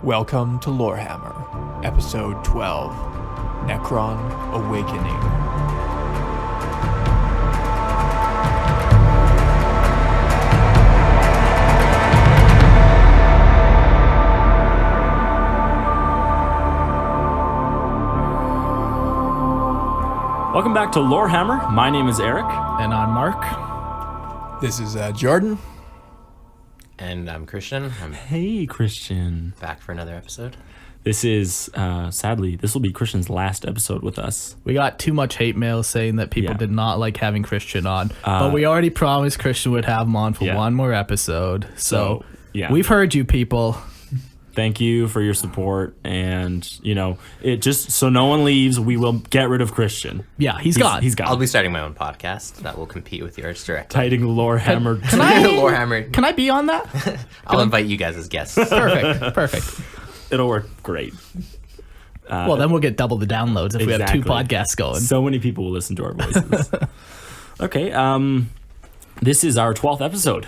Welcome to Lorehammer, Episode 12, Necron Awakening. Welcome back to Lorehammer. My name is Eric. And I'm Mark. This is Jordan. And I'm Christian. I'm Hey, Christian. back for another episode. This is, sadly, this will be Christian's last episode with us. We got too much hate mail saying that people Yeah. did not like having Christian on. But we already promised Christian would have him on for one more episode. So yeah. we've heard you people. Thank you for your support. And, it just so no one leaves, we will get rid of Christian. Yeah, he's gone. He's gone. I'll be starting my own podcast that will compete with yours directly. Tidying Lorehammer. Can I, Lorehammer. can I be on that? I'll invite you guys as guests. Perfect. It'll work great. Well, then we'll get double the downloads if we have two Exactly. podcasts going. So many people will listen to our voices. Okay, this is our 12th episode.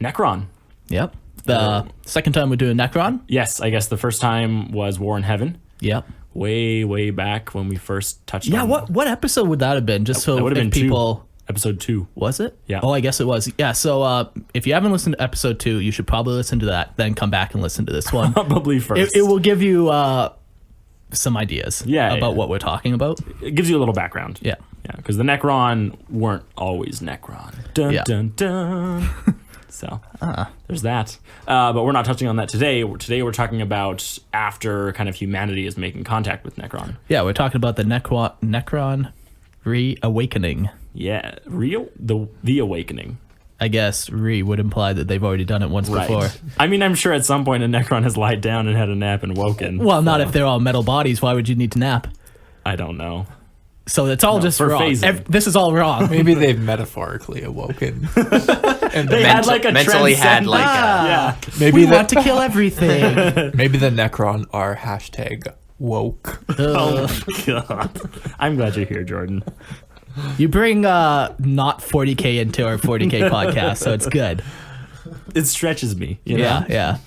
Necron. Yep. The second time we're doing Necron. Yes, I guess the first time was War in Heaven. Yep. Way back when we first touched Yeah, on what episode would that have been? Just that so would have if been people... Episode 2. Was it? Yeah. Oh, I guess it was. Yeah, so if you haven't listened to episode 2, you should probably listen to that, then come back and listen to this one. Probably first. It will give you some ideas about what we're talking about. It gives you a little background. Yeah. Yeah, because the Necron weren't always Necron. Dun, Yeah. dun, dun. So, there's that. But we're not touching on that today. Today we're talking about after kind of humanity is making contact with Necron. Yeah, we're talking about the Necron reawakening. Yeah, the awakening. I guess would imply that they've already done it once before. I mean, I'm sure at some point a Necron has lied down and had a nap and woken. Well, not if they're all metal bodies. Why would you need to nap? I don't know. So it's all just for wrong. phasing. This is all wrong. Maybe they've metaphorically awoken. And They had like a mentally had transcend- like Yeah. maybe We want to kill everything. maybe the Necron are hashtag woke. Oh my god. I'm glad you're here, Jordan. You bring not 40K into our 40K podcast, so it's good. It stretches me. You know? Yeah.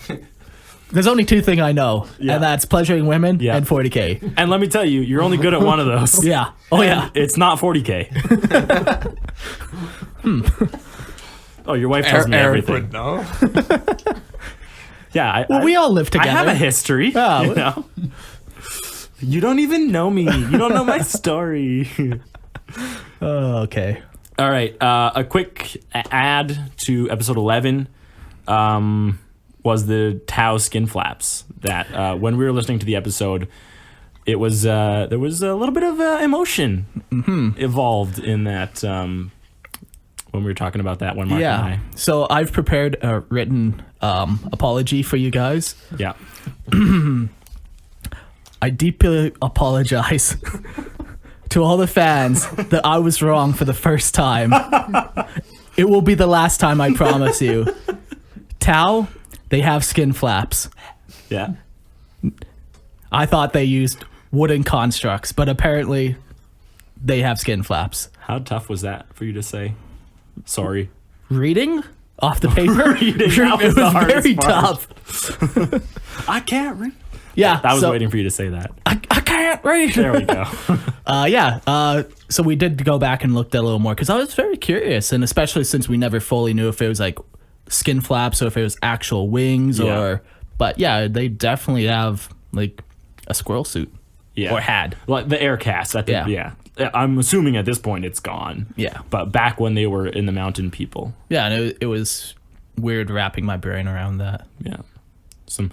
There's only two things I know, Yeah. and that's pleasuring women Yeah. and 40K. And let me tell you, you're only good at one of those. Yeah. Oh, yeah. It's not 40K. Oh, your wife tells me Eric everything. would know. Yeah. Well, we all live together. I have a history. Oh. You know? You don't even know me. You don't know my story. Oh, okay. All right. A quick add to episode 11 was the Tau skin flaps. That when we were listening to the episode, it was there was a little bit of emotion evolved in that when we were talking about that one. Mark and I. So I've prepared a written apology for you guys. Yeah. I deeply apologize to all the fans that I was wrong for the first time. It will be the last time, I promise you. Tau, they have skin flaps. Yeah. I thought they used wooden constructs, but apparently they have skin flaps. How tough was that for you to say? Sorry. Reading off the paper? Reading, that was it the was hardest very part. tough. I can't read. Yeah, I was so waiting for you to say that. I can't read. There we go. So we did go back and looked at a little more because I was very curious, and especially since we never fully knew if it was like skin flaps or if it was actual wings but yeah, they definitely have like a squirrel suit. Yeah. Or had. Like the air cast. I think, yeah. I'm assuming at this point it's gone. Yeah. But back when they were in the mountain people. Yeah, and it was weird wrapping my brain around that. Yeah. Some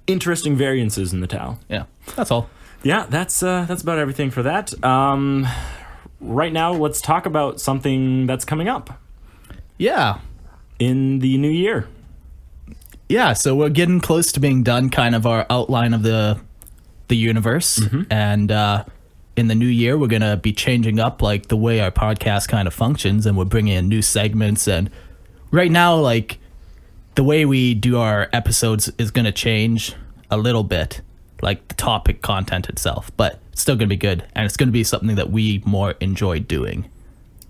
interesting variances in the Tau. Yeah, that's all. Yeah, that's about everything for that. Right now, let's talk about something that's coming up Yeah. in the new year. Yeah, so we're getting close to being done kind of our outline of the universe. And in the new year, we're going to be changing up like the way our podcast kind of functions, and we're bringing in new segments. And right now, like the way we do our episodes is going to change a little bit, like the topic content itself, but it's still going to be good. And it's going to be something that we more enjoy doing.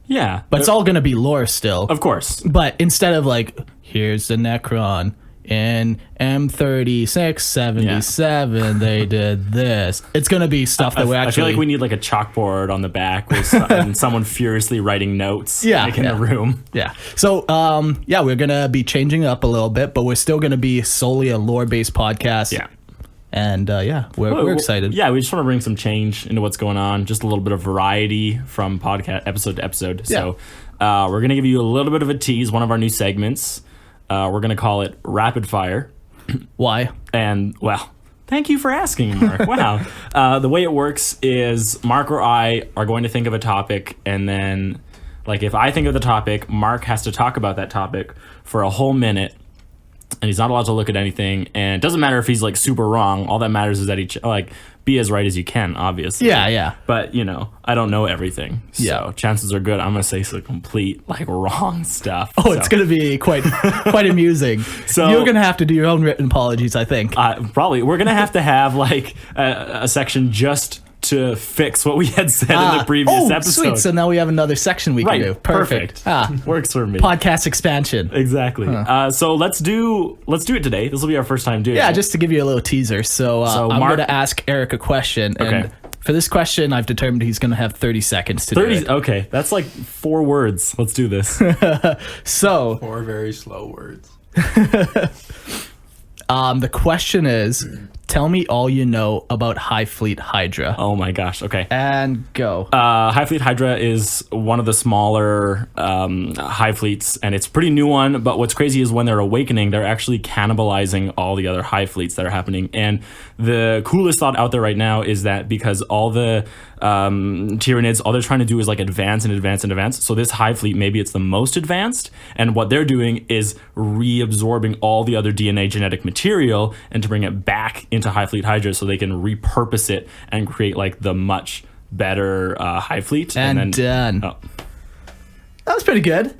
Yeah. But it's all going to be lore still. Of course. But instead of like, here's the Necron, in M36, 77, they did this. It's going to be stuff that we actually... I feel like we need like a chalkboard on the back with and someone furiously writing notes like in the room. Yeah. So, we're going to be changing up a little bit, but we're still going to be solely a lore-based podcast. Yeah. And, we're excited. Yeah, we just want to bring some change into what's going on, just a little bit of variety from podcast episode to episode. So we're going to give you a little bit of a tease, one of our new segments. We're going to call it Rapid Fire. Why? And, well, thank you for asking, Mark. Wow. The way it works is Mark or I are going to think of a topic, and then, like, if I think of the topic, Mark has to talk about that topic for a whole minute, and he's not allowed to look at anything, and it doesn't matter if he's, like, super wrong. All that matters is that he, be as right as you can, obviously. Yeah. But, I don't know everything. So chances are good I'm going to say some complete, like, wrong stuff. Oh, it's going to be quite amusing. So you're going to have to do your own written apologies, I think. Probably. We're going to have, like, a section just to fix what we had said in the previous episode. Sweet. So now we have another section we can do. Perfect. Works for me. Podcast expansion. Exactly. So let's do it today. This will be our first time doing it. Yeah, just to give you a little teaser. So, I'm going to ask Eric a question. Okay. And for this question, I've determined he's going to have 30 seconds to do it. Okay. That's like 4 words. Let's do this. So 4 very slow words. The question is, tell me all you know about High Fleet Hydra. Oh my gosh. Okay. And go. High Fleet Hydra is one of the smaller High Fleets, and it's a pretty new one, but what's crazy is when they're awakening, they're actually cannibalizing all the other High Fleets that are happening. And the coolest thought out there right now is that because all the Tyranids, all they're trying to do is like advance and advance and advance. So this High Fleet, maybe it's the most advanced, and what they're doing is reabsorbing all the other DNA genetic material and to bring it back into High Fleet Hydra so they can repurpose it and create like the much better High Fleet. And done. Oh. That was pretty good.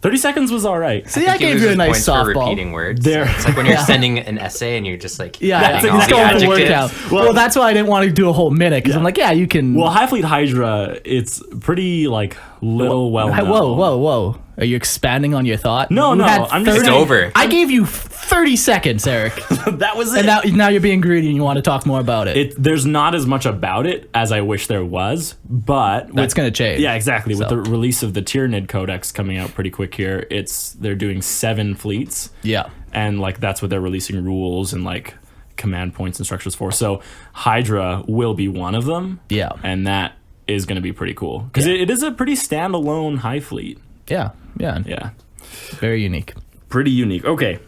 30 seconds was all right. See, I gave you a nice For softball. repeating words. There. It's like when you're sending an essay and you're just like Yeah, adding all it's the going to work adjectives. out. Well, that's why I didn't want to do a whole minute, because I'm like, you can... Well, High Fleet Hydra, it's pretty like little well known. Whoa. Are you expanding on your thought? No, You had I'm just 30 It's over. I gave you 30 seconds, Eric. That was it. And now you're being greedy and you want to talk more about it. There's not as much about it as I wish there was, but That's going to change. Yeah, exactly. With So. the release of the Tyranid Codex coming out pretty quick here, they're doing 7 fleets. Yeah. And like that's what they're releasing rules and like command points and structures for. So Hydra will be one of them. Yeah. And that is going to be pretty cool because it is a pretty standalone High Fleet. Yeah. Yeah. Very unique. Pretty unique. Okay.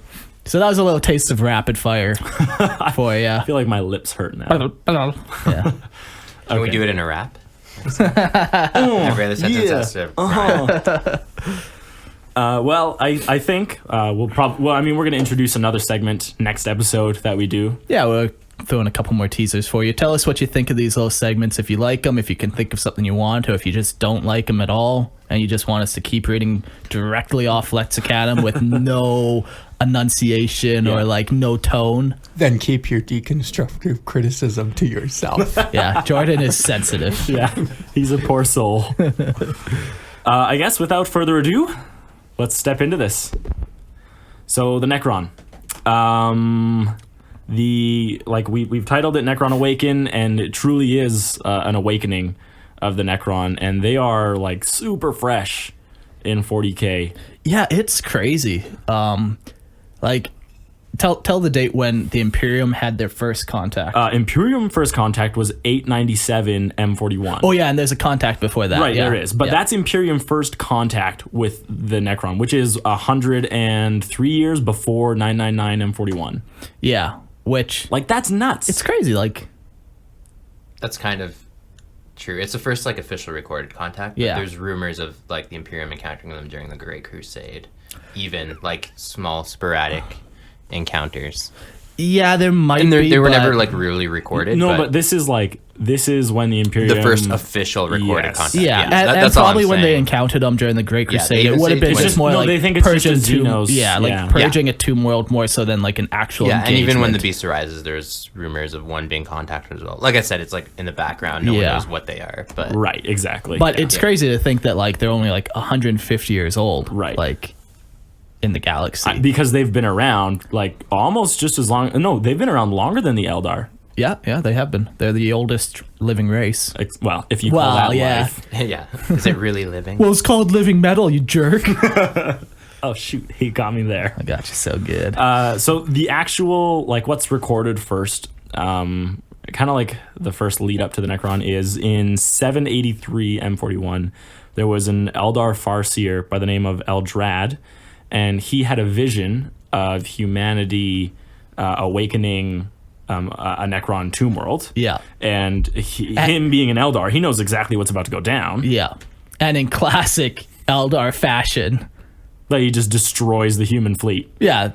So that was a little taste of rapid fire for you. I feel like my lips hurt now. Yeah. Can we do it in a rap? Every other sentence has to rhyme. Well, I think we'll probably. Well, I mean, we're going to introduce another segment next episode that we do. Yeah, we're throwing a couple more teasers for you. Tell us what you think of these little segments. If you like them, if you can think of something you want, or if you just don't like them at all, and you just want us to keep reading directly off Lexicadum with no enunciation or like no tone. Then keep your deconstructive criticism to yourself. Yeah, Jordan is sensitive. Yeah, he's a poor soul. I guess without further ado, let's step into this. So the Necron. We've titled it Necron Awaken, and it truly is an awakening of the Necron, and they are like super fresh in 40K. Yeah, it's crazy. Tell the date when the Imperium had their first contact. Imperium first contact was 897 M41. Oh yeah, and there's a contact before that. Right, yeah. there is. But that's Imperium first contact with the Necron, which is 103 years before 999 M41. Yeah, which Like, that's nuts. it's crazy. Like, That's kind of true. It's the first like official recorded contact. But Yeah. there's rumors of like the Imperium encountering them during the Great Crusade, even like small sporadic encounters. yeah, there might And be. they were but- never like really recorded. no, but this is when the Imperium... the first official recorded Yes. contact. Yeah, and that's all I'm probably when they saying. encountered them during the Great Yeah, Crusade, they it even would have say been it's just like- more no, like they think it's just purging a Xenos. Yeah. purging a tomb world more so than like an actual Yeah, and even when the engagement. beast arises, there's rumors of one being contacted as well. Like I said, it's like in the background. No one Yeah. knows what they are. But Right, exactly. But it's crazy to think that like they're only like 150 years old. Right. Like, in the galaxy. Because they've been around like almost just as long. No, they've been around longer than the Eldar. Yeah, they have been. They're the oldest living race. Well, if you call that life. Yeah. Is it really living? Well, it's called living metal, you jerk. Oh shoot, he got me there. I got you so good. So the actual like what's recorded first, kind of like the first lead up to the Necron is in 783 M41. There was an Eldar Farseer by the name of Eldrad, and he had a vision of humanity awakening a Necron tomb world. Yeah. And him being an Eldar, he knows exactly what's about to go down. Yeah. And in classic Eldar fashion. Like he just destroys the human fleet. Yeah.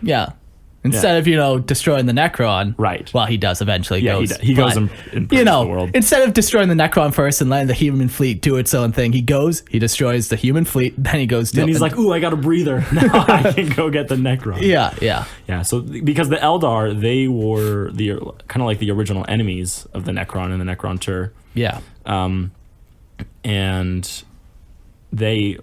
Instead of, destroying the Necron. Right. Well, he does eventually. Yeah, he goes and the world. Instead of destroying the Necron first and letting the human fleet do its own thing, he destroys the human fleet, then he goes... Then he's like, ooh, I got a breather. Now I can go get the Necron. Yeah. So because the Eldar, they were the kind of like the original enemies of the Necron and the Necron Tur. Yeah. And they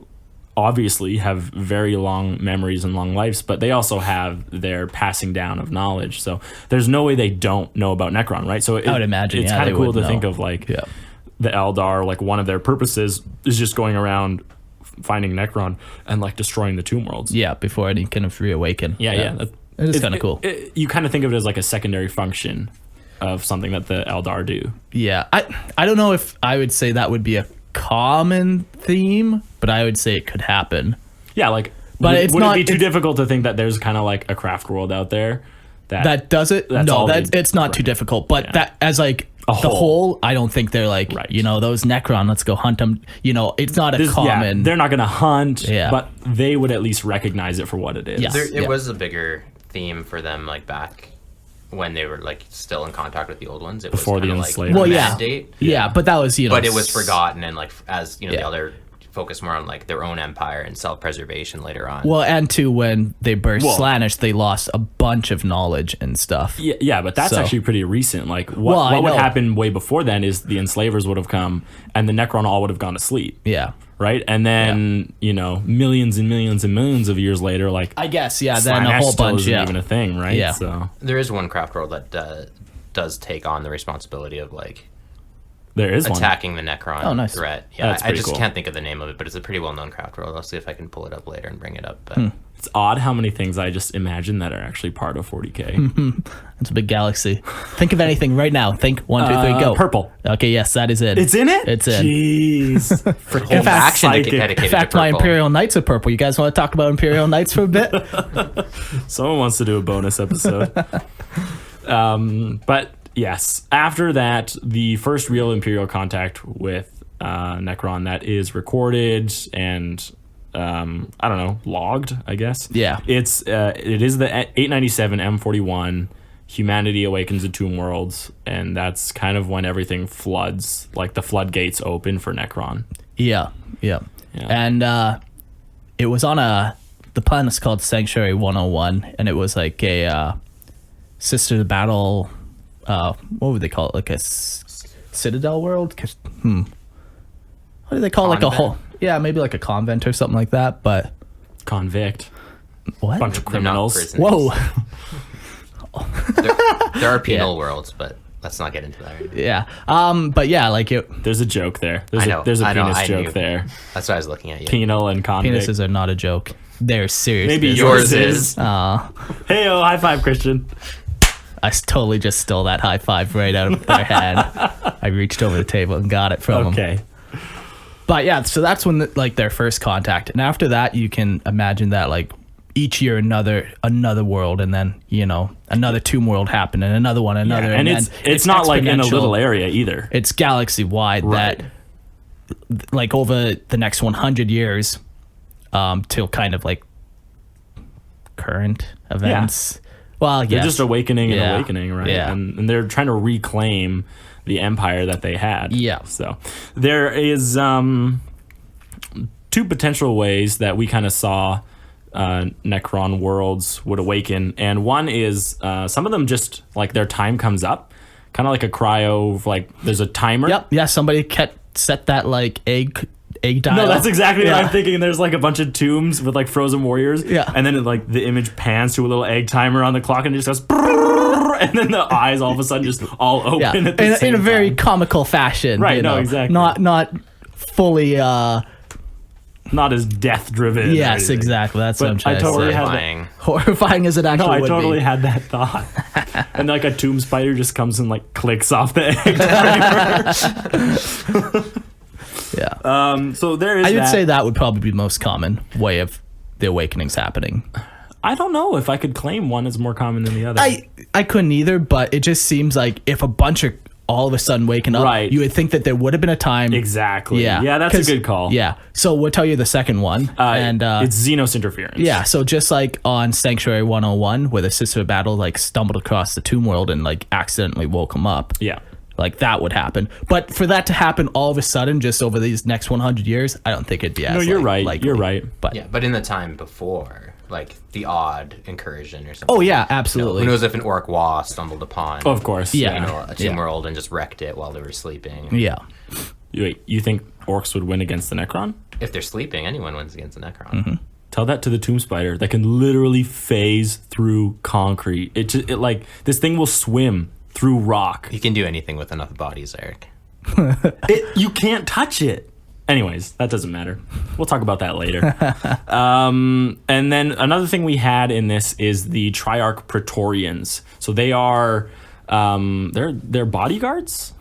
obviously have very long memories and long lives, but they also have their passing down of knowledge. So there's no way they don't know about Necron, right? So I would imagine it's kind of cool to think of like the Eldar, like one of their purposes is just going around finding Necron and like destroying the tomb worlds. Yeah, before any kind of reawaken. Yeah. It is kind of cool. You kind of think of it as like a secondary function of something that the Eldar do. Yeah, I don't know if I would say that would be a common theme, but I would say it could happen. Yeah, like, but would it be too difficult to think that there's kind of like a craft world out there that does it? No, it's not too difficult. But that as like the whole, I don't think they're like, those Necron, let's go hunt them. It's not a common. Yeah, they're not going to hunt, but they would at least recognize it for what it is. Yes. It was a bigger theme for them, like back when they were like still in contact with the old ones. It before was the like enslavement. mandate. Yeah, but that was but it was forgotten, and like as the other focus more on like their own empire and self-preservation later on. Well, and too, when they burst Slaanesh, they lost a bunch of knowledge and stuff. Yeah, but that's actually pretty recent. Like what would happen way before then is the enslavers would have come and the Necron all would have gone to sleep. Yeah. Right? And then, millions and millions and millions of years later, like I guess, then a whole bunch, isn't even a thing, right? Yeah. So there is one craft world that does take on the responsibility of like there is attacking the Necron threat. Yeah, I just cool. can't think of the name of it, but it's a pretty well-known craft world. I'll see if I can pull it up later and bring it up. But it's odd how many things I just imagine that are actually part of 40K. It's a big galaxy. Think of anything right now. Think 1, 2, 3, go. Purple. Okay, yes, that is it. It's in it? It's in. Jeez. in fact, my Imperial Knights are purple. You guys want to talk about Imperial Knights for a bit? Someone wants to do a bonus episode. But yes, after that, the first real Imperial contact with Necron that is recorded and logged, I guess. Yeah. It is the 897 M41. Humanity awakens the Tomb Worlds, and that's kind of when everything floods, like the floodgates open for Necron. Yeah. And it was on the planet's called Sanctuary 101, and it was like a sister to battle. What would they call it? Like a citadel world? What do they call like a whole? Yeah, maybe like a convent or something like that. But convict. What? Bunch of criminals. Whoa. there are penal worlds, but let's not get into that right now. Yeah. But yeah, like there's a joke there. There's a penis joke there. That's what I was looking at. Penal and convict. Penises are not a joke. They're serious. Maybe yours is. Hey-o, high five, Christian. I totally just stole that high five right out of their hand. I reached over the table and got it from them. Okay. But yeah, so that's when their first contact, and after that, you can imagine that like each year another world, and then another tomb world happened, and another one, and it's not like in a little area either. It's galaxy wide. Right. That like over the next 100 years, till kind of like current events. Yeah. Well, they're just awakening, right? Yeah. And they're trying to reclaim the empire that they had. Yeah. So there is two potential ways that we kind of saw Necron worlds would awaken, and one is some of them just like their time comes up, kind of like a cryo, like there's a timer. Yep. Yeah. Somebody set that like egg egg dial. No, that's exactly what Yeah. I'm thinking. There's like a bunch of tombs with like frozen warriors. Yeah. And then like the image pans to a little egg timer on the clock and it just goes brrrr, and then the eyes all of a sudden just all open Yeah, at the same in a very time. comical fashion. Right, you no, know? exactly. Not fully. Not as death driven. Yes, exactly. That's what I'm trying I to totally say. had that. Horrifying. Horrifying as it actually No, I would totally be. had that thought. And like a tomb spider just comes and like clicks off the egg timer. Yeah. So there is I would that. say that would probably be the most common way of the awakenings happening. I don't know if I could claim one is more common than the other. I couldn't either, but it just seems like if a bunch are all of a sudden waking up, Right. you would think that there would have been a time. Exactly. Yeah. Yeah, that's a 'Cause- good call. Yeah. So we'll tell you the second one. It's Xenos interference. Yeah, so just like on Sanctuary 101, where the Sister of Battle like stumbled across the tomb world and like accidentally woke him up. Yeah. Like that would happen. But for that to happen all of a sudden, just over these next 100 years, I don't think it'd be as No, you're right. likely. You're right. But Yeah, but in the time before, like the odd incursion or something. oh yeah, You know, absolutely. who knows if an orc wa stumbled upon Of course. Yeah. you know, a tomb Yeah. world and just wrecked it while they were sleeping. Yeah. Wait, you think orcs would win against the Necron? If they're sleeping, anyone wins against a Necron. Mm-hmm. Tell that to the tomb spider that can literally phase through concrete. It like this thing will swim through rock. You can do anything with enough bodies, Eric. You can't touch it. Anyways, that doesn't matter. We'll talk about that later. And then another thing we had in this is the Triarch Praetorians. So they are they're bodyguards.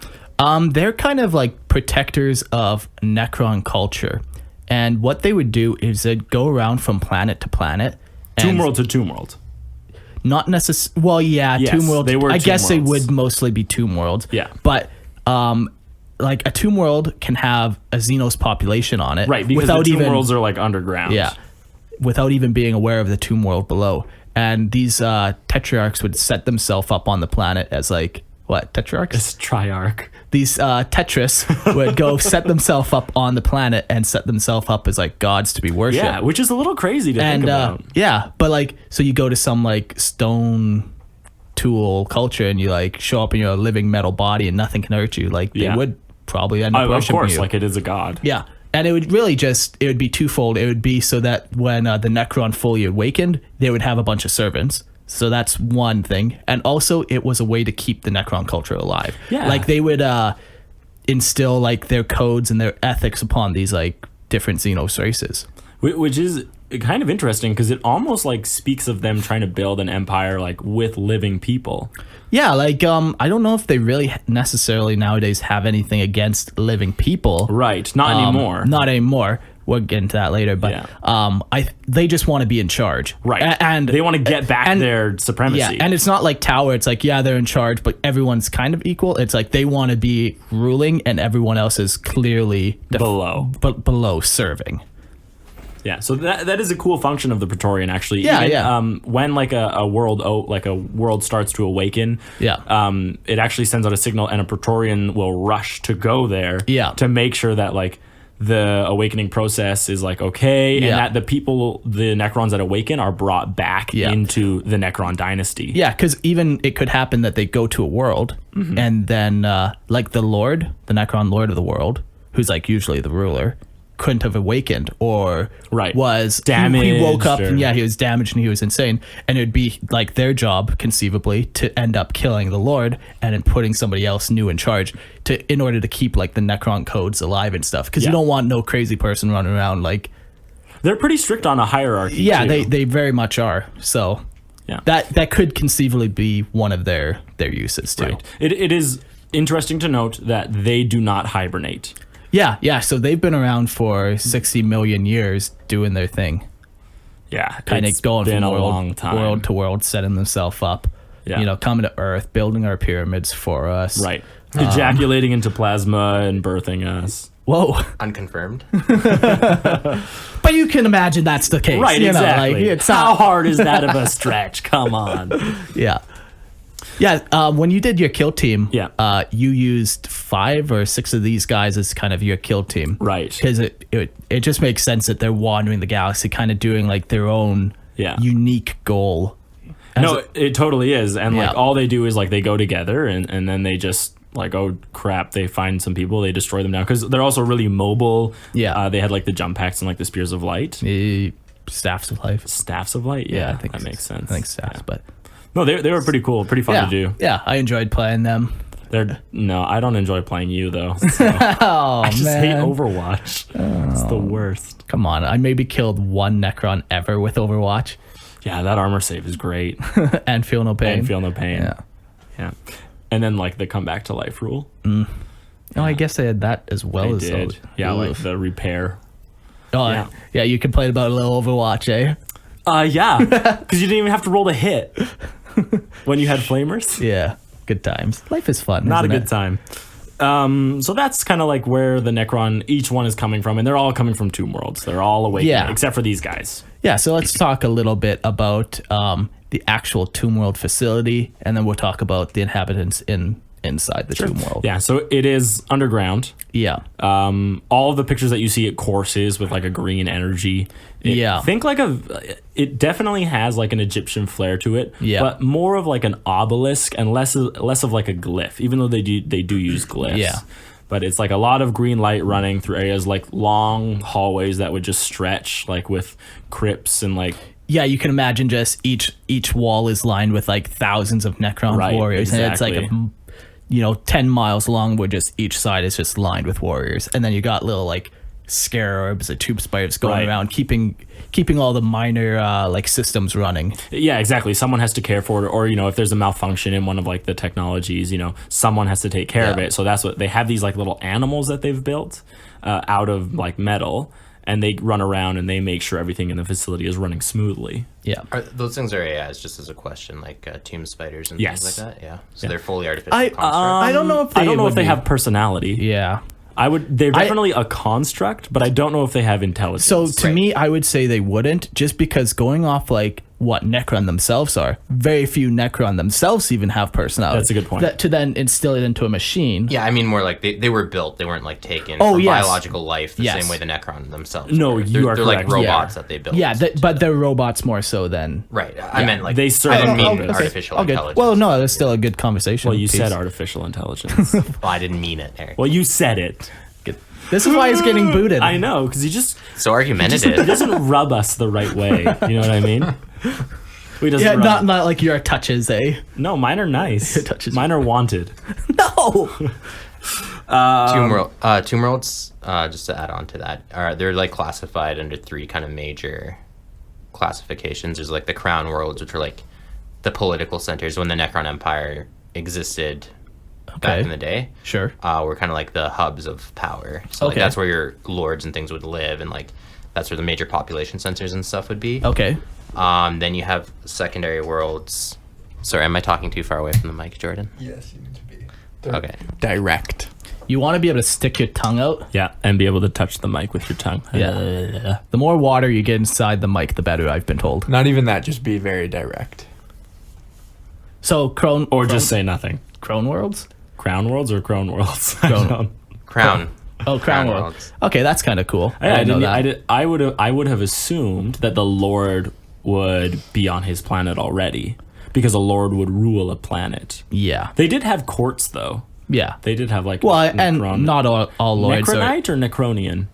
They're kind of like protectors of Necron culture. And what they would do is they'd go around from planet to planet. Tomb and world to tomb world. Not necessarily. Well, yeah, Yes, tomb world. they were I tomb guess they worlds. would mostly be tomb worlds. Yeah. But like a tomb world can have a Xenos population on it, Right, because without the tomb even worlds are like underground. yeah, without even being aware of the tomb world below. And these tetrarchs would set themselves up on the planet as like what tetrarchs? It's Triarch. These Tetris would go set themselves up on the planet and set themselves up as like gods to be worshipped. Yeah, which is a little crazy to And think about. yeah, but like so you go to some like stone tool culture and you like show up in your living metal body and nothing can hurt you. Like they Yeah. would probably end up Of worshiping course, you. like it is a god. Yeah. And it would really it would be twofold. It would be so that when the Necron fully awakened, they would have a bunch of servants. So that's one thing. And also it was a way to keep the Necron culture alive. Yeah. Like they would instill like their codes and their ethics upon these like different Xenos races. Which is kind of interesting because it almost like speaks of them trying to build an empire like with living people. Yeah, like I don't know if they really necessarily nowadays have anything against living people. Right. Not anymore. Not anymore. We'll get into that later, but Yeah. they just want to be in charge. Right. And they want to get back and- their supremacy. Yeah, and it's not like Tower. It's like, yeah, they're in charge, but everyone's kind of equal. It's like they want to be ruling and everyone else is clearly Below. below serving. Yeah, so that is a cool function of the Praetorian, actually. Yeah, yeah. When like a world starts to awaken, Yeah. it actually sends out a signal, and a Praetorian will rush to go there, Yeah. to make sure that like the awakening process is like okay, and Yeah. that the Necrons that awaken are brought back Yeah. into the Necron dynasty. Yeah, because even it could happen that they go to a world and then like the Necron Lord of the world, who's like usually the ruler, couldn't have awakened or Right. was Damaged He woke up or- and he was damaged and he was insane, and it'd be like their job conceivably to end up killing the Lord and then putting somebody else new in charge in order to keep like the Necron codes alive and stuff, because Yeah. you don't want no crazy person running around like They're pretty strict on a hierarchy. yeah too. they very much are. So Yeah. that could conceivably be one of their uses too. Right. It is interesting to note that they do not hibernate. Yeah. So they've been around for 60 million years doing their thing, Yeah, kind it's of going been from a long time. world to world, setting themselves up. Yeah. You know, coming to Earth, building our pyramids for us. Right. Ejaculating into plasma and birthing us. Whoa. Unconfirmed. But you can imagine that's the case. Right, you exactly. Know, like, it's How not, hard is that of a stretch? Come on. yeah. Yeah, when you did your kill team, Yeah. you used 5 or 6 of these guys as kind of your kill team. Right. Because it just makes sense that they're wandering the galaxy, kind of doing like their own Yeah. unique goal. No, it totally is. And like Yeah. all they do is like they go together and then they just like, oh crap, they find some people, they destroy them now, because they're also really mobile. Yeah. They had like the jump packs and like the spears of light. Staffs of life. Staffs of light. Yeah, I think that makes sense. I think staffs, but no, they were pretty cool, pretty fun to do. Yeah, I enjoyed playing them. No, I don't enjoy playing you though. So. Oh, I just hate man. Overwatch. It's the worst. Come on, I maybe killed one Necron ever with Overwatch. Yeah, that armor save is great. And feel no pain. And feel no pain. Yeah. Yeah. And then like the come back to life rule. Oh, I guess they had that as well. They as did. those. Yeah, like Oof. the repair. Oh, Yeah. yeah, you complained about a little Overwatch, eh? Yeah, because you didn't even have to roll to hit when you had flamers. Yeah, good times. Life is fun. Not a isn't good it? time. So that's kind of like where the Necron, each one is coming from, and they're all coming from Tomb Worlds. They're all awakening, Yeah. except for these guys. Yeah, so let's talk a little bit about the actual Tomb World facility, and then we'll talk about the inhabitants inside the Tomb World. Yeah, so it is underground. Yeah. All of the pictures that you see, it courses with like a green energy. Yeah. Think like it definitely has like an Egyptian flair to it. Yeah. But more of like an obelisk and less of like a glyph, even though they do use glyphs. Yeah. But it's like a lot of green light running through areas like long hallways that would just stretch, like with crypts and like. Yeah, you can imagine just each wall is lined with like thousands of Necron Right, warriors, and it's like exactly. 10 miles long, where just each side is just lined with warriors, and then you got little like scarabs or tube spiders going Right. around, keeping all the minor like systems running. Yeah, exactly. Someone has to care for it, or if there's a malfunction in one of like the technologies, someone has to take care of Yeah. it. So that's what they have, these like little animals that they've built out of like metal, and they run around and they make sure everything in the facility is running smoothly. Yeah. Those things are AIs, just as a question, like tomb spiders and Yes. things like that. Yeah. So they're fully artificial I constructs. I don't know if I don't know would if they be- have personality. Yeah. They're definitely a construct, but I don't know if they have intelligence. So to Right. me, I would say they wouldn't, just because going off like what Necron themselves are, very few Necron themselves even have personality. That's a good point. That, to then instill it into a machine. Yeah, I mean more like they were built. They weren't like taken Oh, from yes. biological life the Yes. same way the Necron themselves. No, were. you are they're correct. like robots Yeah. that they built. Yeah, but they're robots more so than. Right. I meant like They I serve didn't a mean purpose. artificial Okay. intelligence. Well, no, that's still a good conversation. well, you piece. said artificial intelligence. Well, I didn't mean it, Eric. Well, you said it. This is why he's getting booted. I know, because he So It argumentative. doesn't rub us the right way. You know what I mean? He doesn't Yeah, rub. not like your touches, eh? No, mine are nice. It touches Mine are wanted. No. Tomb Worlds, just to add on to that, they're like classified under three kind of major classifications. There's like the Crown Worlds, which are like the political centers when the Necron Empire existed back in the day. Sure. Were kind of like the hubs of power. So like Okay. that's where your lords and things would live, and like that's where the major population centers and stuff would be. Okay. Then you have secondary worlds. Sorry, am I talking too far away from the mic, Jordan? Yes, you need to be. Okay. Direct. You want to be able to stick your tongue out. Yeah, and be able to touch the mic with your tongue. Yeah. The more water you get inside the mic, the better, I've been told. Not even that, just be very direct. So Or just say nothing. Crone Worlds? Crown Worlds or Crone Worlds? I Crone. don't- Crown. Oh, Crown Crown World. Worlds. Okay, that's kind of cool. I didn't know didn't. that. I would have assumed that the Lord would be on his planet already, because a Lord would rule a planet. Yeah. They did have courts though. Yeah. They did have like Well, and Necron- not all lords are. Necronite or Necronian.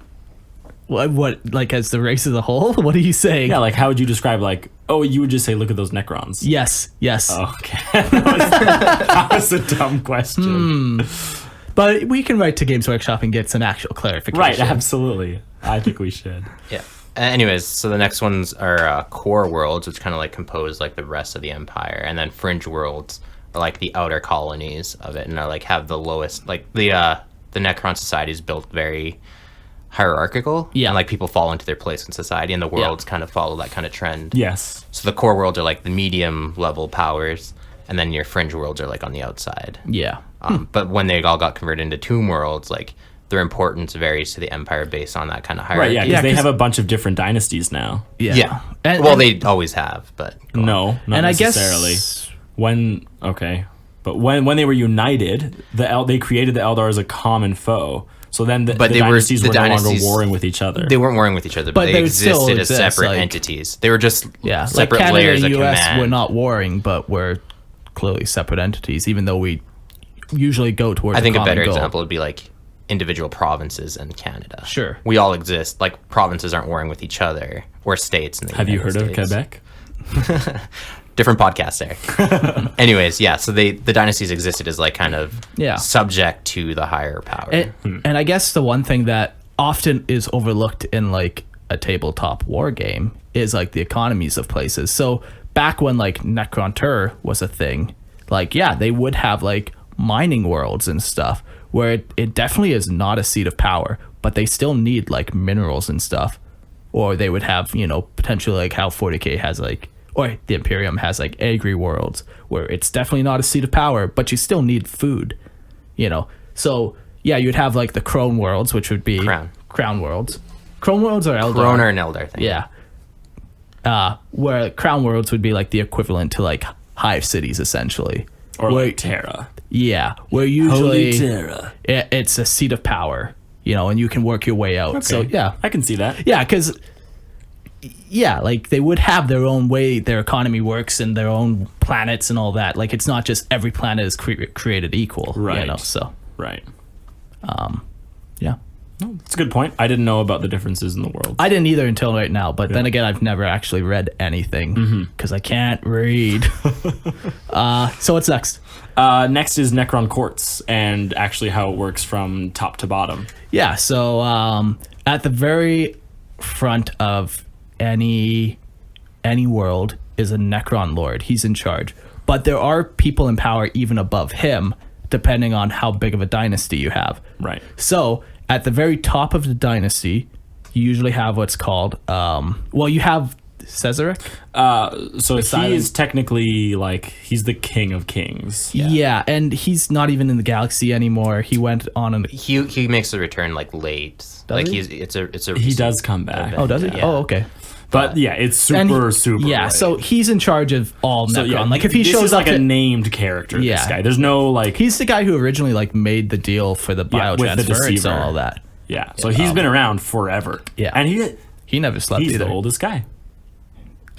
What, like, as the race as a whole? What are you saying? Yeah, like how would you describe like? Oh, you would just say, look at those Necrons. Yes. Okay, that was a dumb question. But we can write to Games Workshop and get some actual clarification. Right, absolutely. I think we should. Yeah. Anyways, so the next ones are core worlds, which kind of like compose like the rest of the empire, and then fringe worlds are like the outer colonies of it, and are like have the lowest, like the Necron society is built very hierarchical. Yeah. And like people fall into their place in society, and the worlds kind of follow that kind of trend. Yes. So the core worlds are like the medium level powers, and then your fringe worlds are like on the outside. Yeah. But when they all got converted into tomb worlds, like their importance varies to the empire based on that kind of Right. hierarchy. Yeah, because they have a bunch of different dynasties now. Yeah. Yeah. And, Well, and- they always have, but No, not and I necessarily. guess But when they were united, they created the Eldar as a common foe. So then the dynasties were no longer warring with each other. They weren't warring with each other, But but they they would still existed as exist, separate like- entities. They were just yeah, like separate Canada layers and of US command. were not warring, but were clearly separate entities, even though we usually go towards. I think a common better goal. example would be like individual provinces in Canada. Sure. We all exist. Like provinces aren't warring with each other, or states. In the Have you United heard of States. Quebec? Different podcast there. Anyways, yeah. So the dynasties existed as like kind of subject to the higher power. And I guess the one thing that often is overlooked in like a tabletop war game is like the economies of places. So back when like Necron was a thing, like they would have like mining worlds and stuff where it definitely is not a seat of power, but they still need like minerals and stuff. Or they would have, potentially like how 40K has like, or the Imperium has like agri worlds where it's definitely not a seat of power, but you still need food, So you'd have like the Crone worlds, which would be Crown worlds. Crone worlds or Eldar? Crone or an Eldar thing. Yeah. Where Crown worlds would be like the equivalent to like hive cities essentially. Or like Terra. Yeah, where usually Holy Terra. It's a seat of power, and you can work your way out. Okay. So I can see that. Yeah, because like they would have their own way their economy works and their own planets and all that. Like it's not just every planet is created equal, Right. So Right. yeah. No, that's a good point. I didn't know about the differences in the world. I didn't either until right now, but then again, I've never actually read anything because I can't read. So what's next? Next is Necron Courts and actually how it works from top to bottom. Yeah, so at the very front of any world is a Necron Lord. He's in charge. But there are people in power even above him, depending on how big of a dynasty you have. Right. So at the very top of the dynasty, you usually have what's called, you have Cesaric. So he is technically like, he's the king of kings. Yeah, and he's not even in the galaxy anymore. He went on an... He makes a return like late. He? It's a He does come back. Oh, does he? Yeah. Oh, okay. But it's super. Yeah, late. so he's in charge of all Necron. Like if he this shows is up like a named character, Yeah. this guy. There's no like... He's the guy who originally like made the deal for the with the biotransference deceiver. and all that. Yeah, so he's been around forever. Yeah. And He never slept he's either. the oldest guy.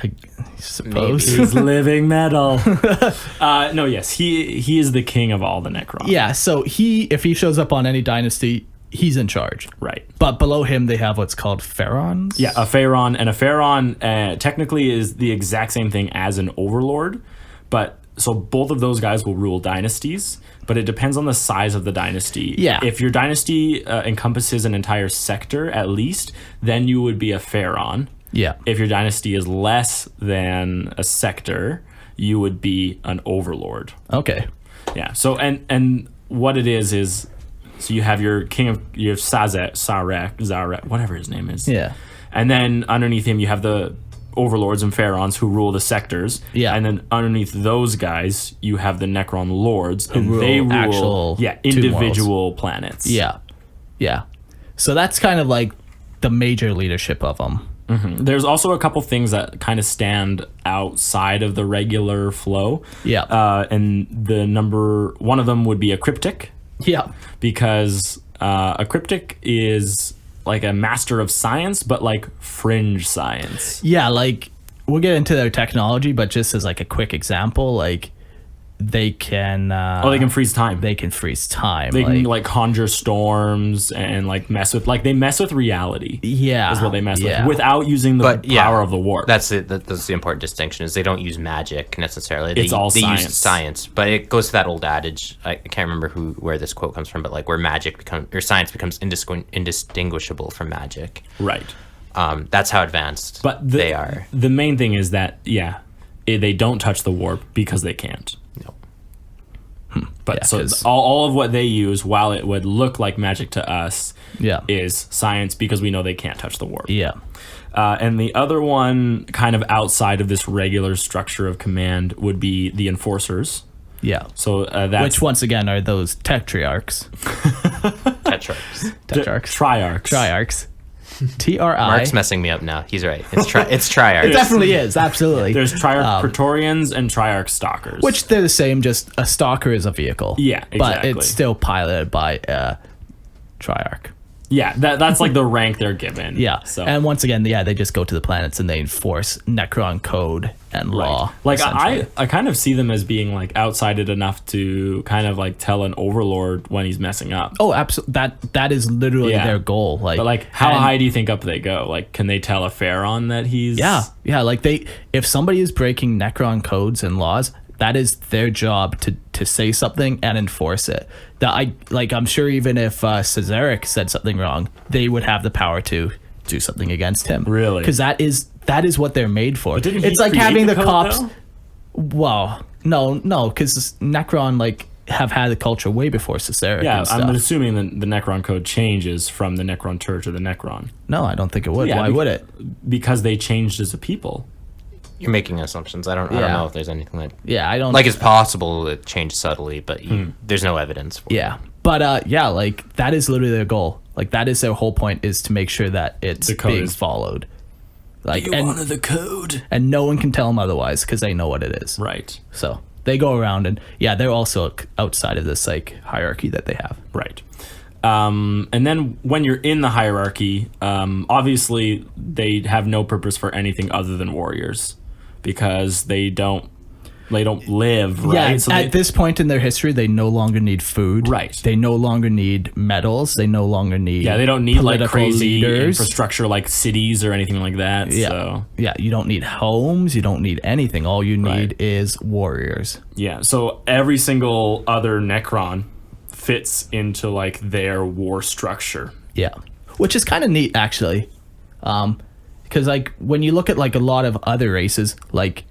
I suppose. He's living metal. He is the king of all the Necron. Yeah, so if he shows up on any dynasty, he's in charge. Right. But below him, they have what's called pharaons. Yeah, a pharaon. And a pharaon technically is the exact same thing as an overlord. But so both of those guys will rule dynasties, but it depends on the size of the dynasty. Yeah. If your dynasty encompasses an entire sector at least, then you would be a pharaon. Yeah. If your dynasty is less than a sector, you would be an overlord. Okay. Yeah. So and what it is so you have your king of you have Zarek, whatever his name is. Yeah. And then underneath him you have the overlords and pharaons who rule the sectors. Yeah. And then underneath those guys you have the Necron lords and they rule actual individual planets. Yeah. Yeah. So that's kind of like the major leadership of them. Mm-hmm. There's also a couple things that kind of stand outside of the regular flow. Yeah. And one of them would be a cryptic. Yeah. Because a cryptic is like a master of science, but like fringe science. Yeah, like we'll get into their technology, but just as like a quick example, like they can they can freeze time. They can freeze time. They can like conjure storms and like they mess with reality. Yeah, is what they mess with without using the power of the warp. That's the important distinction is they don't use magic necessarily. They use science, but it goes to that old adage. I can't remember where this quote comes from, but like where science becomes indistinguishable from magic. Right. That's how advanced they are. The main thing is that they don't touch the warp because they can't. No. But all of what they use, while it would look like magic to us, is science because we know they can't touch the warp. Yeah. And the other one, kind of outside of this regular structure of command, would be the enforcers. Yeah. So that's which once again are those tetrarchs. Triarchs. T-R-I. Mark's messing me up now. He's right. It's Triarchs. It definitely is. Absolutely. There's Triarch Praetorians and Triarch Stalkers. Which they're the same, just a Stalker is a vehicle. Yeah, exactly. But it's still piloted by a Triarch. Yeah, that's like the rank they're given. Yeah. So And once again, they just go to the planets and they enforce Necron code and law. like essentially. I kind of see them as being like outsided enough to kind of like tell an overlord when he's messing up. Oh, absolutely. That is literally Yeah. their goal. Like, But like, how and- high do you think up they go? Like, can they tell a Pharaon that he's? Yeah. Like if somebody is breaking Necron codes and laws, that is their job to say something and enforce it. I'm sure even if Cesaric said something wrong, they would have the power to do something against him. Really? Because that is what they're made for. But didn't he It's like create having the the code, cops. though? Well, no, because Necron have had the culture way before Cesaric. Yeah, and stuff. I'm assuming the Necron code changes from the Necron Tur to the Necron No, I don't think it would. Yeah, Why would it? because they changed as a people. You're making assumptions. I don't Yeah. know if there's anything that Yeah, I don't like it's possible it changed subtly, but there's no evidence for it. Yeah, but like that is literally their goal. Like that is their whole point, is to make sure that it's The code being is- followed. Like You honor the code, and no one can tell them otherwise because they know what it is. right? So they go around and they're also outside of this like hierarchy that they have. Right. And then when you're in the hierarchy, obviously they have no purpose for anything other than warriors, because they don't live, right? Yeah, So at this point in their history, they no longer need food. Right. They no longer need metals. They no longer need they don't need like political crazy leaders. infrastructure like cities or anything like that. Yeah. So Yeah, you don't need homes. You don't need anything. All you need Right. is warriors. yeah, so every single other Necron fits into like their war structure. Yeah, which is kind of neat actually, because like when you look at like a lot of other races, like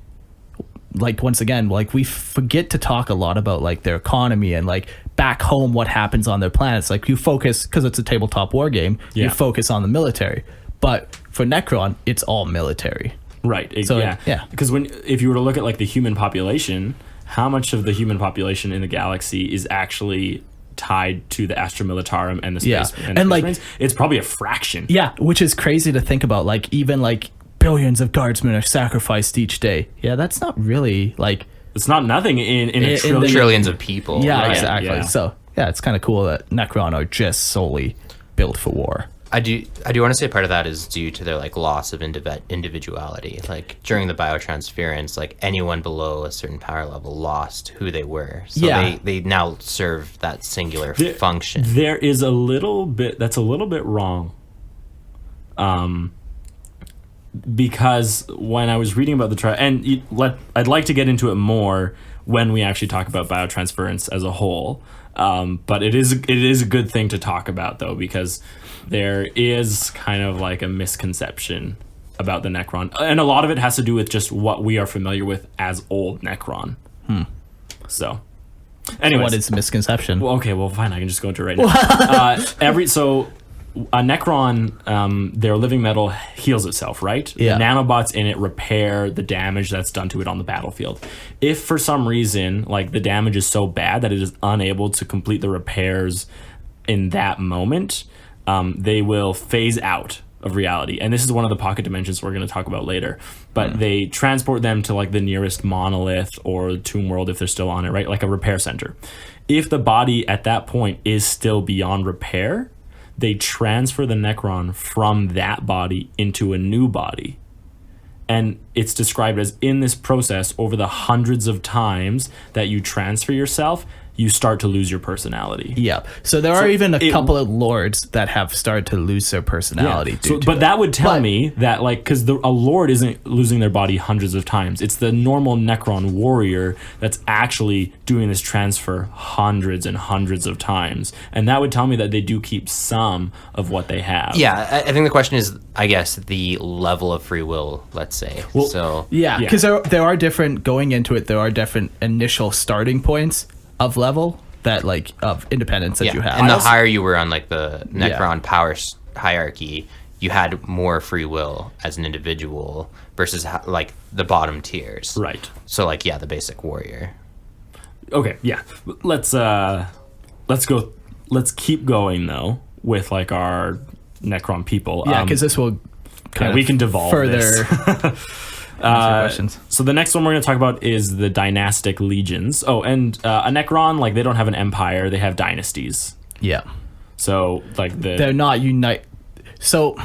once again, like we forget to talk a lot about like their economy and like back home what happens on their planets. Like you focus, because it's a tabletop war game, Yeah. you focus on the military, but for Necron, it's all military. Right. So, yeah. yeah. Because if you were to look at like the human population, how much of the human population in the galaxy is actually tied to the Astra Militarum and the space? Yeah. And, And, the like- Marines? It's probably a fraction. Yeah, which is crazy to think about. Like even like billions of guardsmen are sacrificed each day. Yeah, that's not really like. It's not nothing in In a the- trillion. Trillions of people. Yeah, Right, exactly. yeah. So yeah, it's kind of cool that Necron are just solely built for war. I do want to say part of that is due to their like loss of individuality. Like during the biotransference, like anyone below a certain power level lost who they were. So Yeah. they now serve that singular There- function. There is a little bit that's a little bit wrong. Because when I was reading about the I'd like to get into it more when we actually talk about biotransference as a whole. But it is a good thing to talk about though, because there is kind of like a misconception about the Necron, and a lot of it has to do with just what we are familiar with as old Necron. So, anyways, What is the misconception? well, okay, well, fine. I can just go into it right now. A Necron, their living metal heals itself, right? Yeah. The nanobots in it repair the damage that's done to it on the battlefield. If for some reason, like the damage is so bad that it is unable to complete the repairs in that moment, they will phase out of reality. And this is one of the pocket dimensions we're going to talk about later. But they transport them to like the nearest monolith or tomb world if they're still on it, right? Like a repair center. If the body at that point is still beyond repair, they transfer the Necron from that body into a new body. And it's described as in this process, over the hundreds of times that you transfer yourself, you start to lose your personality. Yeah. So there are even a couple of lords that have started to lose their personality. due to But that would tell But- me that, like, because a lord isn't losing their body hundreds of times. It's the normal Necron warrior that's actually doing this transfer hundreds and hundreds of times. And that would tell me that they do keep some of what they have. Yeah, I think the question is, I guess, the level of free will, let's say. So Yeah, because there are different, going into it, there are different initial starting points of level that like of independence that yeah, you have. and the higher you were on like the Necron power hierarchy, you had more free will as an individual versus like the bottom tiers. Right. So like the basic warrior. Okay, yeah. Let's keep going though with like our Necron people. Yeah, because this will kind of we can devolve further this. answer questions. So the next one we're going to talk about is the dynastic legions. Oh, and a Necron, like they don't have an empire, they have dynasties. Yeah. So like they're not unite. So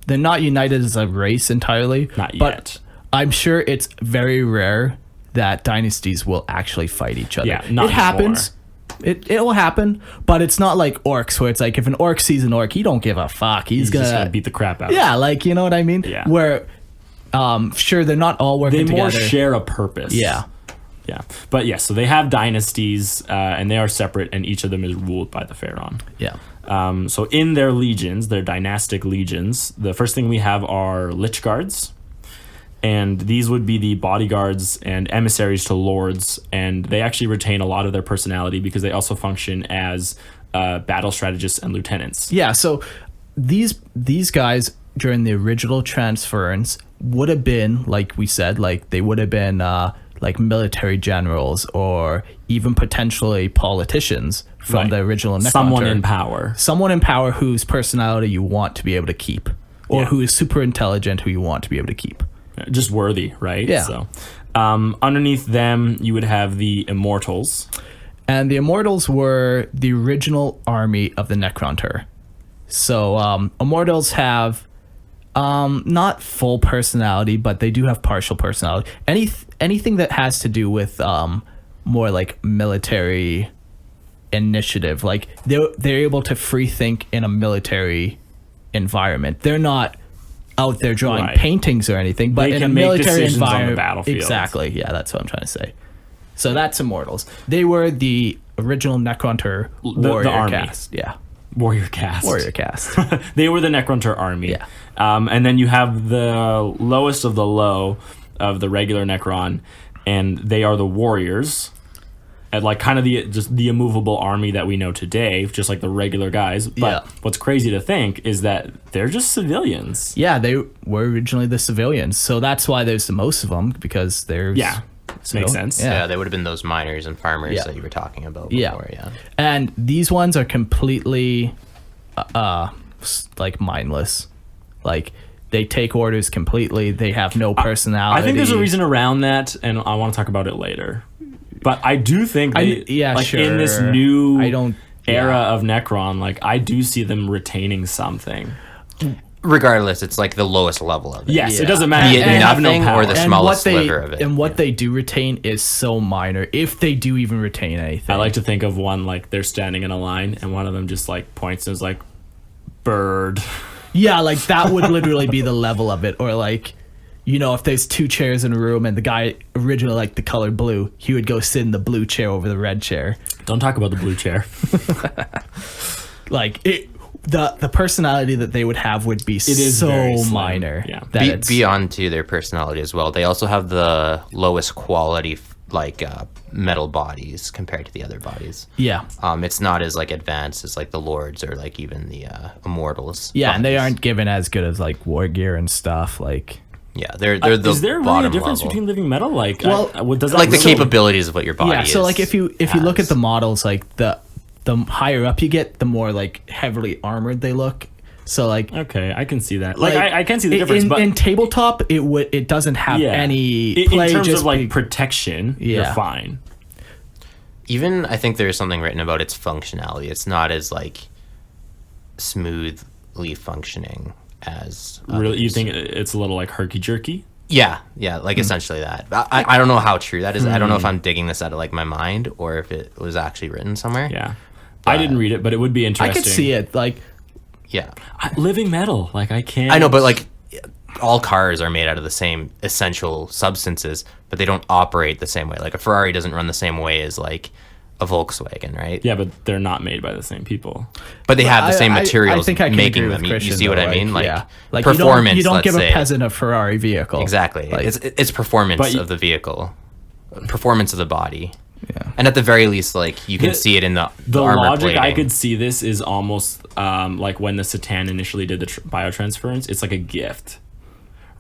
they're not united as a race entirely. Not yet. But I'm sure it's very rare that dynasties will actually fight each other. Yeah, not it happens. It will happen, but it's not like orcs where it's like if an orc sees an orc, he don't give a fuck. He's just gonna gonna beat the crap out of Yeah, like you know what I mean? Yeah. Where sure they're not all working They more together. share a purpose. Yeah. Yeah. But yes, so they have dynasties, and they are separate, and each of them is ruled by the pharaoh. Yeah. So in their legions, their dynastic legions, the first thing we have are lich guards. And these would be the bodyguards and emissaries to lords, and they actually retain a lot of their personality because they also function as battle strategists and lieutenants. Yeah, so these guys during the original transference would have been, like we said, like they would have been like military generals or even potentially politicians from Right. the original Necron Someone turn. in power. Someone in power whose personality you want to be able to keep, or Yeah. who is super intelligent who you want to be able to keep. Just worthy, right? Yeah. So underneath them, you would have the immortals. And the Immortals were the original army of the Necron. So Immortals have not full personality, but they do have partial personality. Anything that has to do with more like military initiative, like they're able to free think in a military environment. They're not out there drawing Right. paintings or anything, but They in a can make military decisions on the environment. battlefield. Exactly. Yeah, that's what I'm trying to say. So that's Immortals. They were the original Necron warrior army. cast. Yeah. Warrior cast. Warrior cast. They were the Necron army. Yeah. And then you have the lowest of the low of the regular Necron, and they are the warriors. And like kind of the immovable army that we know today, just like the regular guys. But Yeah. what's crazy to think is that they're just civilians. Yeah, they were originally the civilians. So that's why there's the most of them, because there's... Yeah. Makes sense. Yeah. Yeah, they would have been those miners and farmers Yeah. that you were talking about Yeah. before. Yeah. And these ones are completely like mindless. Like they take orders completely. They have no personality. I think there's a reason around that, and I want to talk about it later. But I do think they, in this sure. new I don't- era yeah. of Necron, like I do see them retaining something. Regardless, it's like the lowest level of it. Yes, Yeah. it doesn't matter. Be it They have no nothing power. or the And smallest what they, sliver of it. and what they do retain is so minor, if they do even retain anything. I like to think of one like they're standing in a line, and one of them just like points and is like, "Bird." Yeah, like that would literally be the level of it. Or like, you know, if there's two chairs in a room and the guy originally liked the color blue, he would go sit in the blue chair over the red chair. Don't talk about the blue chair. Like it, the personality that they would have would be is so very slim. minor. Yeah. that it's, Beyond to their personality as well, they also have the lowest quality metal bodies compared to the other bodies. yeah, It's not as like advanced as like the lords or like even the immortals. yeah, and they bodies. aren't given as good as like war gear and stuff. Like, Yeah, they're the Is there really a bottom difference level. between living metal? Like, Well, what does that Like the really- capabilities of what your body yeah. is. So like if you look at has. the models, like the higher up you get, the more like heavily armored they look. So like. Okay, I can see that. Like, I can see the difference, in, but in tabletop, it doesn't have yeah. any in play. terms just of like be- protection, you're Yeah. fine. Even I think there's something written about its functionality. It's not as like smoothly functioning as Really, you others. think it's a little like herky jerky? Yeah, like essentially that. I don't know how true that is. I don't know if I'm digging this out of like my mind or if it was actually written somewhere. Yeah, I didn't read it, but it would be I interesting. could see it. Like, Yeah. Living metal, like I can't. I know, but like all cars are made out of the same essential substances, but they don't operate the same way. Like a Ferrari doesn't run the same way as like a Volkswagen, right? Yeah, but they're not made by the same people. But they have the same materials I think I can making agree them. with You Christian, see what though, I mean? Like, yeah. Like performance. You don't let's give say. a peasant a Ferrari vehicle. Exactly. Like- It's performance But of the vehicle, performance of the body. Yeah. And at the very least, like you can The- see it in the The armor logic I plating. could see this is almost like when the Satan initially did the biotransference. It's like a gift,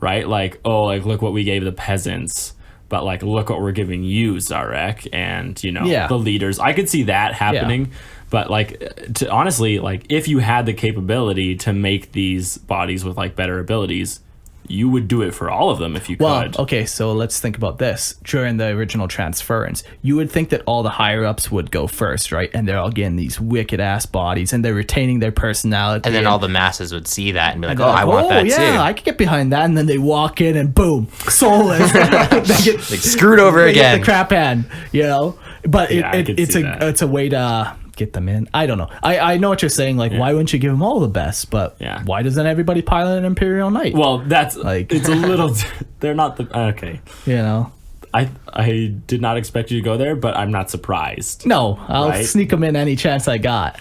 right? Like, oh, like look what we gave the peasants, but like look what we're giving you, Zarek, and you know Yeah. the leaders. I could see that happening, but like to honestly, like if you had the capability to make these bodies with like better abilities, you would do it for all of them if you Well, could. okay, so let's think about this. During the original transference, you would think that all the higher ups would go first, right? And they're all getting these wicked ass bodies, and they're retaining their personality. And then all the masses would see that and be like, they're "Oh, I want that yeah, too." I could get behind that. And then they walk in, and boom, soulless. They get Like screwed over they get again. the crap hand, you know. But Yeah, I could it's see a that. it's a way to get them in. I don't know. I know what you're saying. Like, why wouldn't you give them all the best? But Yeah. why doesn't everybody pilot an Imperial Knight? Well, that's Like- it's a little. They're not the okay. you know. I did not expect you to go there, but I'm not surprised. No, I'll Right. sneak them in any chance I got.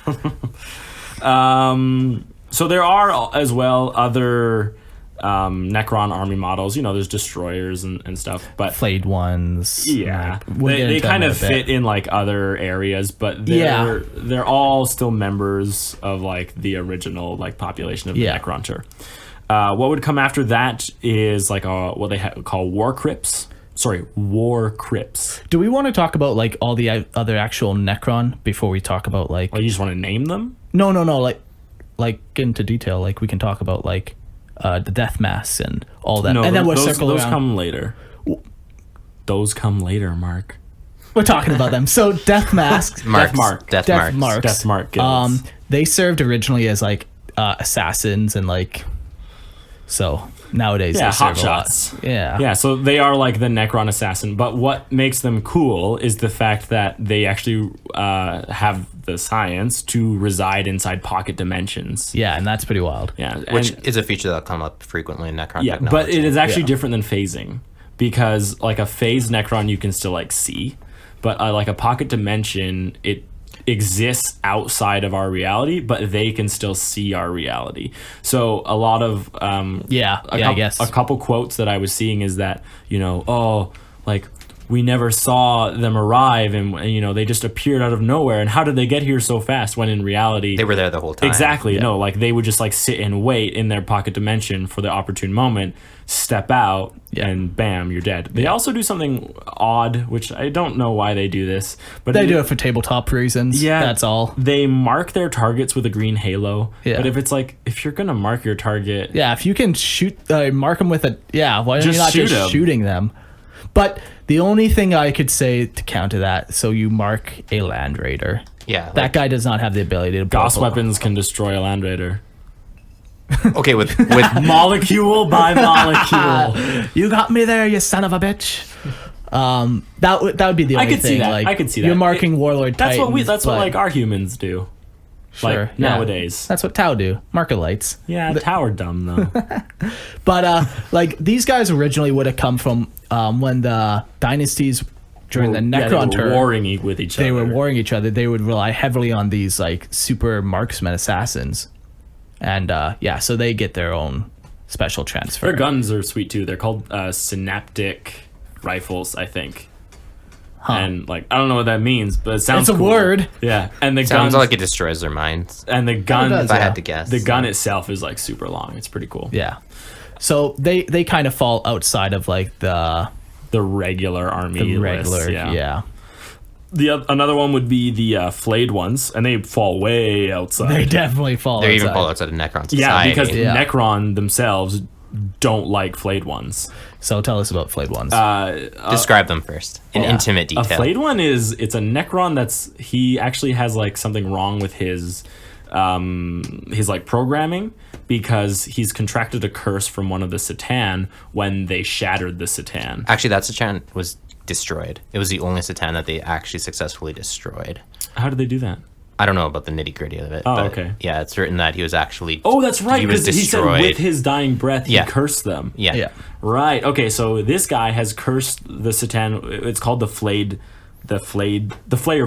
So there are as well other Necron army models. You know, there's destroyers and stuff, but Flayed ones. yeah, like, we'll get they into kind them of in a bit. fit in like other areas, but Yeah. they're all still members of like the original like population of the Yeah. Necron tour. What would come after that is like what they call war crypts. Sorry, war crypts. Do we want to talk about like all the other actual Necron before we talk about like? Oh, you just want to name them? No, like get into detail. Like we can talk about like the death masks and all that, No, and then we'll those circle around. come later. Those come later, Mark. We're talking about them. So death masks, Marks. mark. Death death marks. marks. Death mark guilds. They served originally as like assassins and like. So nowadays Yeah, they serve hot a lot. shots. Yeah. Yeah, so they are like the Necron assassin, but what makes them cool is the fact that they actually have the science to reside inside pocket dimensions. Yeah, and that's pretty wild. Yeah, Which and- is a feature that'll come up frequently in Necron yeah, technology. but it is actually Yeah. different than phasing because like a phased Necron you can still like see, but like a pocket dimension it exists outside of our reality, but they can still see our reality. So a lot of I guess. a couple quotes that I was seeing is that, you know, oh, like we never saw them arrive and you know, they just appeared out of nowhere and how did they get here so fast when in reality They were there the whole time. exactly no, like they would just like sit and wait in their pocket dimension for the opportune moment, step out and bam, you're dead. They also do something odd, which I don't know why they do this, but They do it for tabletop reasons. yeah, That's all. They mark their targets with a green halo. Yeah. But if you're gonna mark your target, Yeah, if you can shoot, mark them with a, why are you Just not shoot just 'em. shooting them? But the only thing I could say to counter that, so you mark a Land Raider. Yeah. That guy does not have the ability to blow Gauss up a- weapons can destroy a Land Raider. Okay, with Molecule by molecule. You got me there, you son of a bitch. That would be the I only could see thing. that. Like, I could see You're that. marking Warlord That's what Titans, that's what but- like our humans do. Sure, Like yeah. nowadays. That's what Tau do. Marker lights. Yeah, tower dumb though. But like these guys originally would have come from when the Dynasties during the Yeah, Necron they were turn. warring with each other. They were warring each other. They would rely heavily on these like super marksman assassins, and so they get their own special transfer. Their guns are sweet too. They're called synaptic rifles, I think. And like I don't know what that means, but it sounds It's a cool. word. Yeah, and the sounds guns like it destroys their minds. and the gun. does, If I yeah. had to guess. The gun itself is like super long. It's pretty cool. Yeah, so they kind of fall outside of like the The regular army. regular. list, Yeah. Another one would be the flayed ones, and they fall way outside. They definitely fall. They're even outside. fall outside of Necron society. Yeah, because Yeah. Necron themselves don't like flayed ones. So tell us about flayed ones. Describe them first in intimate detail. A flayed one it's a Necron he actually has like something wrong with his like programming because he's contracted a curse from one of the Satan when they shattered the Satan. Actually, that Satan was destroyed. It was the only Satan that they actually successfully destroyed. How did they do that? I don't know about the nitty gritty of it. Oh, but okay. Yeah, it's written that he was actually. Oh, that's right. He was Because he said destroyed. with his dying breath, he Yeah. cursed them. Yeah. yeah. Right. Okay. So this guy has cursed the Satan. It's called the Flayer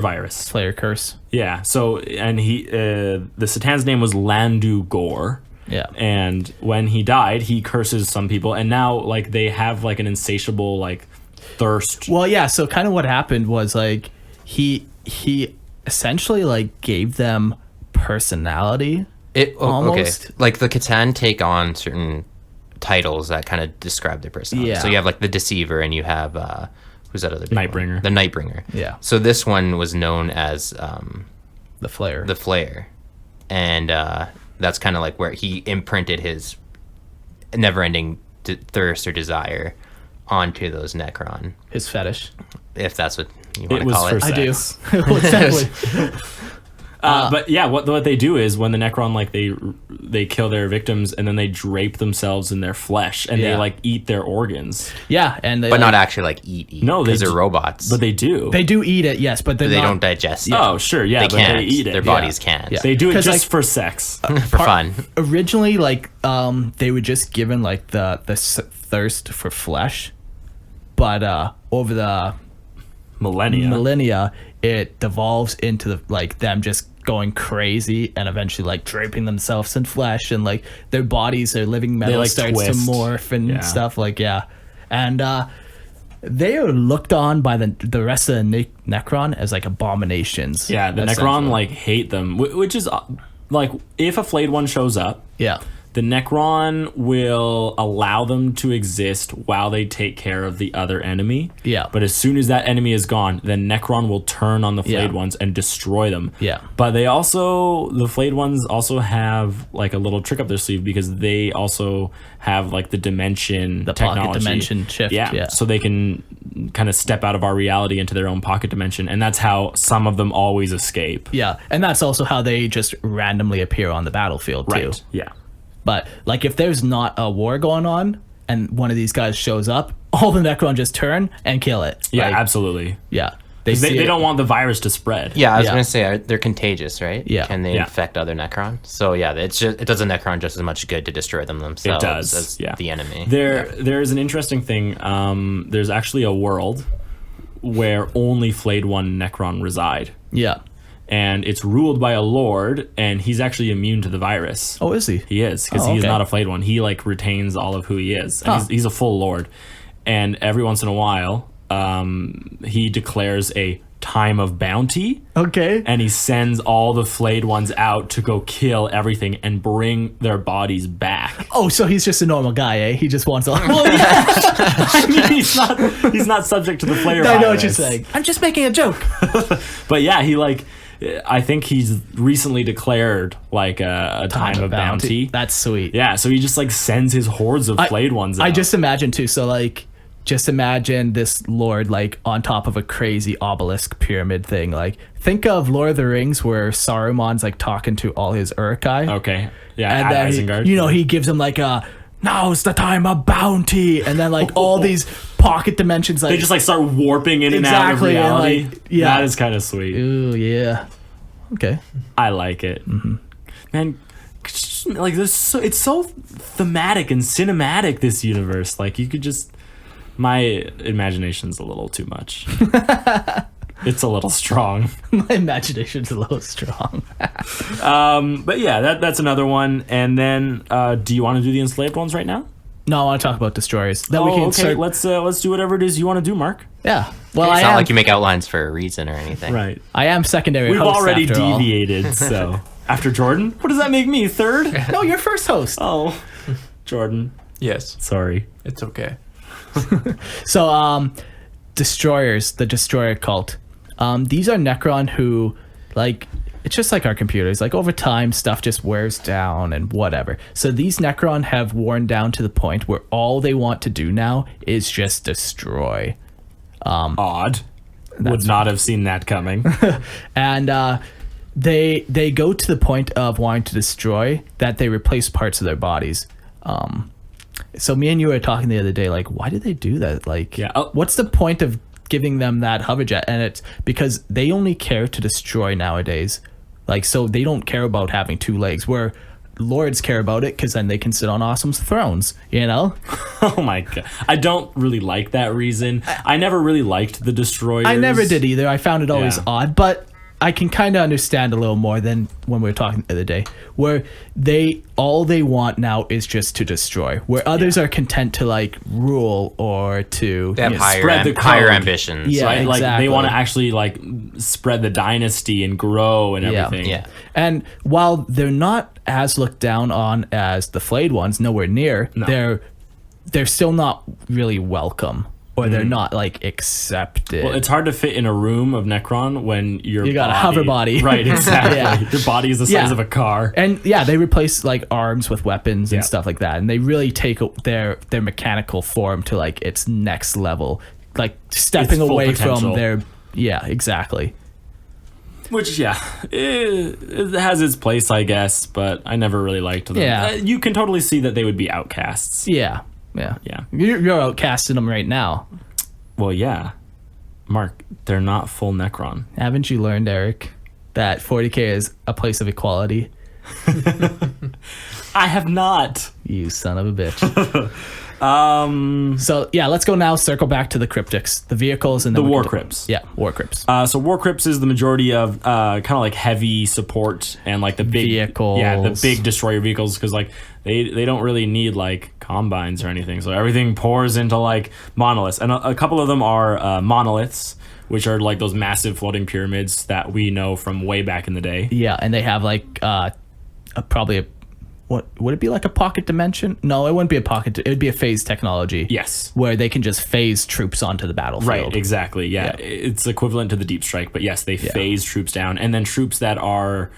virus. Slayer curse. Yeah. So and the Satan's name was Landu Gore. Yeah. And when he died, he curses some people, and now like they have like an insatiable like thirst. Well, yeah. So kind of what happened was like he essentially like gave them personality. Okay. Almost. Like the Catan take on certain titles that kind of describe their personality. Yeah. So you have like the Deceiver, and you have who's that other big one? Nightbringer. The Nightbringer. Yeah. So this one was known as The Flayer. the Flayer, and that's kind of like where he imprinted his never-ending thirst or desire onto those Necron, His fetish. if that's what you want It to was call for it. I do. Sex. Well, exactly. But yeah, what they do is when the Necron like they kill their victims and then they drape themselves in their flesh and they Yeah. like eat their organs. Yeah, and they But not actually like eat. No, they because they're do- robots. But they do. they do eat it, yes, but they're They not, don't digest it. Oh, sure, yeah, They but can't. they eat it. Their yeah. bodies can't. Yeah. They do it 'Cause, just like, for sex. For fun. Originally, like they were just given like the thirst for flesh, but over the millennia, it devolves into them just going crazy and eventually like draping themselves in flesh, and like their bodies, their living metal like, starts twist. to morph and Yeah. stuff and they are looked on by the rest of the Necron as like abominations. Yeah, the Necron essentially. like hate them, which is like if a flayed one shows up, yeah. the Necron will allow them to exist while they take care of the other enemy. Yeah. But as soon as that enemy is gone, then Necron will turn on the flayed Yeah. ones and destroy them. Yeah. But the flayed ones also have like a little trick up their sleeve because they also have like the dimension The pocket technology. dimension shift, yeah. So they can kind of step out of our reality into their own pocket dimension. And that's how some of them always escape. Yeah, and that's also how they just randomly appear on the battlefield too. Right. Yeah. But like if there's not a war going on and one of these guys shows up, all the Necron just turn and kill it. Yeah, Like, absolutely. yeah. 'Cause see They it. don't want the virus to spread. Yeah, I was Yeah. gonna say they're contagious, right? Yeah. Can they Yeah. infect other Necron? So yeah, it does a Necron just as much good to destroy them themselves does, as yeah. the enemy. There's an interesting thing. There's actually a world where only flayed one Necron reside. Yeah. And it's ruled by a lord, and he's actually immune to the virus. Oh, is he? He is, because Oh, he's okay. not a flayed one. He like retains all of who he is. And Huh. he's a full lord. And every once in a while, he declares a time of bounty, Okay. and he sends all the flayed ones out to go kill everything and bring their bodies back. Oh, so he's just a normal guy, eh? He just wants all. I mean, he's not subject to the flayer I know what virus. you're saying. I'm just making a joke. But yeah, I think he's recently declared like a time of bounty. That's sweet. Yeah, so he just like sends his hordes of flayed ones out. I just imagine too. So like, just imagine this lord like on top of a crazy obelisk pyramid thing. Like, think of Lord of the Rings where Saruman's like talking to all his Uruk-hai. Okay. Yeah, And at then Isengard. he gives him like a now's the time of bounty, and then like all these pocket dimensions like they just like start warping in and out of Exactly, and, reality. like, yeah. That is kind of sweet. ooh yeah. Okay. I like it. Mm-hmm. Man, like it's so thematic and cinematic, this universe. Like you could just, my imagination's a little too much. It's a little strong. My imagination's a little strong. But yeah, that's another one. And then do you want to do the enslaved ones right now? No, I want to talk about destroyers. Then we can okay. start. Let's do whatever it is you want to do, Mark. Yeah. Well, It's I not am. like you make outlines for a reason or anything. Right. I am secondary. We've host already after all. deviated, so after Jordan, what does that make me? Third? No, you're first host. Oh, Jordan. Yes, Sorry. it's okay. So, destroyers, the destroyer cult. These are Necron who, like, it's just like our computers. Like, over time, stuff just wears down and whatever. So these Necron have worn down to the point where all they want to do now is just destroy. Odd. Would not have seen that coming. And they go to the point of wanting to destroy that they replace parts of their bodies. So me and you were talking the other day, like, why did they do that? Like, Yeah. what's the point of giving them that hover jet? And it's because they only care to destroy nowadays. Like, so they don't care about having two legs, where lords care about it because then they can sit on awesome thrones, you know? Oh my god. I don't really like that reason. I never really liked the destroyers. I never did either. I found it always Yeah. odd, but I can kind of understand a little more than when we were talking the other day, where all they want now is just to destroy, where others are content to like rule or to They have you know, higher, spread the higher code. ambitions. Yeah. Right? Like exactly. they want to actually like spread the dynasty and grow and Yeah. everything. Yeah. And while they're not as looked down on as the flayed ones, nowhere near, they're still not really welcome or they're not like accepted. Well, it's hard to fit in a room of Necron when You got a hover body. Right, exactly. Yeah. Your body is the size Yeah. of a car. And yeah, they replace like arms with weapons and Yeah. stuff like that, and they really take their mechanical form to like its next level, like stepping full away potential. from their. Yeah, exactly. Which, it has its place, I guess, but I never really liked them. Yeah. You can totally see that they would be outcasts. Yeah. Yeah. You're outcasting them right now. Well, yeah. Mark, they're not full Necron. Haven't you learned, Eric, that 40K is a place of equality? I have not. You son of a bitch. So yeah, let's go now. Circle back to the cryptics, the vehicles, and then The we war can crypts. Yeah, war crypts. So War Crypts is the majority of kind of like heavy support and like the big Vehicles. Yeah, the big destroyer vehicles, because like they don't really need like combines or anything. So everything pours into like monoliths, and a couple of them are monoliths, which are like those massive floating pyramids that we know from way back in the day. Yeah, and they have like probably a. What would it be, like a pocket dimension? No, it wouldn't be a pocket. It would be a phase technology. Yes. Where they can just phase troops onto the battlefield. Right, exactly. Yeah. It's equivalent to the deep strike, but yes, they phase troops down, and then troops that are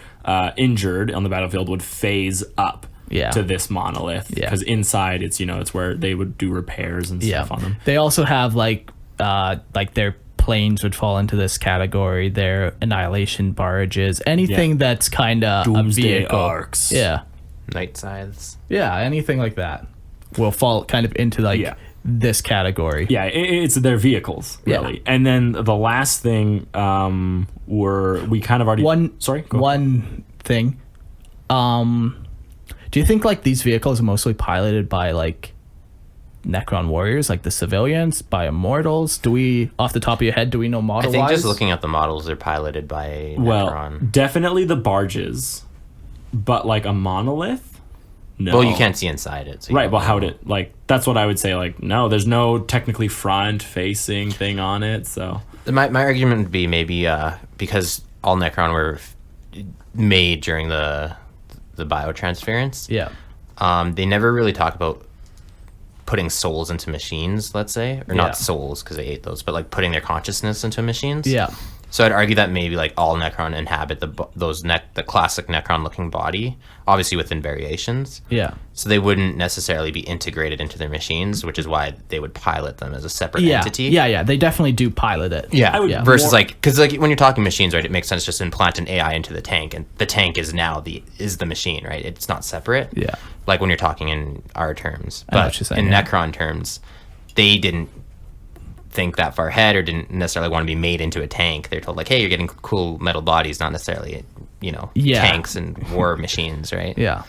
injured on the battlefield would phase up to this monolith, because inside it's where they would do repairs and stuff on them. They also have like their planes would fall into this category. Their annihilation barges, anything that's kind of a Doomsday vehicle. arcs. Yeah. Night scythes. Yeah, anything like that will fall kind of into like this category. Yeah, it's their vehicles, really. Yeah. And then the last thing we kind of already... One thing. Do you think like these vehicles are mostly piloted by like Necron warriors, like the civilians, by immortals? Do we, off the top of your head, do we know model-wise? I think just looking at the models, they're piloted by Necron. Well, definitely the barges, but like a monolith? No. Well, you can't see inside it. So right, well, how did... Like, that's what I would say. Like, no, there's no technically front-facing thing on it, so... My argument would be maybe because all Necron were made during the biotransference. Yeah. They never really talk about putting souls into machines, let's say, or not souls because they ate those, but like putting their consciousness into machines. Yeah. So I'd argue that maybe like all Necron inhabit the classic Necron looking body, obviously within variations. Yeah. So they wouldn't necessarily be integrated into their machines, which is why they would pilot them as a separate entity. Yeah. They definitely do pilot it. Yeah. Versus like, because like when you're talking machines, right, it makes sense just to implant an AI into the tank, and the tank is now the machine, right? It's not separate. Yeah. Like when you're talking in our terms, I know but what you're saying, in yeah. Necron terms, they didn't think that far ahead or didn't necessarily want to be made into a tank. They're told like, hey, you're getting cool metal bodies, not necessarily tanks and war machines, right? Yeah.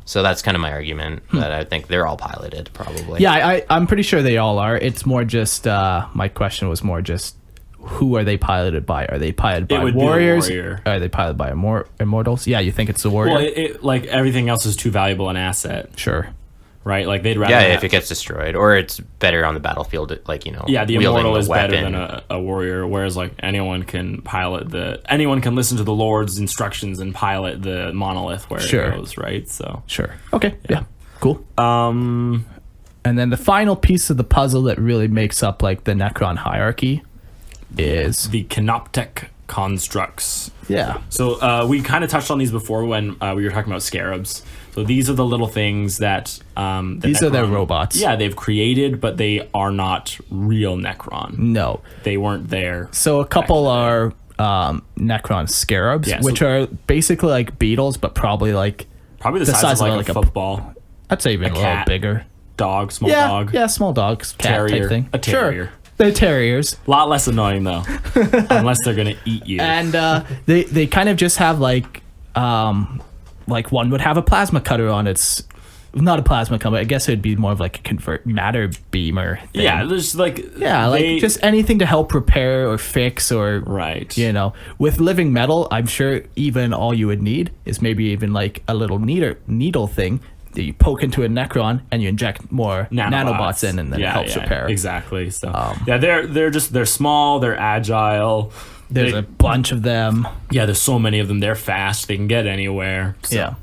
So that's kind of my argument, that I think they're all piloted probably. Yeah, I'm pretty sure they all are. It's more just my question was more just who are they piloted by? Are they piloted by warriors? Are they piloted by immortals? Yeah, you think it's the warrior? Well, like everything else is too valuable an asset. Sure. Right? Like they'd rather... Yeah, if it gets destroyed, or it's better on the battlefield, like, Yeah, the wielding immortal the is weapon. better than a warrior, whereas like anyone can listen to the Lord's instructions and pilot the monolith where it goes, right? So Sure. Okay. Yeah. Cool. And then the final piece of the puzzle that really makes up like the Necron hierarchy is the canoptek constructs. Yeah. So we kind of touched on these before when we were talking about scarabs. So these are the little things that these are their robots. Yeah, they've created, but they are not real Necron. No, they weren't there. So a couple are Necron scarabs, which are basically like beetles, but probably the size of like a football. I'd say even a little bigger. Dog, small dog. Yeah, small dogs, cat type thing. A terrier. Sure. They're terriers. A lot less annoying though, unless they're gonna eat you. And they kind of just have like one would have a plasma cutter on its, not a plasma cutter, I guess it would be more of like a convert matter beamer thing. Yeah, there's like just anything to help repair or fix or with living metal. I'm sure even all you would need is maybe even like a little needle thing that you poke into a Necron and you inject more nanobots in, and then it helps repair. Exactly. So they're small, they're agile. There's a bunch of them. Yeah, there's so many of them. They're fast. They can get anywhere. So,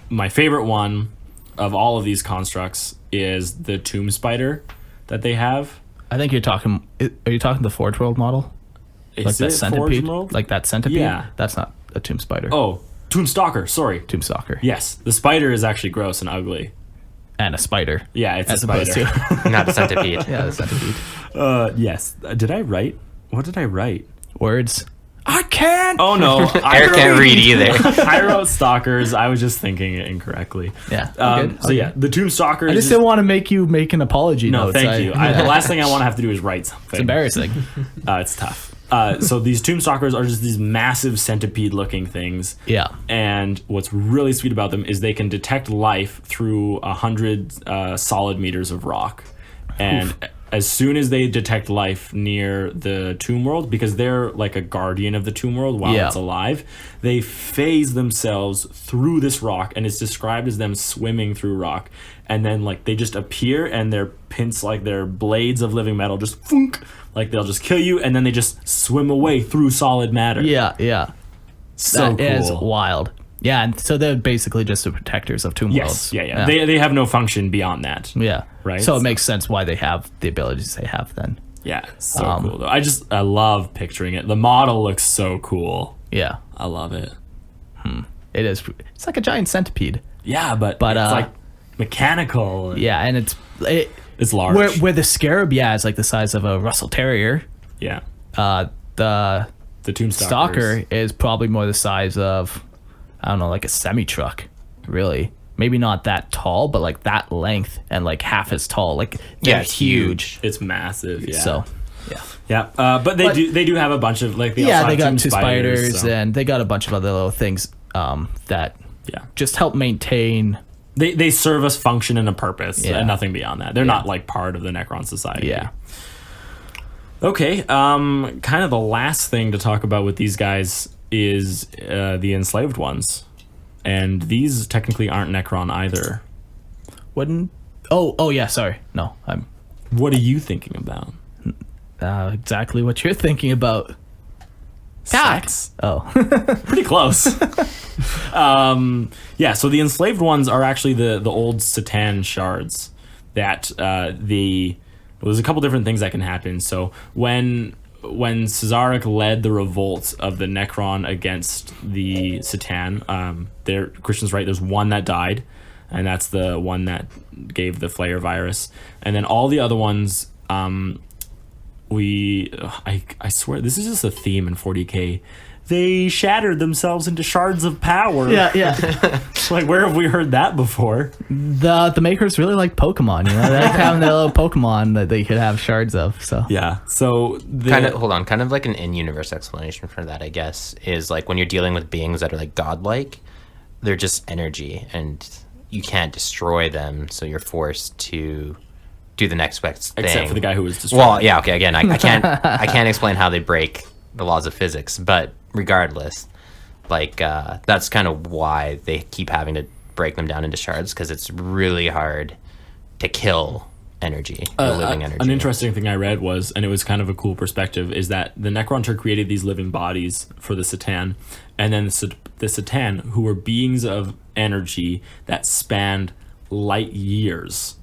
my favorite one of all of these constructs is the tomb spider. that they have. I think you're talking. Are you talking the Forge World model? Is Like that it centipede? Forge World? Like that centipede? Yeah. That's not a Tomb Spider. Oh, Tomb Stalker. Sorry. Tomb Stalker. Yes, the spider is actually gross and ugly. And a spider. Yeah, it's As a spider. opposed to. Not a centipede. Yeah, the centipede. Yes. Did I write? What did I write? Words. I can't. Oh no, Eric can't read either. I wrote stalkers. I was just thinking it incorrectly. Yeah. So Okay. yeah, the Tomb Stalkers. I just didn't want to make you make an apology. No, notes. thank you. The last thing I want to have to do is write something. It's embarrassing. It's tough. So these Tomb Stalkers are just these massive centipede-looking things. Yeah. And what's really sweet about them is they can detect life through 100 solid meters of rock. And as soon as they detect life near the tomb world, because they're like a guardian of the tomb world while it's alive, they phase themselves through this rock, and it's described as them swimming through rock. And then like they just appear, and their pins, like their blades of living metal, just funk, like they'll just kill you, and then they just swim away through solid matter. Yeah, yeah. So That is cool. wild. Yeah, and so they're basically just the protectors of tomb Yes, worlds. yeah. They have no function beyond that. Yeah. Right? So it makes sense why they have the abilities they have then. Yeah, so cool though. I love picturing it. The model looks so cool. Yeah. I love it. It is. It's like a giant centipede. Yeah, but But, it's like mechanical. and Yeah, and It's large. where the scarab, is like the size of a Russell Terrier. Yeah. The The Tomb Stalker is probably more the size of, I don't know, like a semi-truck, really. Maybe not that tall, but like that length and like half as tall. Like they're it's huge. It's massive. Yeah. So, yeah. Yeah. But they do have a bunch of like. They also They have got tomb two spiders so- and they got a bunch of other little things that Yeah. just help maintain. They serve us function and a purpose Yeah. and nothing beyond that. They're not like part of the Necron society. Yeah. Okay. Kind of the last thing to talk about with these guys is the enslaved ones. And these technically aren't Necron either. Wouldn't. Oh yeah. Sorry. No, I'm What are you thinking about? exactly what you're thinking about. Sex? Oh. Pretty close. Yeah, so the enslaved ones are actually the old Satan shards that there's a couple different things that can happen. So when Cesaric led the revolt of the Necron against the Satan, Christian's right, there's one that died, and that's the one that gave the flare virus. And then all the other ones, I swear, this is just a theme in 40K. They shattered themselves into shards of power. yeah. Like, where have we heard that before? The makers really like Pokemon. They like having their little Pokemon that they could have shards of. So Yeah, so... Kind of like an in-universe explanation for that, I guess, is like when you're dealing with beings that are like godlike, they're just energy, and you can't destroy them, so you're forced to do the next best thing. Except for the guy who was destroyed. Well, yeah, okay, again, I can't explain how they break the laws of physics, but regardless, like that's kind of why they keep having to break them down into shards, because it's really hard to kill energy, living energy. An interesting thing I read was, and it was kind of a cool perspective, is that the Necron created these living bodies for the Satan, and then the Satan, who were beings of energy that spanned light years,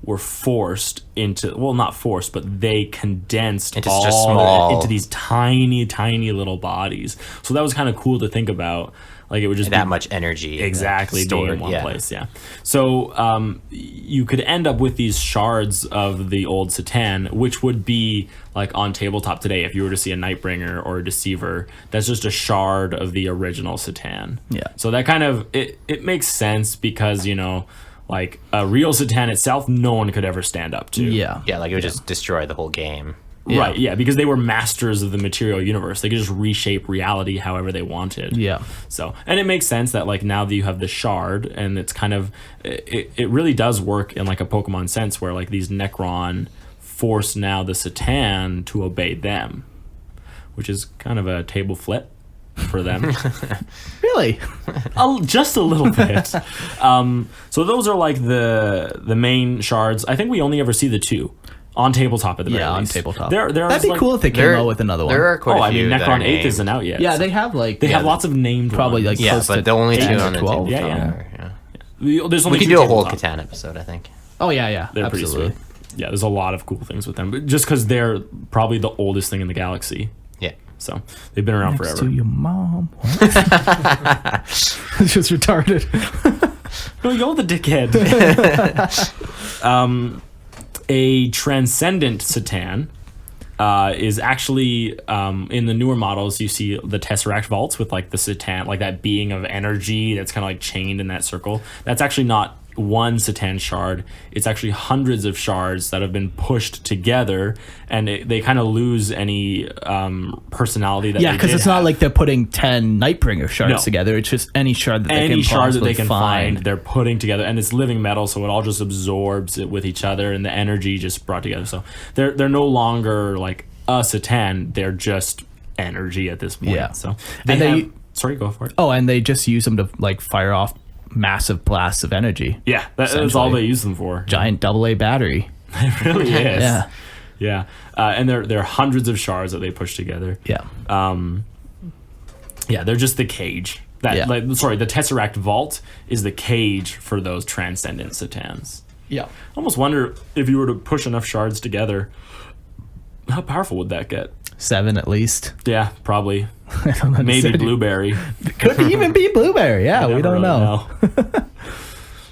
were forced into, well, not forced, but they condensed into such a small, into these tiny little bodies. So that was kind of cool to think about. Like, it would just that be much energy exactly stored being in one place. Yeah. So you could end up with these shards of the old Satan, which would be like on tabletop today. If you were to see a Nightbringer or a Deceiver, that's just a shard of the original Satan. Yeah. So that kind of it makes sense, because like a real Satan itself, no one could ever stand up to. yeah. Yeah, like it would just destroy the whole game. Right, yeah, because they were masters of the material universe. They could just reshape reality however they wanted. Yeah. So, and it makes sense that like now that you have the shard, and it's kind of, it really does work in like a Pokemon sense, where like these Necron force now the Satan to obey them, which is kind of a table flip for them. Really? Just a little bit. So those are like the main shards. I think we only ever see the two on tabletop at the very Yeah, on least. tabletop. There That'd be like, cool if they came out with another one. There are quite Oh, a I few mean, that are Necron 8 named. isn't out yet. Yeah, so they have like they have lots of named probably ones. like Yeah, close but to the only 10 two to on the 12. tabletop Yeah. are, yeah. There's only We could two do a whole tabletop. Catan episode, I think. Oh yeah. They're absolutely. pretty sweet. yeah, there's a lot of cool things with them, but just because they're probably the oldest thing in the galaxy. Yeah. So they've been around Next forever. to your mom. What? It's just retarded. No, you're the dickhead. A transcendent Satan is actually in the newer models. You see the Tesseract vaults with like the Satan, like that being of energy that's kind of like chained in that circle. That's actually not one Satan shard. It's actually hundreds of shards that have been pushed together, and they kind of lose any personality that Yeah, they because did it's not have. like they're putting 10 Nightbringer shards No. together. It's just any shard that they Any can shard that they possibly can find. they're putting together, and it's living metal, so it all just absorbs it with each other, and the energy just brought together. So they're no longer like a Satan; they're just energy at this point. Yeah. So And sorry, go for it. Oh, and they just use them to like fire off massive blasts of energy. Yeah, that's all Essentially. they use them for. Giant AA battery. It really is. Yeah. Yeah, and there are hundreds of shards that they push together. Yeah. Yeah, they're just the cage. The Tesseract Vault is the cage for those transcendent Satans. Yeah. I almost wonder if you were to push enough shards together, how powerful would that get? 7 at least. Yeah, probably. I don't know. Maybe Blueberry. Could even be Blueberry. Yeah, we Never don't really know.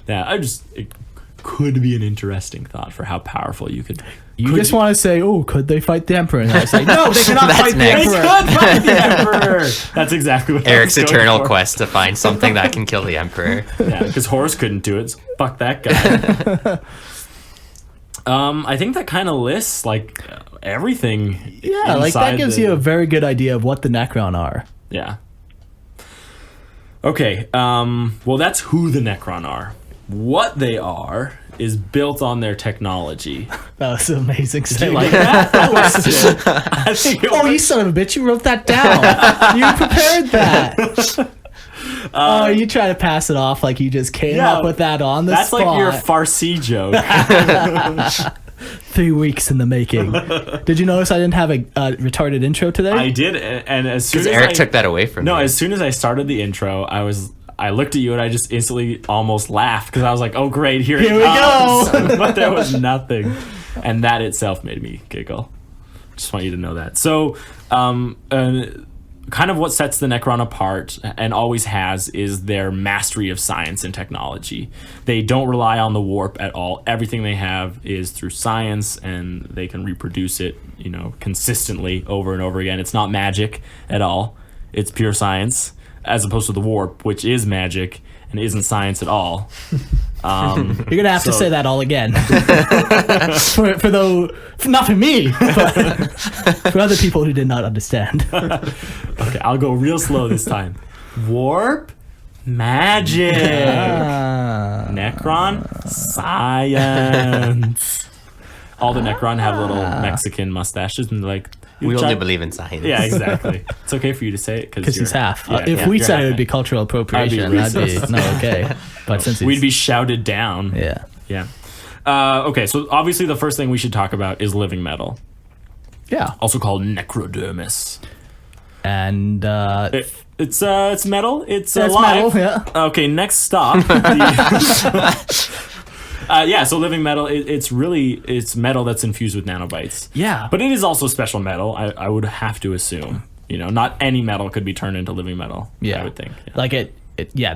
Yeah, it could be an interesting thought for how powerful you could. You just want to say, oh, could they fight the Emperor? And I was like, no, they cannot That's fight next. the They Emperor. could fight the Emperor. That's exactly what Eric's I was going eternal for. quest to find something that can kill the Emperor. Yeah, because Horus couldn't do it. So fuck that guy. I think that kind of lists like everything. Yeah, like that inside gives you a very good idea of what the Necron are. Yeah. Okay. Well, that's who the Necron are. What they are is built on their technology. That was amazing. Do you like that? That was I think it Oh, was- you son of a bitch! You wrote that down. You prepared that. Oh, you try to pass it off like you just came Yeah, up with that on the That's spot. like your Farsi joke. 3 weeks in the making. Did you notice I didn't have a retarded intro today? I did, and as soon Because as Eric I, took that away from No, me. as soon as I started the intro, I looked at you and I just instantly almost laughed because I was like, "Oh, great, here Here we comes." go. But there was nothing, and that itself made me giggle. Just want you to know that. So, kind of what sets the Necron apart and always has is their mastery of science and technology. They don't rely on the warp at all. Everything they have is through science, and they can reproduce it, consistently over and over again. It's not magic at all. It's pure science, as opposed to the warp, which is magic and isn't science at all. You're gonna have to So- say that all again. Not for me, but for other people who did not understand. Okay, I'll go real slow this time. Warp, magic. Necron, science. All the Necron have little Mexican mustaches and they're like, we only believe in science. Yeah, exactly. It's okay for you to say it Because he's half. Yeah, If yeah, we you're said half it would be man. cultural appropriation, that'd be racist. not okay. But since We'd he's, be shouted down. yeah. Yeah. Okay, so obviously the first thing we should talk about is living metal, Yeah. also called necrodermis. And It's metal. It's it's alive. metal, yeah. Okay, next stop. So living metal. It's metal that's infused with nanobites. Yeah. But it is also special metal. I would have to assume. Not any metal could be turned into living metal. Yeah. I would think. Yeah. Like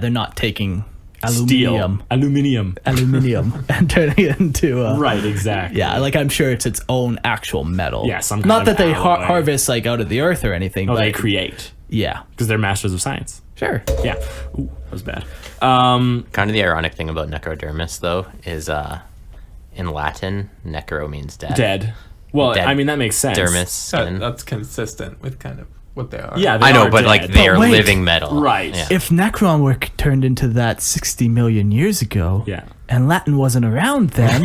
they're not taking Steel, aluminium. aluminium and turning it into Right. Exactly. Yeah, like I'm sure it's its own actual metal. Yeah, some kind not of that they alloy. harvest like out of the earth or anything. Oh, but they create Yeah, because they're masters of science. sure. Yeah. Ooh, that was bad. Kind of the ironic thing about necrodermis, though, is in Latin, necro means dead. Dead. Well, Dead. I mean that makes sense. Dermis, skin. That's consistent with kind of what they are. Yeah, they I know, are but dead. like they are wait. living metal. Right. Yeah. If Necron were turned into that 60 million years ago, Yeah. and Latin wasn't around then,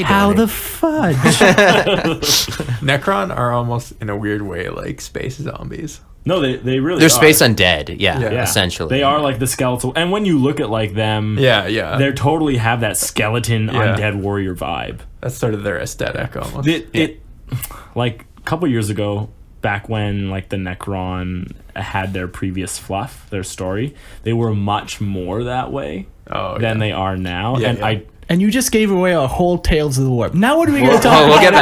how don't. the fudge? Necron are almost in a weird way like space zombies. No, they really They're are. space undead. Yeah, Yeah. essentially. They are like the skeletal, and when you look at like them, Yeah. they totally have that skeleton Yeah. undead warrior vibe. That's sort of their aesthetic almost. It like a couple years ago, back when like the Necron had their previous fluff, their story, they were much more that way Oh, than yeah. they are now. Yeah, and yeah. And you just gave away our whole Tales of the Warp. Now what are we going to talk about? We'll get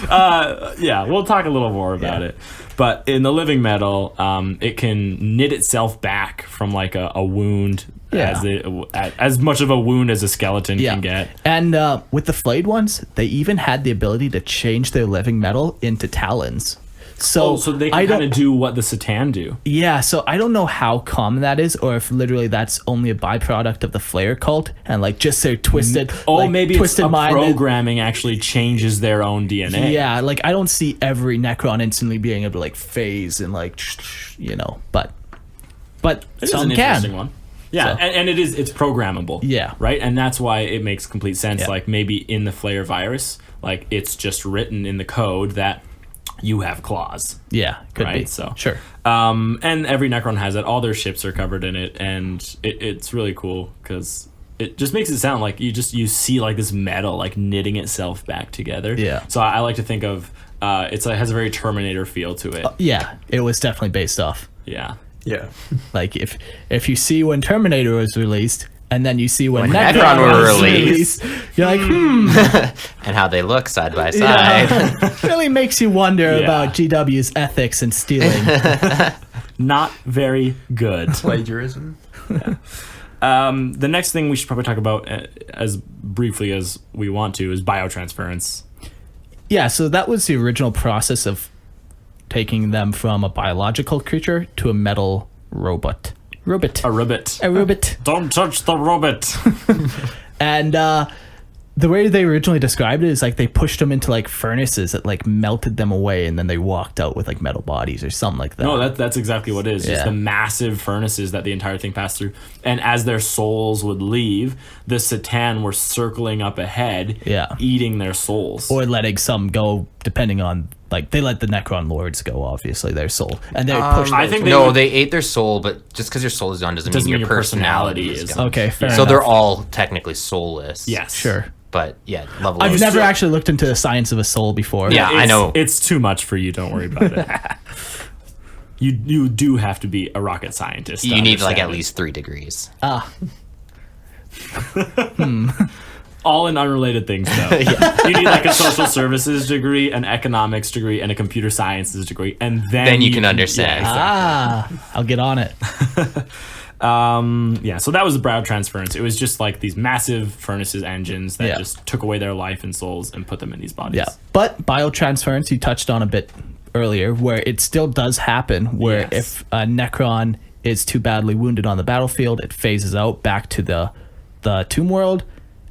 back. Yeah, we'll talk a little more about it. But in the living metal, it can knit itself back from like a wound, as much of a wound as a skeleton can get. And with the flayed ones, they even had the ability to change their living metal into talons. So they can kind of do what the Satan do. Yeah, so I don't know how common that is, or if literally that's only a byproduct of the Flayer cult, and like just their twisted. Maybe twisted it's programming actually changes their own DNA. Yeah, like I don't see every Necron instantly being able to like phase and like, but it's some an can. Interesting one. Yeah, so. and it's programmable. Yeah, right, and that's why it makes complete sense. Yeah. Like maybe in the Flayer virus, like it's just written in the code that you have claws. Yeah, could be. So sure. And every Necron has it. All their ships are covered in it, and it's really cool because it just makes it sound like you see like this metal like knitting itself back together. Yeah. So I like to think of it has a very Terminator feel to it. Yeah, it was definitely based off. Yeah. Yeah. Like if you see when Terminator was released, and then you see when Necron were released, you're like, and how they look side by side. Really makes you wonder about GW's ethics and stealing. Not very good. Plagiarism. The next thing we should probably talk about as briefly as we want to is biotransference. Yeah, so that was the original process of taking them from a biological creature to a metal robot. A ribbit. Don't touch the robot. And the way they originally described it is like they pushed them into like furnaces that like melted them away, and then they walked out with like metal bodies or something like that. No, that's exactly what it is. Just the massive furnaces that the entire thing passed through. And as their souls would leave, the Satan were circling up ahead, eating their souls. Or letting some go, depending on, like, they let the Necron Lords go, obviously, their soul. And they push they ate their soul, but just because your soul is gone doesn't mean your personality is gone. Okay, fair enough. So they're all technically soulless. Yes. Sure. But yeah, level. I've never actually looked into the science of a soul before. Yeah, I know. It's too much for you. Don't worry about it. You do have to be a rocket scientist. You need like at least 3 degrees. All in unrelated things, though. You need like a social services degree, an economics degree, and a computer sciences degree, and then you can understand. Yeah, exactly. I'll get on it. So that was the biotransference. It was just like these massive furnaces, engines that just took away their life and souls and put them in these bodies. Yeah, but biotransference, you touched on a bit earlier, where it still does happen, where if a Necron is too badly wounded on the battlefield, it phases out back to the tomb world,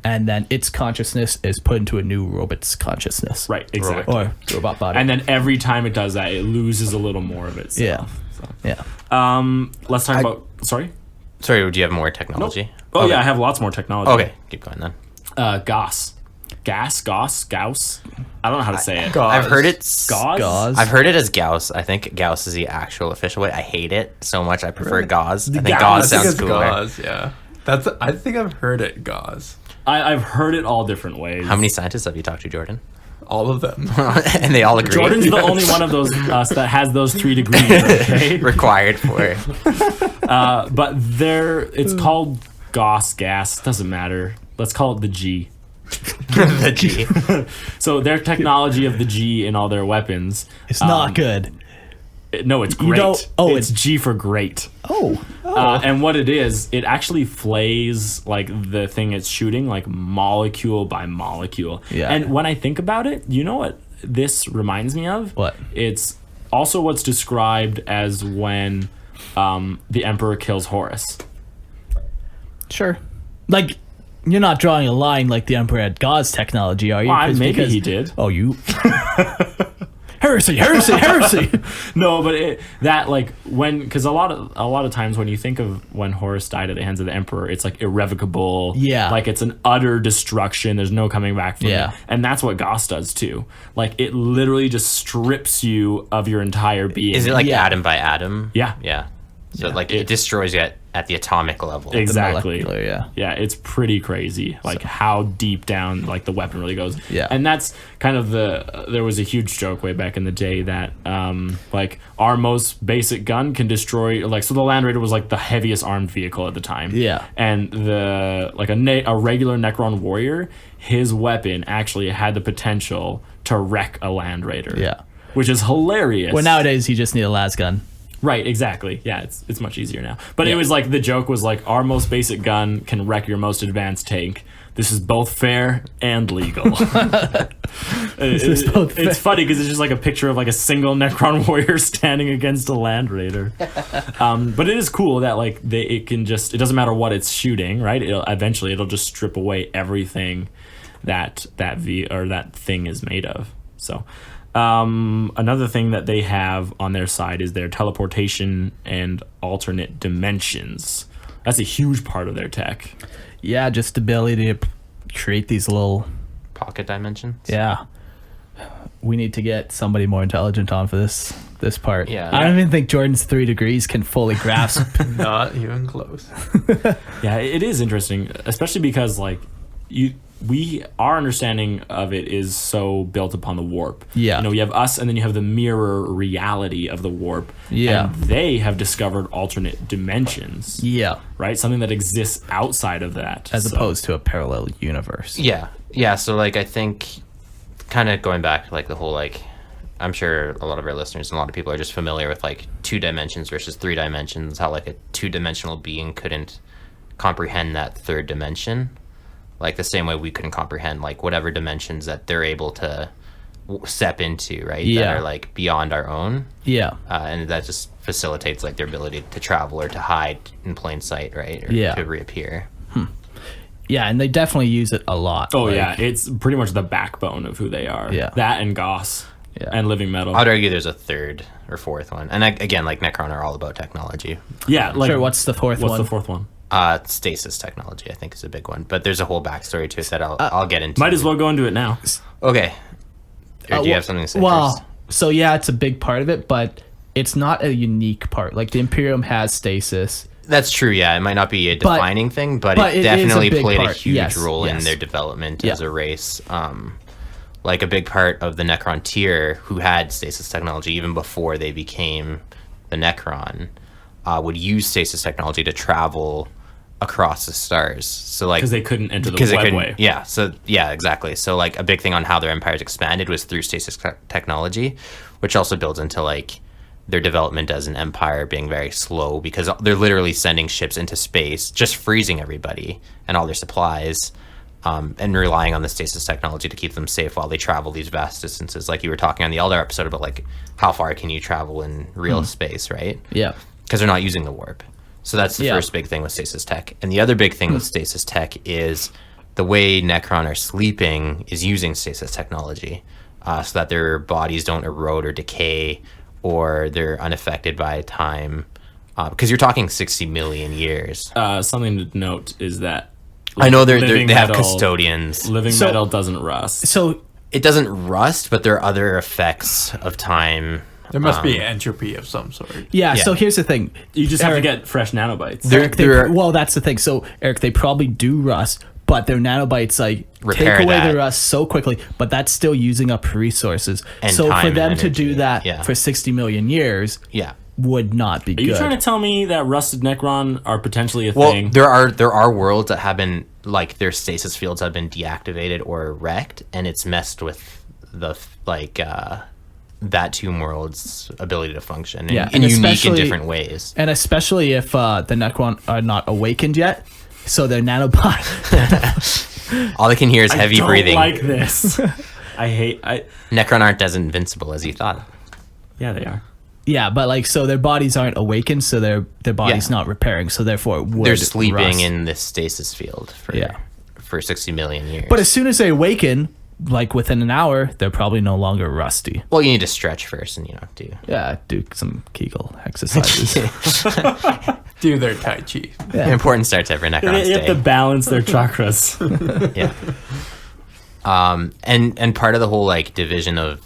and then its consciousness is put into a new robot's consciousness. Right, exactly. Or robot body. And then every time it does that, it loses a little more of itself. Let's talk about... Sorry, do you have more technology? Nope. Oh, yeah, I have lots more technology. Okay, keep going then. Gauss. Gauss? I don't know how to say it. I've heard it... Gauss? I've heard it as Gauss. I think Gauss is the actual official way. I hate it so much. I prefer Gauss. I think Gauss sounds cooler. Gauss, yeah. I think I've heard it Gauss. I've heard it all different ways. How many scientists have you talked to, Jordan? All of them. And they all agree. Jordan's the only one of those that has those 3 degrees, okay? Required for it. But it's called Gauss gas. Doesn't matter. Let's call it the G. The G. So their technology of the G in all their weapons. It's not good. No, it's great. It's G for great. And what it is, it actually flays like the thing it's shooting, like molecule by molecule. Yeah. And when I think about it, you know what this reminds me of? What? It's also what's described as when the Emperor kills Horus. Sure. Like, you're not drawing a line like the Emperor had Gauss technology, are you? Well, maybe he did. Oh, you... Heresy! No, but because a lot of times when you think of when Horus died at the hands of the Emperor, it's like irrevocable. Yeah. Like it's an utter destruction. There's no coming back from Yeah. it. And that's what Gauss does too. Like it literally just strips you of your entire being. Is it like atom by atom? Yeah. Yeah. So it destroys you at at the atomic level. Exactly. molecular, yeah. It's pretty crazy, like how deep down like the weapon really goes. Yeah. And that's kind of there was a huge joke way back in the day that like our most basic gun can destroy, like, so the Land Raider was like the heaviest armed vehicle at the time. Yeah. And the like a regular Necron warrior, his weapon actually had the potential to wreck a Land Raider. Yeah. Which is hilarious. Well, nowadays you just need a las gun. Right, exactly. Yeah, it's much easier now. But it was like, the joke was like, our most basic gun can wreck your most advanced tank. This is both fair and legal. It's funny because it's just like a picture of like a single Necron warrior standing against a Land Raider. But it is cool that like it doesn't matter what it's shooting, right? It'll just strip away everything that thing is made of. So another thing that they have on their side is their teleportation and alternate dimensions. That's a huge part of their tech. Yeah, just the ability to create these little Pocket dimensions. Yeah. We need to get somebody more intelligent on for this part. Yeah. I don't even think Jordan's 3 degrees can fully grasp. Not even close. Yeah, it is interesting, especially because like our understanding of it is so built upon the warp. Yeah. You have us, and then you have the mirror reality of the warp. Yeah. And they have discovered alternate dimensions. Yeah. Right? Something that exists outside of that. As opposed to a parallel universe. Yeah. Yeah. So like, I think kind of going back to like the whole, like, I'm sure a lot of our listeners and a lot of people are just familiar with like 2 dimensions versus 3 dimensions, how like a 2-dimensional being couldn't comprehend that 3rd dimension. Like the same way we couldn't comprehend like whatever dimensions that they're able to step into, right? Yeah. That are like beyond our own. Yeah. And that just facilitates like their ability to travel or to hide in plain sight, right? Or Yeah. to reappear. Yeah, and they definitely use it a lot. Oh, like, yeah. It's pretty much the backbone of who they are. Yeah. That and Goss. Yeah. And Living Metal. I'd argue there's a 3rd or 4th one. And again, like Necron are all about technology. Yeah. Like, Sure, what's the 4th one? What's the 4th one? Stasis technology, I think, is a big one. But there's a whole backstory to it that I'll get into. Might as well go into it now. Okay. Or do you have something to say Well, first? so yeah, it's a big part of it, but it's not a unique part. Like the Imperium has stasis. That's true, yeah. It might not be a defining thing, but but it it is a definitely big played a part. huge Yes, role in yes. their development Yeah. as a race. Like a big part of the Necron tier, who had stasis technology even before they became the Necron, would use stasis technology to travel across the stars. So like, Because they couldn't enter the because they couldn't, webway. yeah. So yeah, exactly. So like a big thing on how their empires expanded was through stasis technology, which also builds into like their development as an empire being very slow because they're literally sending ships into space, just freezing everybody and all their supplies, and relying on the stasis technology to keep them safe while they travel these vast distances. Like you were talking on the Eldar episode about like how far can you travel in real space, right? Yeah. Because they're not using the warp. So that's the Yeah. first big thing with stasis tech. And the other big thing with stasis tech is the way Necron are sleeping is using stasis technology, so that their bodies don't erode or decay, or they're unaffected by time. Because you're talking 60 million years. Something to note is that I know they Living have Metal- custodians. Living So- metal doesn't rust. So It doesn't rust, but there are other effects of time. There must be entropy of some sort. yeah, Yeah. so here's the thing. You just have to Eric- get fresh nanobites. Eric, There are- well, that's the thing. So Eric, they probably do rust, but their nanobites like Repair take away that. the rust so quickly, but that's still using up resources. And so time for and them to energy. do that Yeah. for 60 million years Yeah. would not be Are you good. trying to tell me that rusted Necron are potentially a Well, thing? there are worlds that have been like their stasis fields have been deactivated or wrecked, and it's messed with the that tomb world's ability to function Yeah, in and unique and especially- different ways. And especially if the Necron are not awakened yet, so their nanobot. All they can hear is heavy I don't breathing. like this. Necron aren't as invincible as you thought. Yeah, they are. Yeah, but like so their bodies aren't awakened, so their body's Yeah. not repairing, so therefore it would They're sleeping rust. in this stasis field for 60 million years. But as soon as they awaken, like within an hour, they're probably no longer rusty. well, you need to stretch first, and do. Yeah, do some Kegel exercises. Do their Tai Chi. Yeah. Important start to every Necron's They have to day. balance their chakras. Yeah. And part of the whole like division of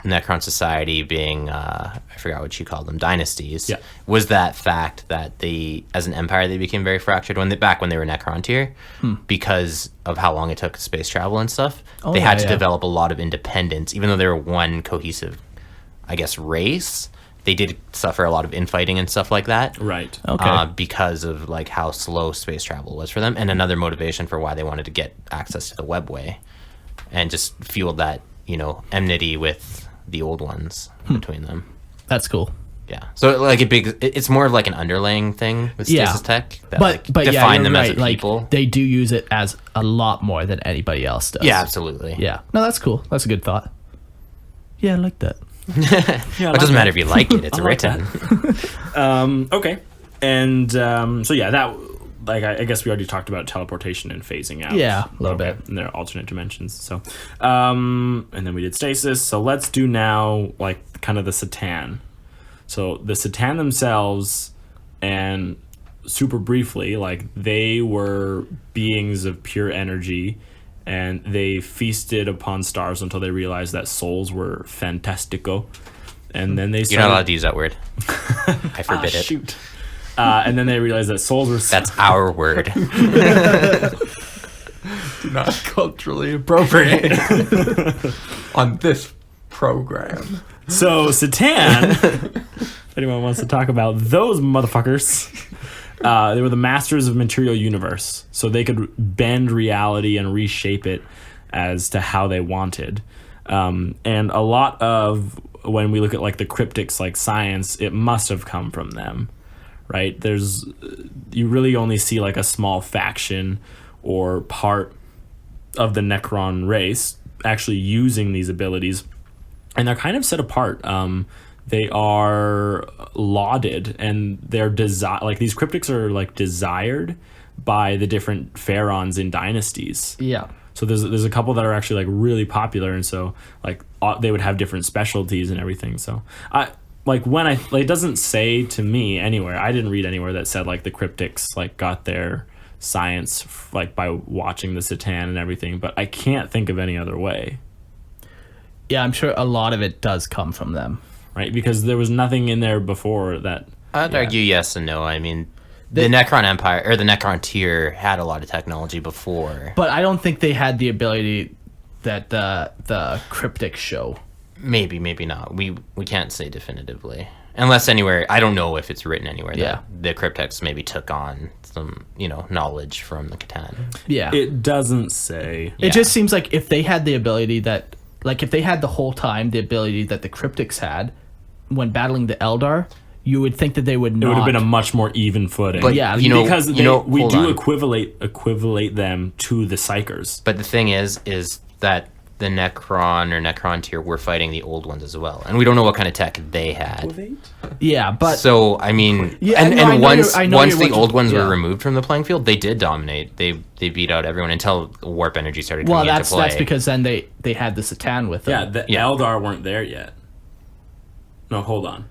Necron society being, I forgot what you called them, dynasties, Yeah. was that fact that as an empire, they became very fractured back when they were Necron tier, because of how long it took space travel and stuff. They had to develop a lot of independence, even though they were one cohesive, I guess, race. They did suffer a lot of infighting and stuff like that. Right. Okay. Because of like how slow space travel was for them, and another motivation for why they wanted to get access to the webway, and just fueled that, enmity with the old ones between them. That's cool. Yeah. So like it's more of like an underlying thing with stasis tech that but define them right. as a people. Like, they do use it as a lot more than anybody else does. Yeah, absolutely. Yeah. No, that's cool. That's a good thought. Yeah, I like that. Yeah, It doesn't matter if you like it; it's written. Okay. And so yeah, that I guess we already talked about teleportation and phasing out. Yeah, a little bit. And their alternate dimensions. So, and then we did stasis. So let's do now like kind of the Satan. So the Satan themselves, and super briefly, like they were beings of pure energy, and they feasted upon stars until they realized that souls were fantastico. And then they started... You're not allowed to use that word. I forbid it. Shoot. And then they realized that souls were... That's our word. Not culturally appropriate on this program. So Satan, if anyone wants to talk about those motherfuckers, they were the masters of material universe. So they could bend reality and reshape it as to how they wanted. And a lot of when we look at like the cryptics, like science, it must have come from them, right? You really only see like a small faction or part of the Necron race actually using these abilities, and they're kind of set apart. They are lauded, and they're like these cryptics are like desired by the different pharaons in dynasties. Yeah. So there's a couple that are actually like really popular, and so like they would have different specialties and everything. So it doesn't say to me anywhere. I didn't read anywhere that said like the cryptics like got their science like by watching the Satan and everything, but I can't think of any other way. Yeah, I'm sure a lot of it does come from them. Right, because there was nothing in there before that. I'd argue yes and no. I mean, the Necron Empire or the Necron tier had a lot of technology before. But I don't think they had the ability that the cryptics show. Maybe not. We can't say definitively. Unless anywhere, I don't know if it's written anywhere that the cryptics maybe took on some, knowledge from the Catan. Yeah. It doesn't say. It just seems like if they had the ability that, like if they had the whole time the ability that the cryptics had when battling the Eldar, you would think that they would not. It would have been a much more even footing. But yeah, because we hold do on. equivalate them to the Psychers. But the thing is that the Necron or Necron tier were fighting the old ones as well, and we don't know what kind of tech they had. Yeah, but So I mean, Yeah, and, no, I and know once you're- I know once you're the watching- old ones yeah. were removed from the playing field, they did dominate. They beat out everyone until warp energy started well, coming into play. that's because then they had the Satan with them. Yeah, the Eldar weren't there yet. No, hold on.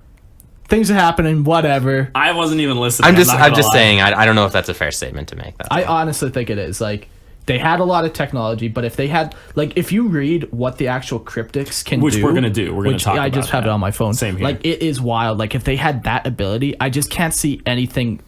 Things are happening. Whatever. I wasn't even listening. I'm just not gonna lie. saying. I don't know if that's a fair statement to make. That I honestly think it is. Like, they had a lot of technology, but if they had, like, if you read what the actual cryptics can Which do, we're gonna do. We're gonna talk I just about have that. it on my phone. Same here. Like, it is wild. Like, if they had that ability, I just can't see anything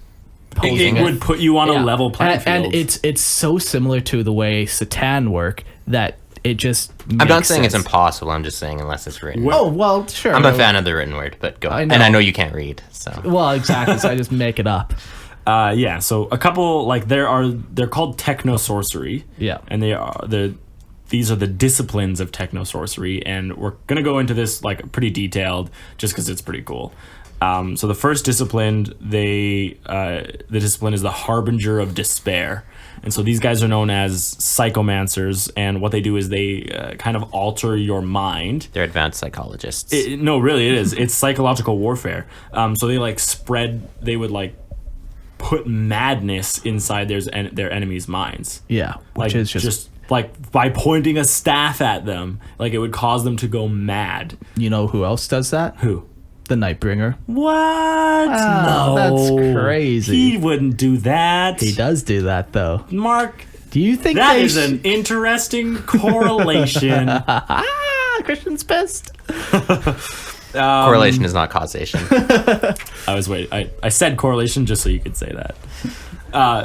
posing It would put you on a level playing field. And it's so similar to the way Satan work that it just. I'm not makes saying it's sense. impossible. I'm just saying unless it's written. Oh well, sure. I'm a fan of the written word, but go. I And know. I know you can't read, so. Well, exactly. So I just make it up. Yeah, so a couple like they're called techno sorcery. Yeah. And these are the disciplines of techno sorcery, and we're gonna go into this like pretty detailed just because it's pretty cool. So the first discipline, the discipline is the harbinger of despair, and so these guys are known as psychomancers, and what they do is they kind of alter your mind. They're advanced psychologists. No, really, it is. It's psychological warfare. So they like they would like put madness inside their enemies' minds. Yeah, which Like is just like by pointing a staff at them, like it would cause them to go mad. you know who else does that? Who? The Nightbringer. What? Wow, no, that's crazy. He wouldn't do that. He does do that though. Mark, Do you think that they is an interesting correlation. Christian's pissed. Correlation is not causation. I was waiting. I said correlation just so you could say that.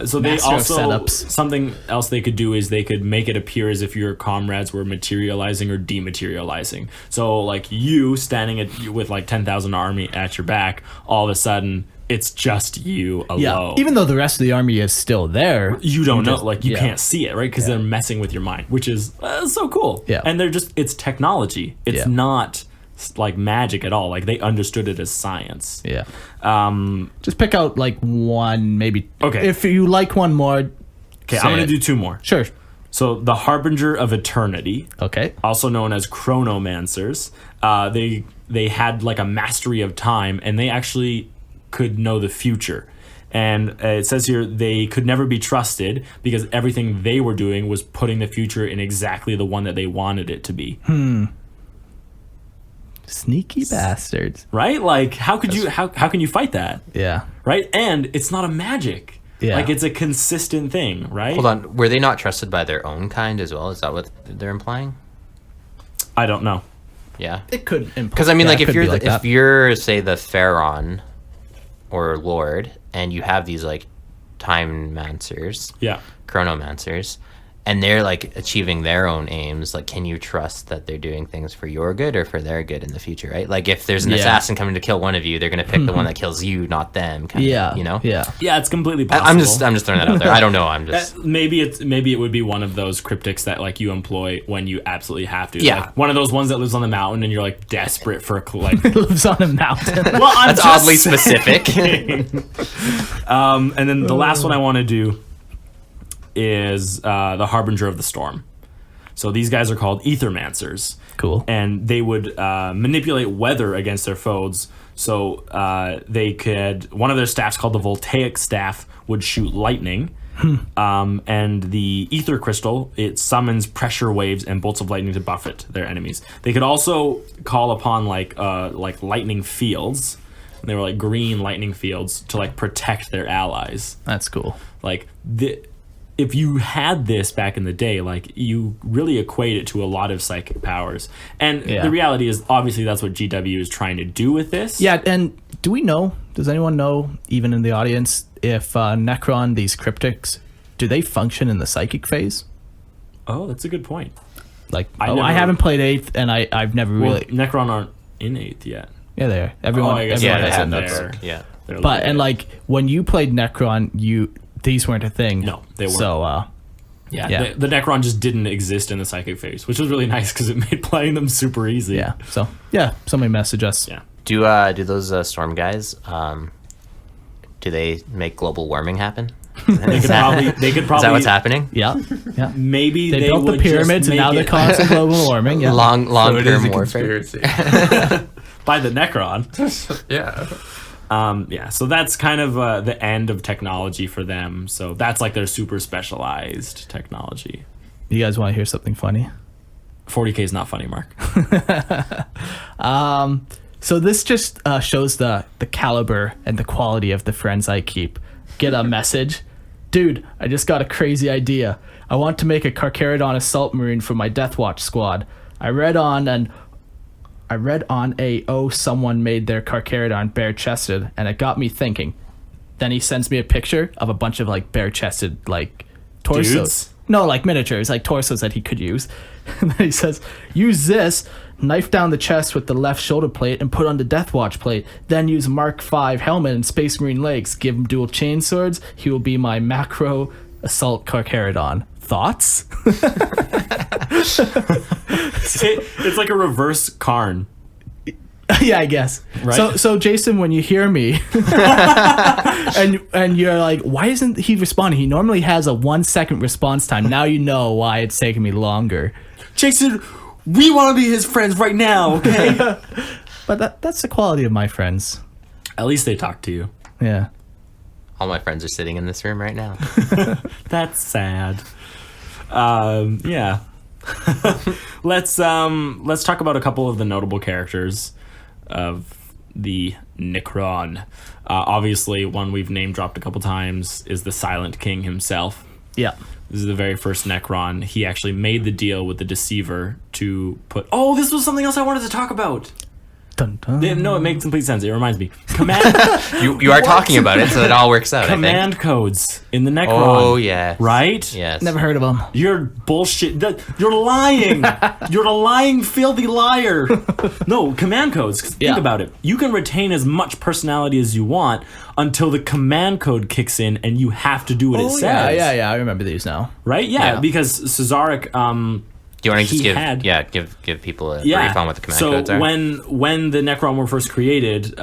So they Master of also setups. something else they could do is they could make it appear as if your comrades were materializing or dematerializing. So like you standing with like 10,000 army at your back, all of a sudden it's just you alone. Yeah, even though the rest of the army is still there, you don't know, just- like you yeah. can't see it, right? Because they're messing with your mind, which is so cool. Yeah. And it's technology. It's Yeah. not like magic at all. Like they understood it as science. Yeah. Just pick out like one, maybe. Okay. If you like one more. Okay, say I'm gonna it. do two more. Sure. So the Harbinger of Eternity, Okay. also known as Chronomancers, they had like a mastery of time, and they actually could know the future. And it says here they could never be trusted because everything they were doing was putting the future in exactly the one that they wanted it to be. Sneaky bastards. Right? Like how can you fight that? Yeah. Right? And it's not a magic. Yeah. Like it's a consistent thing, right? Hold on, were they not trusted by their own kind as well? Is that what they're implying? I don't know. Yeah. It could. Because I mean, like if you're like if you're say the Pharaon or Lord, and you have these like time mancers, Yeah. chronomancers, and they're like achieving their own aims, like can you trust that they're doing things for your good or for their good in the future, right? Like if there's an Yeah. assassin coming to kill one of you, they're gonna pick the one that kills you, not them. Kind Yeah. of, you know. Yeah. Yeah, it's completely possible. I'm just throwing that out there. I don't know. I'm just Maybe it would be one of those cryptics that like you employ when you absolutely have to. Yeah. Like, one of those ones that lives on the mountain and you're like desperate for like. Lives on a mountain. Well, I'm that's just oddly saying. specific. And then the last one I want to do is the Harbinger of the Storm. So these guys are called Ethermancers. Cool. And they would manipulate weather against their foes. So they could, one of their staffs called the Voltaic Staff would shoot lightning. And the Ether Crystal, it summons pressure waves and bolts of lightning to buffet their enemies. They could also call upon like lightning fields. And they were like green lightning fields to like protect their allies. That's cool. Like if you had this back in the day, like you really equate it to a lot of psychic powers. And Yeah. the reality is obviously that's what GW is trying to do with this. Yeah, and does anyone know, even in the audience, if Necron, these cryptics, do they function in the psychic phase? Oh, that's a good point. Like, I I never- haven't played 8th, and I've never Well, really... Necron aren't in 8th yet. Yeah, they are. Everyone, I guess everyone yeah, they has have it. that that. there. Yeah. They're But, and like, when you played Necron, these weren't a thing. No, they weren't. So, yeah, yeah. The Necron just didn't exist in the psychic phase, which was really nice because it made playing them super easy. yeah. So, yeah, somebody message us. Yeah. Do those storm guys? Do they make global warming happen? They could probably. Is that what's happening? Yeah, yeah. Maybe They they built the would just pyramids, and make now they're it- causing global warming. Yeah. Long So it is term a warfare. conspiracy. by the Necron. Yeah. Yeah, so that's kind of the end of technology for them. So that's like their super specialized technology. You guys want to hear something funny? 40K is not funny, Mark. So this just shows the caliber and the quality of the friends I keep. Get a message. Dude, I just got a crazy idea. I want to make a Carcharodon assault marine for my Death Watch squad. I read on someone made their Carcharodon bare-chested, and it got me thinking. Then he sends me a picture of a bunch of like bare-chested like torsos. Dudes? No, like miniatures, like torsos that he could use. And then he says, use this, knife down the chest with the left shoulder plate and put on the Death Watch plate. Then use Mark V helmet and Space Marine legs. Give him dual chain swords. He will be my macro assault Carcharodon. Thoughts? It's like a reverse Karn. Yeah, I guess. Right. So Jason, when you hear me and you're like, why isn't he responding? He normally has a 1 second response time. Now you know why it's taking me longer. Jason, we want to be his friends right now, okay? But that's the quality of my friends. At least they talk to you. Yeah. All my friends are sitting in this room right now. That's sad. Yeah. Let's talk about a couple of the notable characters of the Necron. Obviously, one we've name dropped a couple times is the Silent King himself. Yeah. This is the very first Necron. He actually made the deal with the Deceiver to put... Oh, this was something else I wanted to talk about. Dun, dun. No, it makes complete sense. It reminds me. Command... You are talking about it, so it all works out, I Command think. codes in the Necron. Oh, yeah. Right? Yes. Never heard of them. You're bullshit. You're lying. You're a lying, filthy liar. No, command codes. 'Cause Yeah. Think about it. You can retain as much personality as you want until the command code kicks in and you have to do what it says. Yeah. I remember these now. Right? Yeah, Yeah. because Cesaric... Do you want to just he give people a brief on what the command codes so are? when the Necron were first created,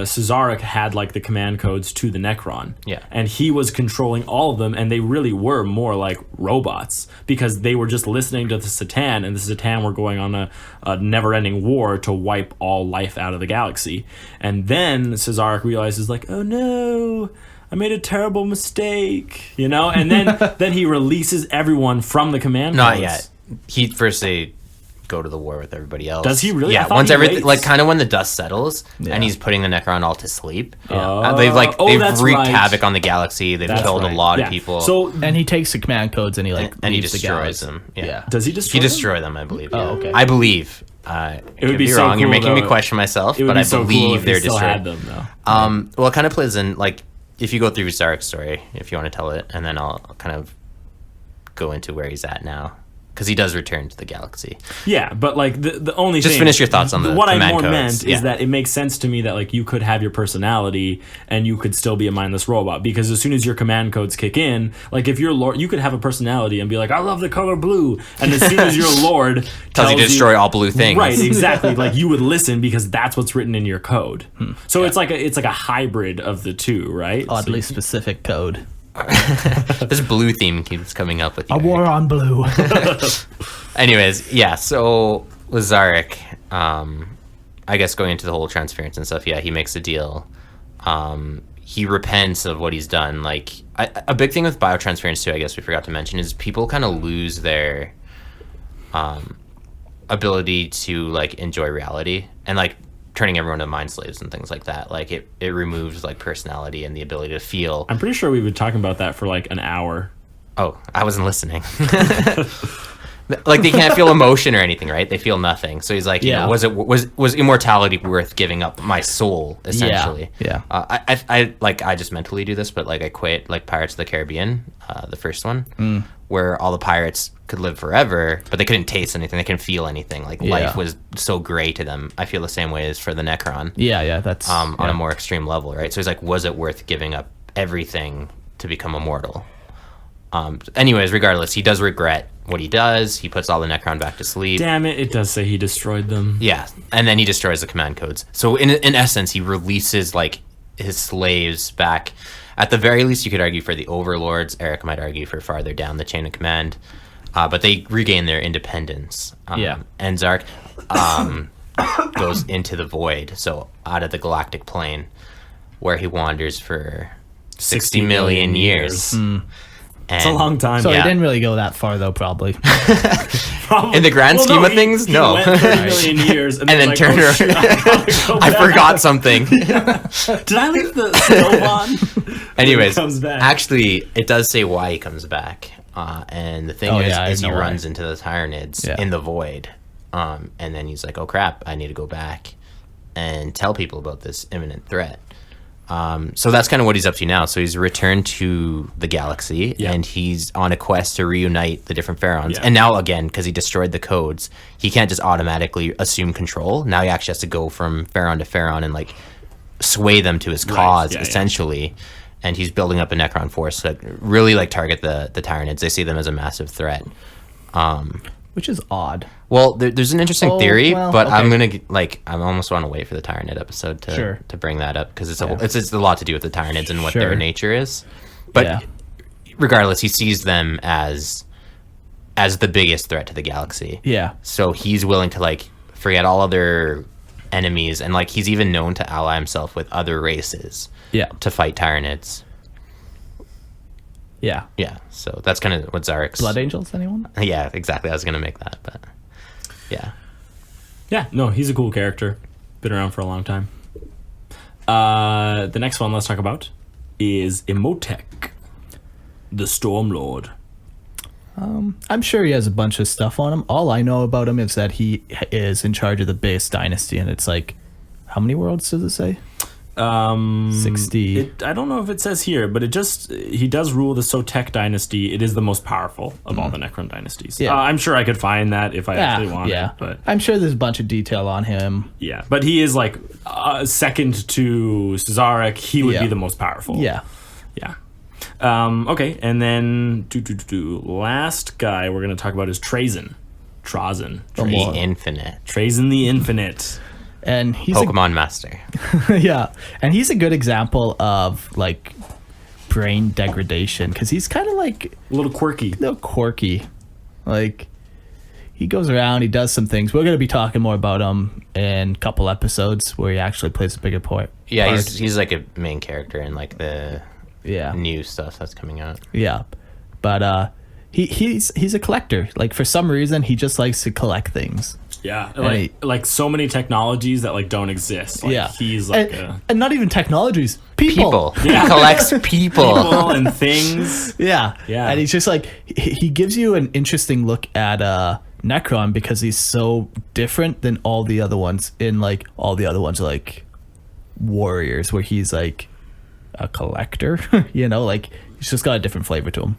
Cesaric had like the command codes to the Necron. Yeah. And he was controlling all of them, and they really were more like robots because they were just listening to the Satan, and the Satan were going on a never-ending war to wipe all life out of the galaxy. And then Cesaric realizes like, oh no, I made a terrible mistake, you know? And then he releases everyone from the command Not codes. yet. He first they go to the war with everybody else. Does he really? I Yeah. thought Once he everything, waits. like kind of when the dust settles, Yeah. and he's putting the Necron all to sleep. Oh. They've That's wreaked right. havoc on the galaxy. They've That's killed right. a lot Yeah. of people. So And he takes the command codes and he like and he leaves the destroys galaxy. them. Yeah. does he He destroy them? destroy them, I believe. Oh, yeah. okay. I believe. It would be so wrong. You're cool, making me though. question myself, It would but be I so cool believe if they're he still destroyed. had them though. Well, it kind of plays in like if you go through Zarik's story, if you want to tell it, and then I'll kind of go into where he's at now. Because he does return to the galaxy. Yeah, but like the only Just thing, finish your thoughts on the what I command more codes. meant Yeah. is that it makes sense to me that like you could have your personality and you could still be a mindless robot because as soon as your command codes kick in, like if you're Lord, you could have a personality and be like, I love the color blue, and as soon as your Lord Tells you to destroy all blue things. right? Exactly, like you would listen because that's what's written in your code. So it's like a hybrid of the two, right? Oddly specific code. This blue theme keeps coming up with you. A war on blue. Anyways, yeah, so with Zarek, I guess going into the whole transference and stuff, yeah, he makes a deal. He repents of what he's done. Like, a big thing with biotransference, too, I guess we forgot to mention, is people kind of lose their ability to, like, enjoy reality. And, like, turning everyone to mind slaves and things like that. Like, it removes, like, personality and the ability to feel. I'm pretty sure we've been talking about that for like an hour. Oh, I wasn't listening. Like they can't feel emotion or anything, right? They feel nothing. So he's like, you know, was immortality worth giving up my soul? Essentially, Yeah. I just mentally do this, but like I quit like Pirates of the Caribbean, the first one, where all the pirates could live forever, but they couldn't taste anything, they couldn't feel anything. Like life was so gray to them. I feel the same way as for the Necron. Yeah, that's on a more extreme level, right? So he's like, was it worth giving up everything to become immortal? Anyways, regardless, he does regret what he does. He puts all the Necron back to sleep. Damn it! It does say he destroyed them. Yeah, and then he destroys the command codes. So in essence, he releases like his slaves back. At the very least, you could argue for the overlords. Eric might argue for farther down the chain of command, but they regain their independence. And Zark goes into the void, so out of the galactic plane, where he wanders for 60 million years. It's a long time. So Yeah. he didn't really go that far, though, probably. In the grand scheme of things, he no. went 30 million years and, then like, turned oh, shit, I gotta go I back. forgot something. Did I leave the stove on? Anyways, comes back. actually, it does say why he comes back. And the thing I is he know why. runs into the Tyranids in the void. And then he's like, oh crap, I need to go back and tell people about this imminent threat. So that's kind of what he's up to now. So he's returned to the galaxy and he's on a quest to reunite the different pharaohs. And now again, because he destroyed the codes, he can't just automatically assume control. Now he actually has to go from pharaoh to pharaoh and like sway them to his cause, essentially. And he's building up a Necron force to really like target the Tyranids. They see them as a massive threat. Which is odd. Well, there's an interesting theory, well, but okay. I'm gonna I almost want to wait for the Tyranid episode to bring that up because it's a lot to do with the Tyranids and what their nature is. But regardless, he sees them as the biggest threat to the galaxy. Yeah. So he's willing to like forget all other enemies and like he's even known to ally himself with other races. Yeah. To fight Tyranids. Yeah. Yeah. So that's kind of what Zarek's Blood Angels, anyone? Yeah, exactly. I was gonna make that, but yeah. Yeah, no, he's a cool character. Been around for a long time. The next one let's talk about is Imhotep, the Stormlord. I'm sure he has a bunch of stuff on him. All I know about him is that he is in charge of the base dynasty, and it's like, how many worlds does it say? 60. I don't know if it says here, but he does rule the Sotek dynasty. It is the most powerful of all the Necron dynasties. Yeah. I'm sure I could find that if I actually wanted. Yeah, But I'm sure there's a bunch of detail on him. yeah, but he is like second to Cesarek. He would be the most powerful. Yeah. Yeah. Okay, and then last guy we're gonna talk about is Trazen. The Infinite. Trazen the Infinite. And he's Pokemon Master. yeah, and he's a good example of like brain degradation because he's kind of like A little quirky. Like he goes around, he does some things. We're gonna be talking more about him in a couple episodes where he actually plays a bigger part. Yeah, he's like a main character in like the new stuff that's coming out. Yeah, but he's a collector. Like for some reason, he just likes to collect things. Yeah, And like so many technologies that like don't exist. Like, he's like and not even technologies, people. Yeah. He collects people. and things. Yeah, Yeah. and he's just like he gives you an interesting look at Necron because he's so different than all the other ones. In like all the other ones, are like warriors, where he's like a collector. Like he's just got a different flavor to him.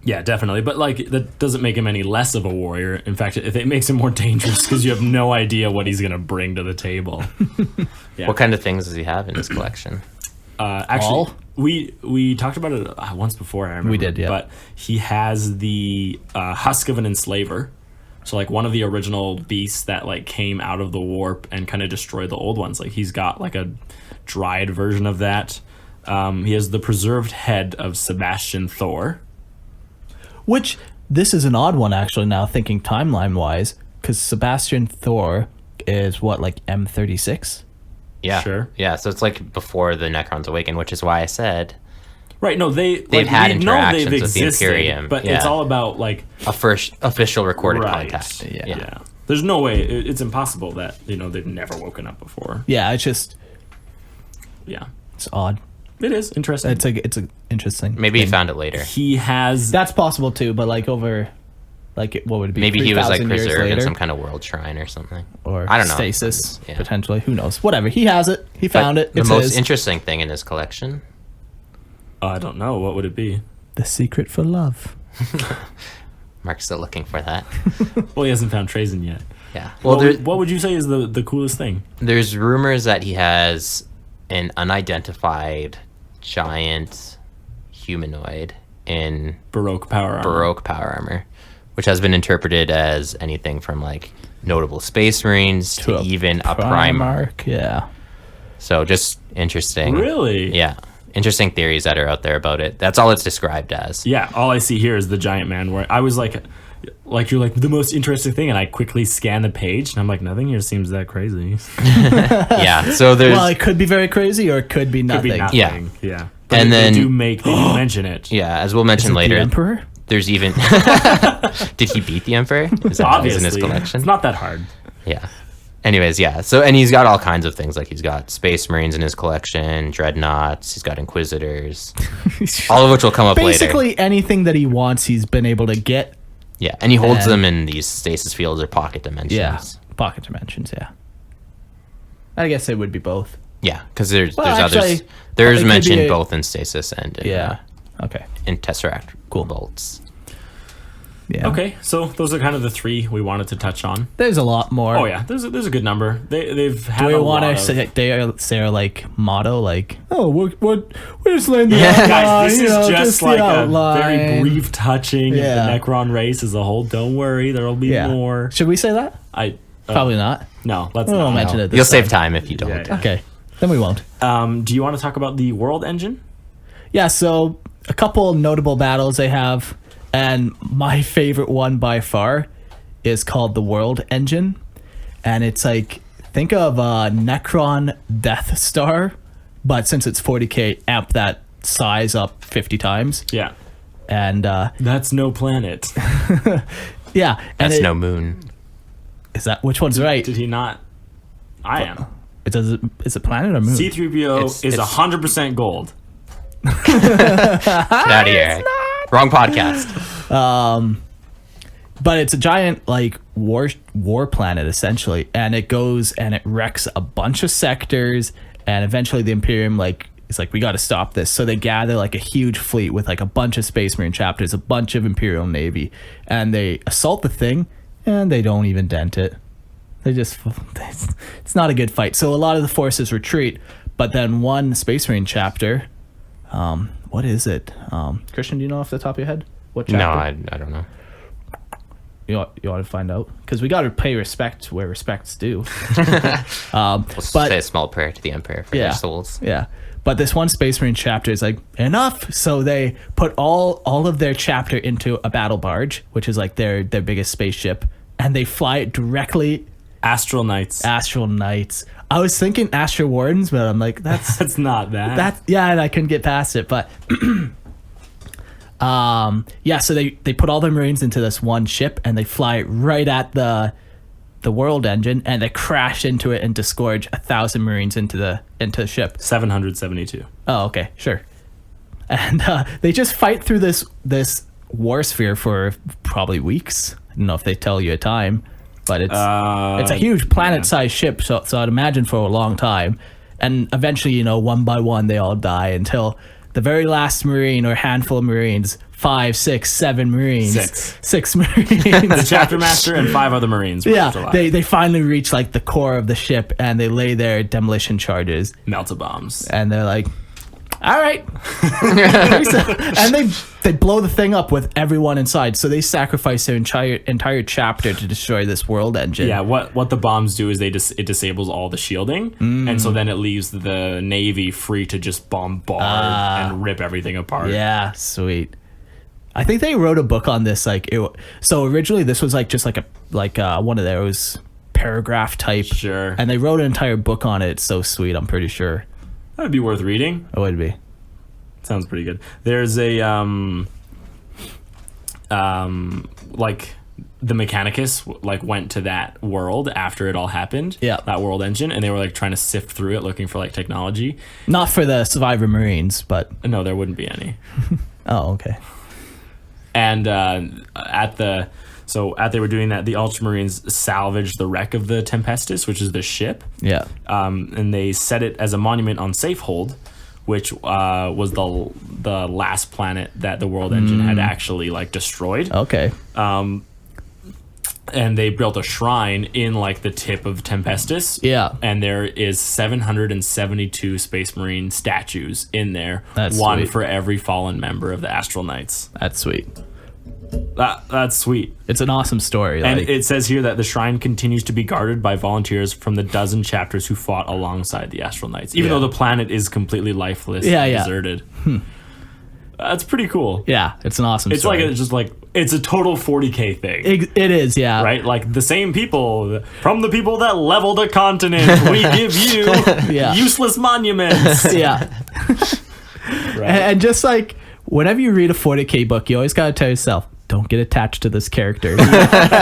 Yeah, definitely. But like that doesn't make him any less of a warrior. In fact, it makes him more dangerous because you have no idea what he's gonna bring to the table. Yeah. What kind of things does he have in his collection? Actually, we talked about it once before. I remember. We did, yeah. But he has the husk of an enslaver. So like one of the original beasts that like came out of the warp and kind of destroyed the old ones. Like he's got like a dried version of that. He has the preserved head of Sebastian Thor. Which this is an odd one actually. Now thinking timeline wise, because Sebastian Thor is what, like M36. Yeah, Sure. Yeah, so it's like before the Necrons awaken, which is why I said Right. No, they've had we know interactions they've with the existed, Imperium, but yeah. it's all about like a first official recorded right. contact. Yeah. There's no way. It's impossible that they've never woken up before. Yeah, it's odd. It is interesting. It's a interesting. Maybe he thing. found it later. He has That's possible too, but like over, like what would it be? Maybe he was like 3,000 years preserved in later? some kind of world shrine or something. Or I don't know. stasis, Yeah. potentially. Who knows? Whatever. He has it. He found it. The It's most his. interesting thing in his collection, I don't know. What would it be? The secret for love. Mark's still looking for that. Well, he hasn't found Trazen yet. Yeah. Well, What would you say is the coolest thing? there's rumors that he has an unidentified giant humanoid in Baroque power armor. Baroque power armor, which has been interpreted as anything from like notable space marines to even a Primarch. Yeah. So just interesting. Really? Yeah. Interesting theories that are out there about it. That's all it's described as. Yeah. All I see here is the giant man. Where I was like you're like the most interesting thing, and I quickly scan the page, and I'm like, nothing here seems that crazy. Yeah. So there's Well, it could be very crazy, or it could be Could nothing. be nothing. Yeah. But And they then- do mention it. yeah, as we'll Is mention it later. the Emperor? There's even Did he beat the Emperor? Is that Obviously, in his collection? it's not that hard. Yeah. Anyways, yeah. So, and he's got all kinds of things. Like he's got Space Marines in his collection, Dreadnoughts. He's got Inquisitors, all of which will come up later. Basically anything that he wants, he's been able to get. Yeah, and he holds And- them in these stasis fields or pocket dimensions. Yeah. Pocket dimensions. Yeah. I guess it would be both. Yeah, because there's Well, others. actually, it There's could mentioned be a- both in stasis and in, Yeah. Okay. in Tesseract Cool. bolts. Yeah. Okay, so those are kind of the three we wanted to touch on. There's a lot more. Oh yeah, there's a good number. They've had Do we a want lot to of... say their like motto, like, oh, we're just laying the Yeah. outline, Guys, this is just the like a outline. very brief touching Yeah. of the Necron race as a whole. Don't worry, there'll be Yeah. more. Should we say that? Probably not. No, let's We won't not. mention it. You'll This save time if you don't. Yeah, yeah. Okay, then we won't. Do you want to talk about the world engine? Yeah. So a couple notable battles they have, and my favorite one by far is called the World Engine, and it's like, think of a Necron Death Star, but since it's 40k, amp that size up 50 times, Yeah, and that's no planet. yeah, and That's no moon. Is that which one's right? Did he not? I am. Is it planet or moon? C-3PO It's- is it's- 100% gold. Get out of here. Wrong podcast. But it's a giant like war planet essentially, and it goes and it wrecks a bunch of sectors, and eventually the Imperium is like, we got to stop this. So they gather like a huge fleet with like a bunch of Space Marine chapters, a bunch of Imperial Navy, and they assault the thing, and they don't even dent it. It's not a good fight. So a lot of the forces retreat, but then one Space Marine chapter, what is it? Christian, do you know off the top of your head? What chapter? No, I don't know. You want to find out? Because we got to pay respect where respect's due. We'll say a small prayer to the Emperor for their souls. Yeah. But this one Space Marine chapter is like, enough. So they put all of their chapter into a battle barge, which is like their biggest spaceship, and they fly it directly. Astral Knights. I was thinking Astral Wardens, but I'm like, that's not that. And I couldn't get past it. But so they put all their Marines into this one ship, and they fly right at the world engine, and they crash into it and disgorge 1,000 Marines into the ship. 772. Oh, okay, sure. And they just fight through this war sphere for probably weeks. I don't know if they tell you a time, but it's a huge planet-sized ship, so I'd imagine for a long time. And eventually, one by one, they all die until the very last Marine or handful of Marines, 5, 6, 7 Marines. Six Marines. The chapter master and 5 other Marines. They finally reach like the core of the ship, and they lay their demolition charges. Melta bombs. And they're like, all right. And they blow the thing up with everyone inside. So they sacrifice their entire chapter to destroy this world engine. Yeah, what the bombs do is it disables all the shielding, and so then it leaves the Navy free to just bombard and rip everything apart. Yeah, sweet. I think they wrote a book on this. So originally this was like just like one of those paragraph type. Sure. And they wrote an entire book on it. It's so sweet. I'm pretty sure. That'd be worth reading. It would be. Sounds pretty good. There's a like the Mechanicus went to that world after it all happened. Yeah. That world engine, and they were trying to sift through it looking for technology. Not for the survivor Marines, but no, there wouldn't be any. Oh, okay. And they were doing that, the Ultramarines salvaged the wreck of the Tempestus, which is the ship. Yeah. And they set it as a monument on Safehold, which was the last planet that the world engine had actually destroyed. Okay. And they built a shrine in the tip of Tempestus. Yeah. And there is 772 Space Marine statues in there. That's one sweet. for every fallen member of the Astral Knights. That's sweet. That's sweet. It's an awesome story. And it says here that the shrine continues to be guarded by volunteers from the dozen chapters who fought alongside the Astral Knights, even though the planet is completely lifeless and deserted. That's pretty cool. Yeah, it's an awesome story. It's a total 40K thing. It is, yeah. Right? The same people, from the people that leveled a continent, we give you useless monuments. Yeah. Right. And just whenever you read a 40K book, you always got to tell yourself, don't get attached to this character.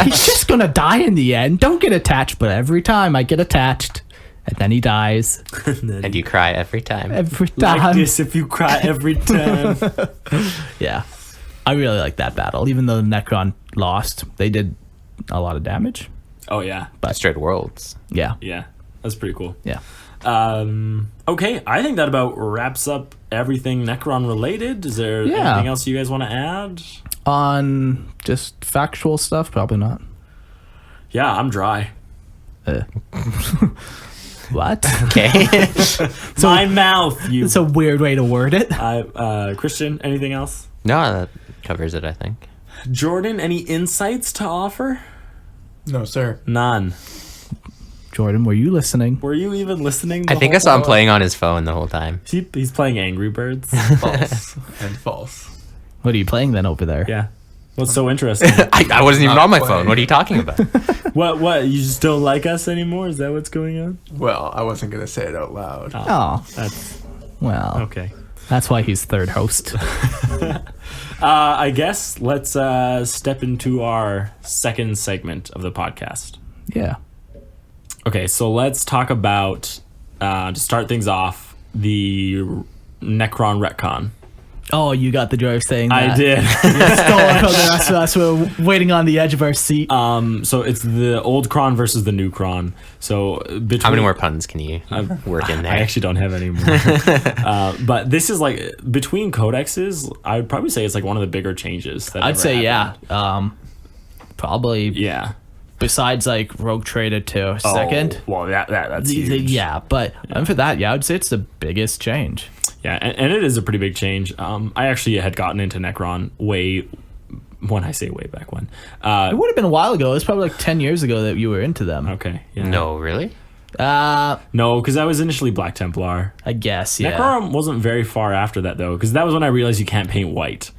He's just going to die in the end. Don't get attached. But every time I get attached, and then he dies. And you cry every time. Every time. Like this if you cry every time. Yeah. I really like that battle. Even though the Necron lost, they did a lot of damage. Oh, yeah. Destroyed worlds. Yeah. Yeah. That's pretty cool. Yeah. Okay, I think that about wraps up everything Necron related. Is there anything else you guys want to add? On just factual stuff? Probably not. Yeah, I'm dry. What? Okay. So, my mouth, you. It's a weird way to word it. Christian, anything else? No, that covers it, I think. Jordan, any insights to offer? No, sir. None. Jordan, were you listening? Were you even listening? I think I saw him playing on his phone the whole time. He's playing Angry Birds. False and false. What are you playing then over there? Yeah. What's so interesting? I wasn't even on my playing. phone. What are you talking about? What? You just don't like us anymore? Is that what's going on? Well, I wasn't going to say it out loud. Oh. That's Well. okay. That's why he's third host. I guess let's step into our second segment of the podcast. Yeah. Okay, so let's talk about, to start things off, the Necron retcon. Oh, you got the joy of saying that. I did. You stole it from the rest of us. We're waiting on the edge of our seat. So it's the old Cron versus the new Cron. So between, How many more puns can you work in there? I actually don't have any more. But this is like between codexes. I would probably say it's like one of the bigger changes. That I'd ever say happened. probably Yeah. besides like Rogue Trader 2 second. Oh, well, that's huge. Yeah, but for that, I'd say it's the biggest change. Yeah, and it is a pretty big change. I actually had gotten into Necron when I say way back when. It would have been a while ago. It was probably like 10 years ago that you were into them. Okay. Yeah. No, really? No, because I was initially Black Templar. I guess, yeah. Necron wasn't very far after that, though, because that was when I realized you can't paint white.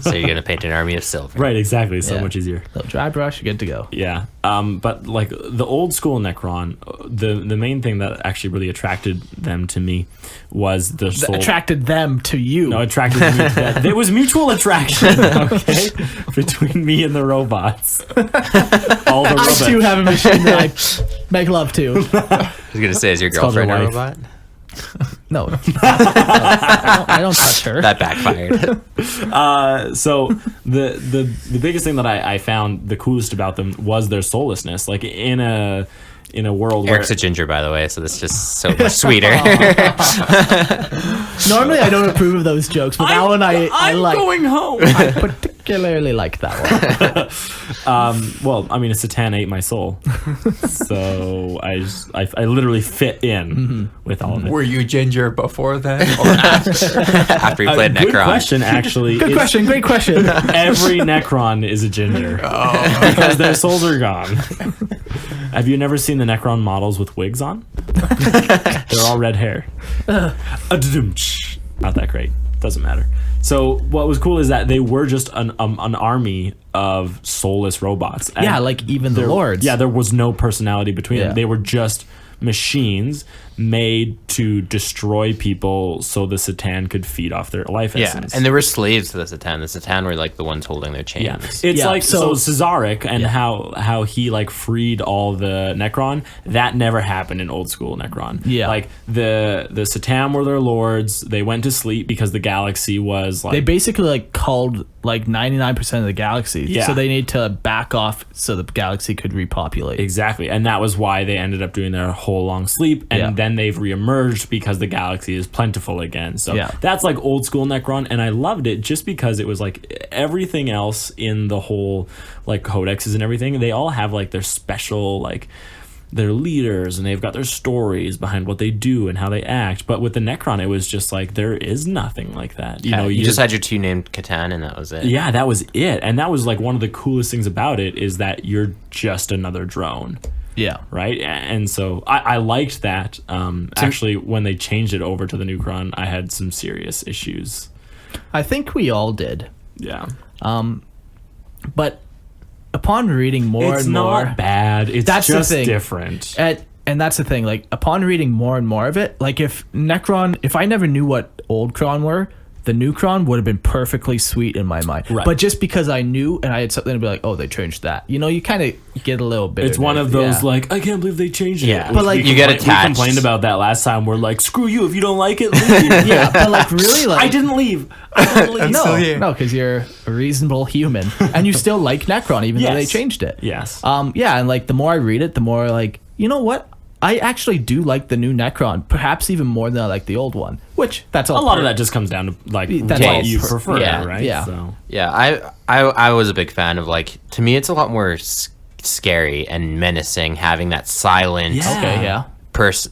So you're gonna paint an army of silver. Right, exactly. So Yeah. much easier. Little dry brush, you're good to go. Yeah. But like the old school Necron, the main thing that actually really attracted them to me was the soul. Attracted them to you. No, attracted me to that. There was mutual attraction, okay, between me and the robots. All the I robots. too have a machine that I make love to. I was gonna say, is your called your girlfriend a wife. robot? No. I don't touch her. That backfired. So the biggest thing that I found the coolest about them was their soullessness. Like in a world where Eric's a ginger, by the way, so that's just so much sweeter. Normally I don't approve of those jokes, but that one I I'm like. going home. I particularly like that one. Well, I mean, a Satan ate my soul, so I literally fit in with all of it. Were you ginger before then or after? After he played Good Necron. question, actually. Good question. Great question. Every Necron is a ginger because their souls are gone. Have you never seen the Necron models with wigs on? They're all red hair. Not that great. Doesn't matter. So what was cool is that they were just an army of soulless robots. And Yeah, like even the lords. Yeah, there was no personality between Yeah. them. They were just machines made to destroy people so the Satan could feed off their life Yeah, essence. and they were slaves to the Satan. The Satan were like the ones holding their chains. Yeah, it's Yeah, like so so- Cesaric and how he like freed all the Necron. That never happened in old school Necron. Yeah. like the Satan were their lords. They went to sleep because the galaxy was like They basically like culled like 99% of the galaxy. Yeah. So they need to back off so the galaxy could repopulate. exactly, and that was why they ended up doing their whole long sleep, and Yeah. then they've reemerged because the galaxy is plentiful again. So Yeah. that's like old school Necron, and I loved it just because it was like everything else in the whole like codexes and everything. They all have like their special like their leaders, and they've got their stories behind what they do and how they act. But with the Necron, it was just like there is nothing like that. You know, You just had your two named Catan, and that was it. yeah, that was it, and that was like one of the coolest things about it is that you're just another drone. Yeah. Right, and so I liked that. Actually, when they changed it over to the new Cron, I had some serious issues. I think we all did. Yeah, But upon reading more it's and more, not bad. It's That's the just thing. different. and that's the thing. Like upon reading more and more of it, like if I never knew what old Cron were, the new Cron would have been perfectly sweet in my mind. Right. But just because I knew and I had something to be like, oh, they changed that. You know, you kind of get a little bit. It's one of those like I can't believe they changed it. Yeah. But, like, you get We attached. complained about that last time. We're like, screw you if you don't like it. Leave. yeah, but like really, like I didn't leave. I didn't leave. no, still here. no, because you're a reasonable human and you still like Necron even though they Yes. changed it. Yes. Yeah, and like the more I read it, the more like, you know what? I actually do like the new Necron, perhaps even more than I like the old one. Which that's all. A lot of that just comes down to like That's what all you per- prefer, yeah, right? yeah. So. Yeah, I was a big fan of like, to me it's a lot more scary and menacing having that silent Yeah. Okay, yeah.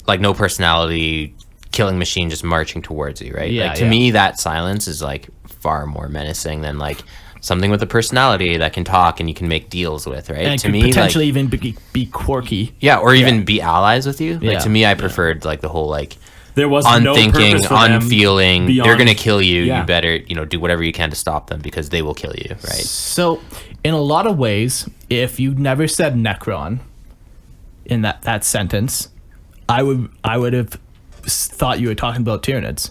like no personality killing machine just marching towards you, right? Yeah, Like to yeah. me that silence is like far more menacing than like something with a personality that can talk and you can make deals with, right? And to could me, potentially like, even be quirky. yeah, or even be allies with you. Yeah. Like to me, I preferred like the whole like There was no unthinking, purpose for them unfeeling. beyond- They're gonna kill you. Yeah. You better, do whatever you can to stop them because they will kill you, right? So, in a lot of ways, if you never said Necron in that sentence, I would have thought you were talking about Tyranids.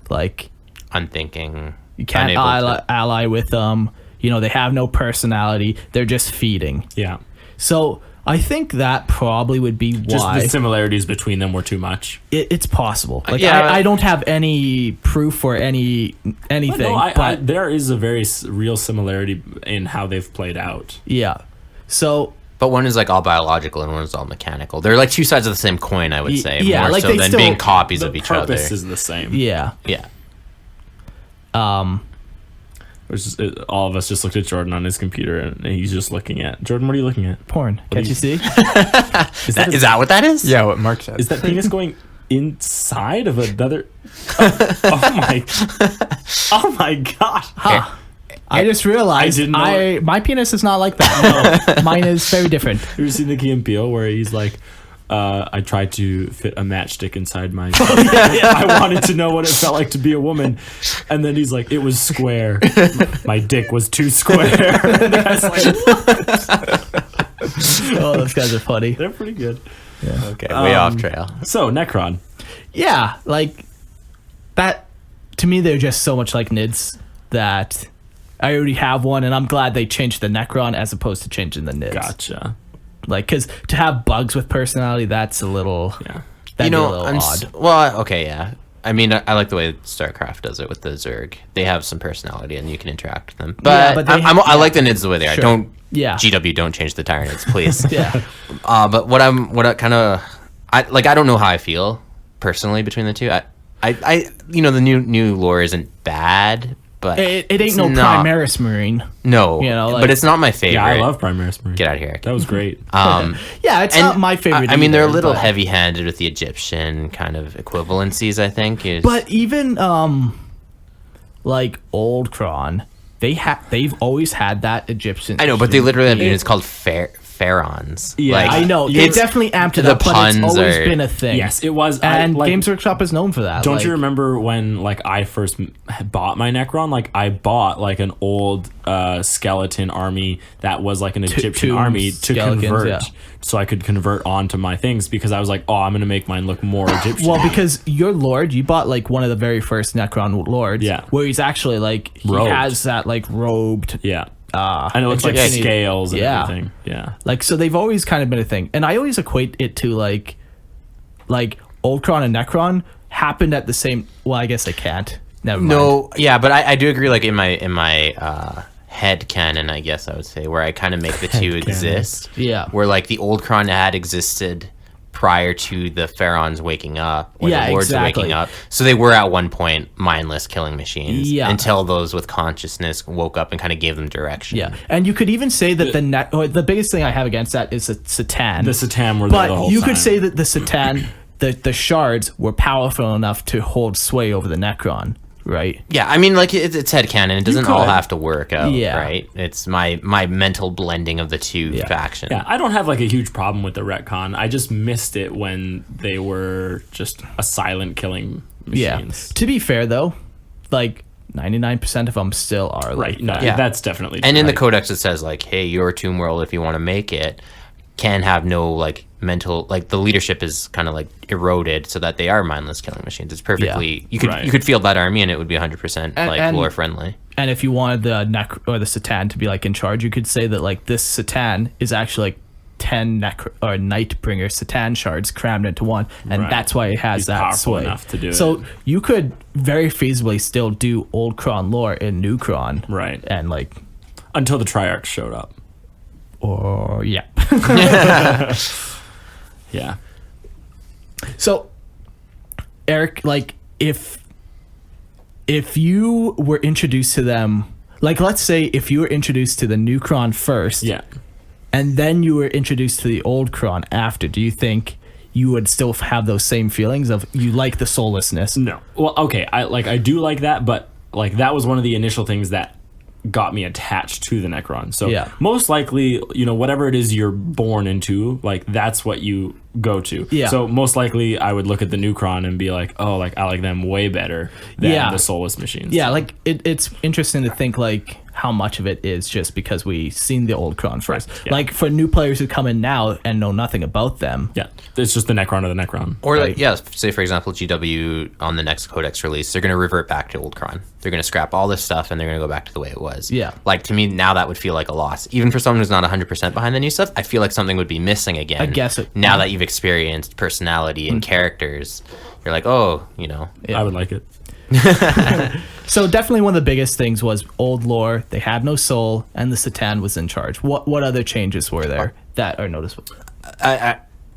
Like Unthinking. you can't unable to- ally with them. They have no personality. They're just feeding. Yeah. So I think that probably would be Just why. the similarities between them were too much. It's possible. Like Yeah. I don't have any proof or anything. No, but there is a very real similarity in how they've played out. yeah. So But one is like all biological and one is all mechanical. They're like two sides of the same coin, I would say. yeah, more like so they than still- being copies The of each other. purpose is the same. yeah. Yeah. All of us just looked at Jordan on his computer, and he's just looking at Jordan. What are you looking at? Porn. Can't you see? Is that, Is that what that is? Yeah, what Mark said. is that penis going inside of another? Oh my! Oh my god! I just realized I didn't know my penis is not like that. No, mine is very different. You ever seen the Key and Peele where he's like, I tried to fit a matchstick inside my. I wanted to know what it felt like to be a woman, and then he's like, it was square. My dick was too square. And the guy's like, Oh, those guys are funny. they're pretty good. Okay, way off trail. So Necron. Yeah, like that. To me, they're just so much like Nids that I already have one, and I'm glad they changed the Necron as opposed to changing the Nids. Gotcha. Like, because to have bugs with personality, that's a little. Yeah. That'd be a little I'm odd. well, okay, yeah. I mean, I like the way StarCraft does it with the Zerg. They have some personality, and you can interact with them. But, Yeah, but they I like the Nids the way they are. Sure. Don't Yeah. GW, don't change the Tyranids, please. Yeah. But what I kind of, I don't know how I feel personally between the two. I the new lore isn't bad, but It ain't it's no not- Primaris Marine. No, you know, like- but it's not my favorite. Yeah, I love Primaris Marine. Get out of here. That was great. Yeah, it's And not my favorite. I mean, they're a either, little but- heavy-handed with the Egyptian kind of equivalencies. I think. But even like Old Kron, they've always had that Egyptian. I know, but they literally have units called pharaons. Yeah, I know they it's- definitely amped it the up, but it's puns always are- been a thing. Yes, it was. And like, Games Workshop is known for that. Don't like- you remember when I first bought my Necron? Like I bought like an old skeleton army that was like an Egyptian tomb army to skeletons, convert, yeah. so I could convert onto my things because I was like, oh, I'm gonna make mine look more Egyptian. Well, because your Lord, you bought like one of the very first Necron Lords, Yeah. where he's actually like he Robed. has that like robed. yeah, and it looks like Egyptian- scales and Yeah. everything. Yeah, Like, so they've always kind of been a thing. And I always equate it to like Ultron and Necron happened at the same. Well, I guess they can't. Never mind. No, yeah, but I do agree. Like in my head canon, I guess I would say, where I kind of make the two Headcanon. exist. Yeah. Where like the old Kron had existed prior to the pharaons waking up, or Yeah, the lords exactly. waking up. So they were at one point mindless killing machines. Yeah. Until those with consciousness woke up and kind of gave them direction. Yeah, and you could even say that the biggest thing I have against that is the Satan. the Satan were there the but whole you time. could say that the Satan, the shards were powerful enough to hold sway over the Necron, right? Yeah, I mean, like it's headcanon. It doesn't all could. have to work out, Yeah. right? It's my mental blending of the two factions. Yeah, I don't have like a huge problem with the retcon. I just missed it when they were just a silent killing machines. Yeah. To be fair, though, like 99% of them still are Right. like No, that. Yeah. that's definitely And true. in the codex, it says like, "Hey, your tomb world, if you want to make it, can have no like mental like the leadership is kind of like eroded so that they are mindless killing machines." It's perfectly you Right. could field that army and it would be 100% like and- lore friendly. And if you wanted the Satan to be like in charge, you could say that like this Satan is actually like 10 Nightbringer Satan shards crammed into one, and Right. that's why it has He's that powerful sway. enough to do so it. you could very feasibly still do Old Kron lore in New Kron, Right. And like, Until the Triarchs showed up. or yeah. Yeah. So, Eric, like if you were introduced to them, like let's say if you were introduced to the new Kron first, Yeah. and then you were introduced to the old Kron after, do you think you would still have those same feelings of you like the soullessness? No. Well, okay. I do like that, but like that was one of the initial things that got me attached to the Necron. So Yeah. most likely, whatever it is you're born into, like that's what you go to. Yeah. So most likely I would look at the Necron and be like, oh, like I like them way better than the soulless machines. Yeah, like it's interesting to think like how much of it is just because we seen the old Kron first. Right, yeah. Like for new players who come in now and know nothing about them. Yeah, it's just the Necron or the Necron. Or Right. like, yeah, say for example, GW on the next Codex release, they're going to revert back to old Kron. They're going to scrap all this stuff and they're going to go back to the way it was. Yeah. Like to me now that would feel like a loss. Even for someone who's not 100% behind the new stuff, I feel like something would be missing again. I guess it. Now that you've experienced personality and characters, you're like, oh, you know. Yeah. I would like it. So definitely one of the biggest things was old lore. They had no soul, and the Satan was in charge. What other changes were there that are noticeable?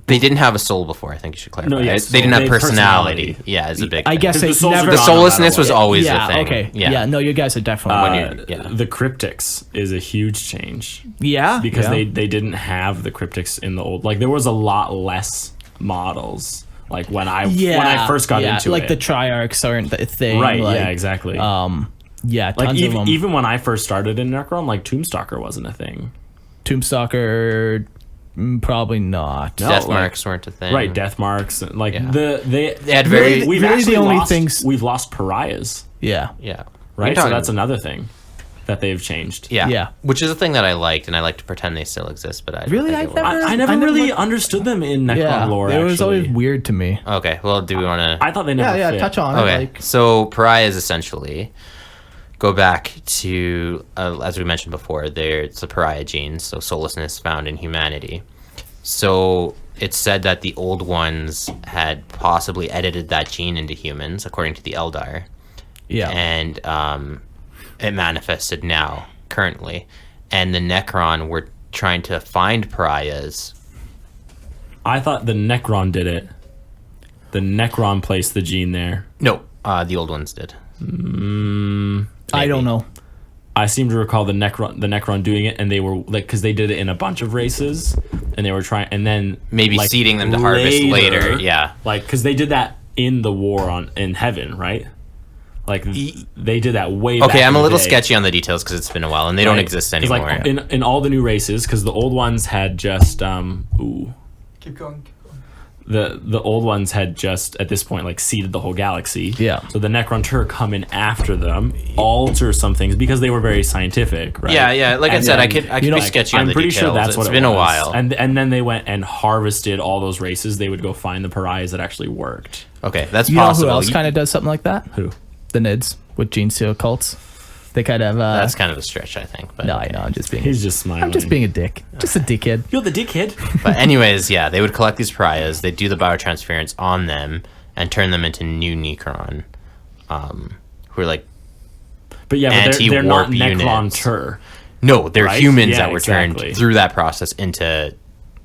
They didn't have a soul before. I think you should clarify. No, yes, they didn't they have had personality. personality. Yeah, it's a big. I thing. guess they The souls are never. the gone no matter soullessness what. was always yeah. a thing. Okay. Yeah. Yeah. No, you guys are definitely. The cryptics is a huge change Yeah. because yeah. they didn't have the cryptics in the old. Like there was a lot less models. Like when I first got into like it, the Triarchs aren't the thing. right? Like, yeah, exactly. Yeah. like Tons of them. even when I first started in Necron, like Tombstalker wasn't a thing. Tombstalker, probably not. No. Death like- marks weren't a thing. Right, death marks. Like Yeah. they had very- Really- we've really actually the only lost, things- we've lost pariahs, Yeah. Yeah. right? You're So talking- that's another thing that they've changed. Yeah. Yeah. Which is a thing that I liked, and I like to pretend they still exist, but I don't Really? think I've it will. never- I never I never really looked- understood them in Necron Yeah. lore. It was actually. always weird to me. Okay. Well, do we want to? I thought they never. Yeah. fit. Touch on it. Okay. Like, So pariahs essentially go back to, as we mentioned before, it's the pariah genes, so soullessness found in humanity. So it's said that the old ones had possibly edited that gene into humans, according to the Eldar, yeah. and it manifested now, currently. And the Necron were trying to find pariahs. I thought the Necron did it. The Necron placed the gene there. No, the old ones did. I don't know. I seem to recall the Necron doing it, and they were like, because they did it in a bunch of races, and they were trying, and then Maybe like, seeding them to harvest later. Yeah. like because they did that in the war in heaven, right? Like they did that way. back Okay, I'm in a the little day. sketchy on the details because it's been a while and they don't Right? exist 'Cause, anymore. Like in all the new races, because the old ones had just Keep going. the old ones had just at this point like seeded the whole galaxy. Yeah. So the Necron Tur come in after them, alter some things because they were very scientific, right? Yeah. Like I And said, I then, could you know, be sketchy on I'm the pretty details. sure that's what it's it been a was. while. And then they went and harvested all those races. They would go find the pariahs that actually worked. Okay, that's You possible. know who else kind of does something like that? Who? The Nids with gene seal cults. They kind of. That's kind of a stretch, I think. But no, I know. I'm just being. He's just smiling. I'm just being a dick. Just a dickhead. You're the dickhead. But anyways, yeah, they would collect these pariahs, they'd do the biotransference on them, and turn them into new Necron, who are like, But yeah, but they're not Anti-warp Necron units. Tur. no, they're Right? humans Yeah, that were exactly. turned through that process into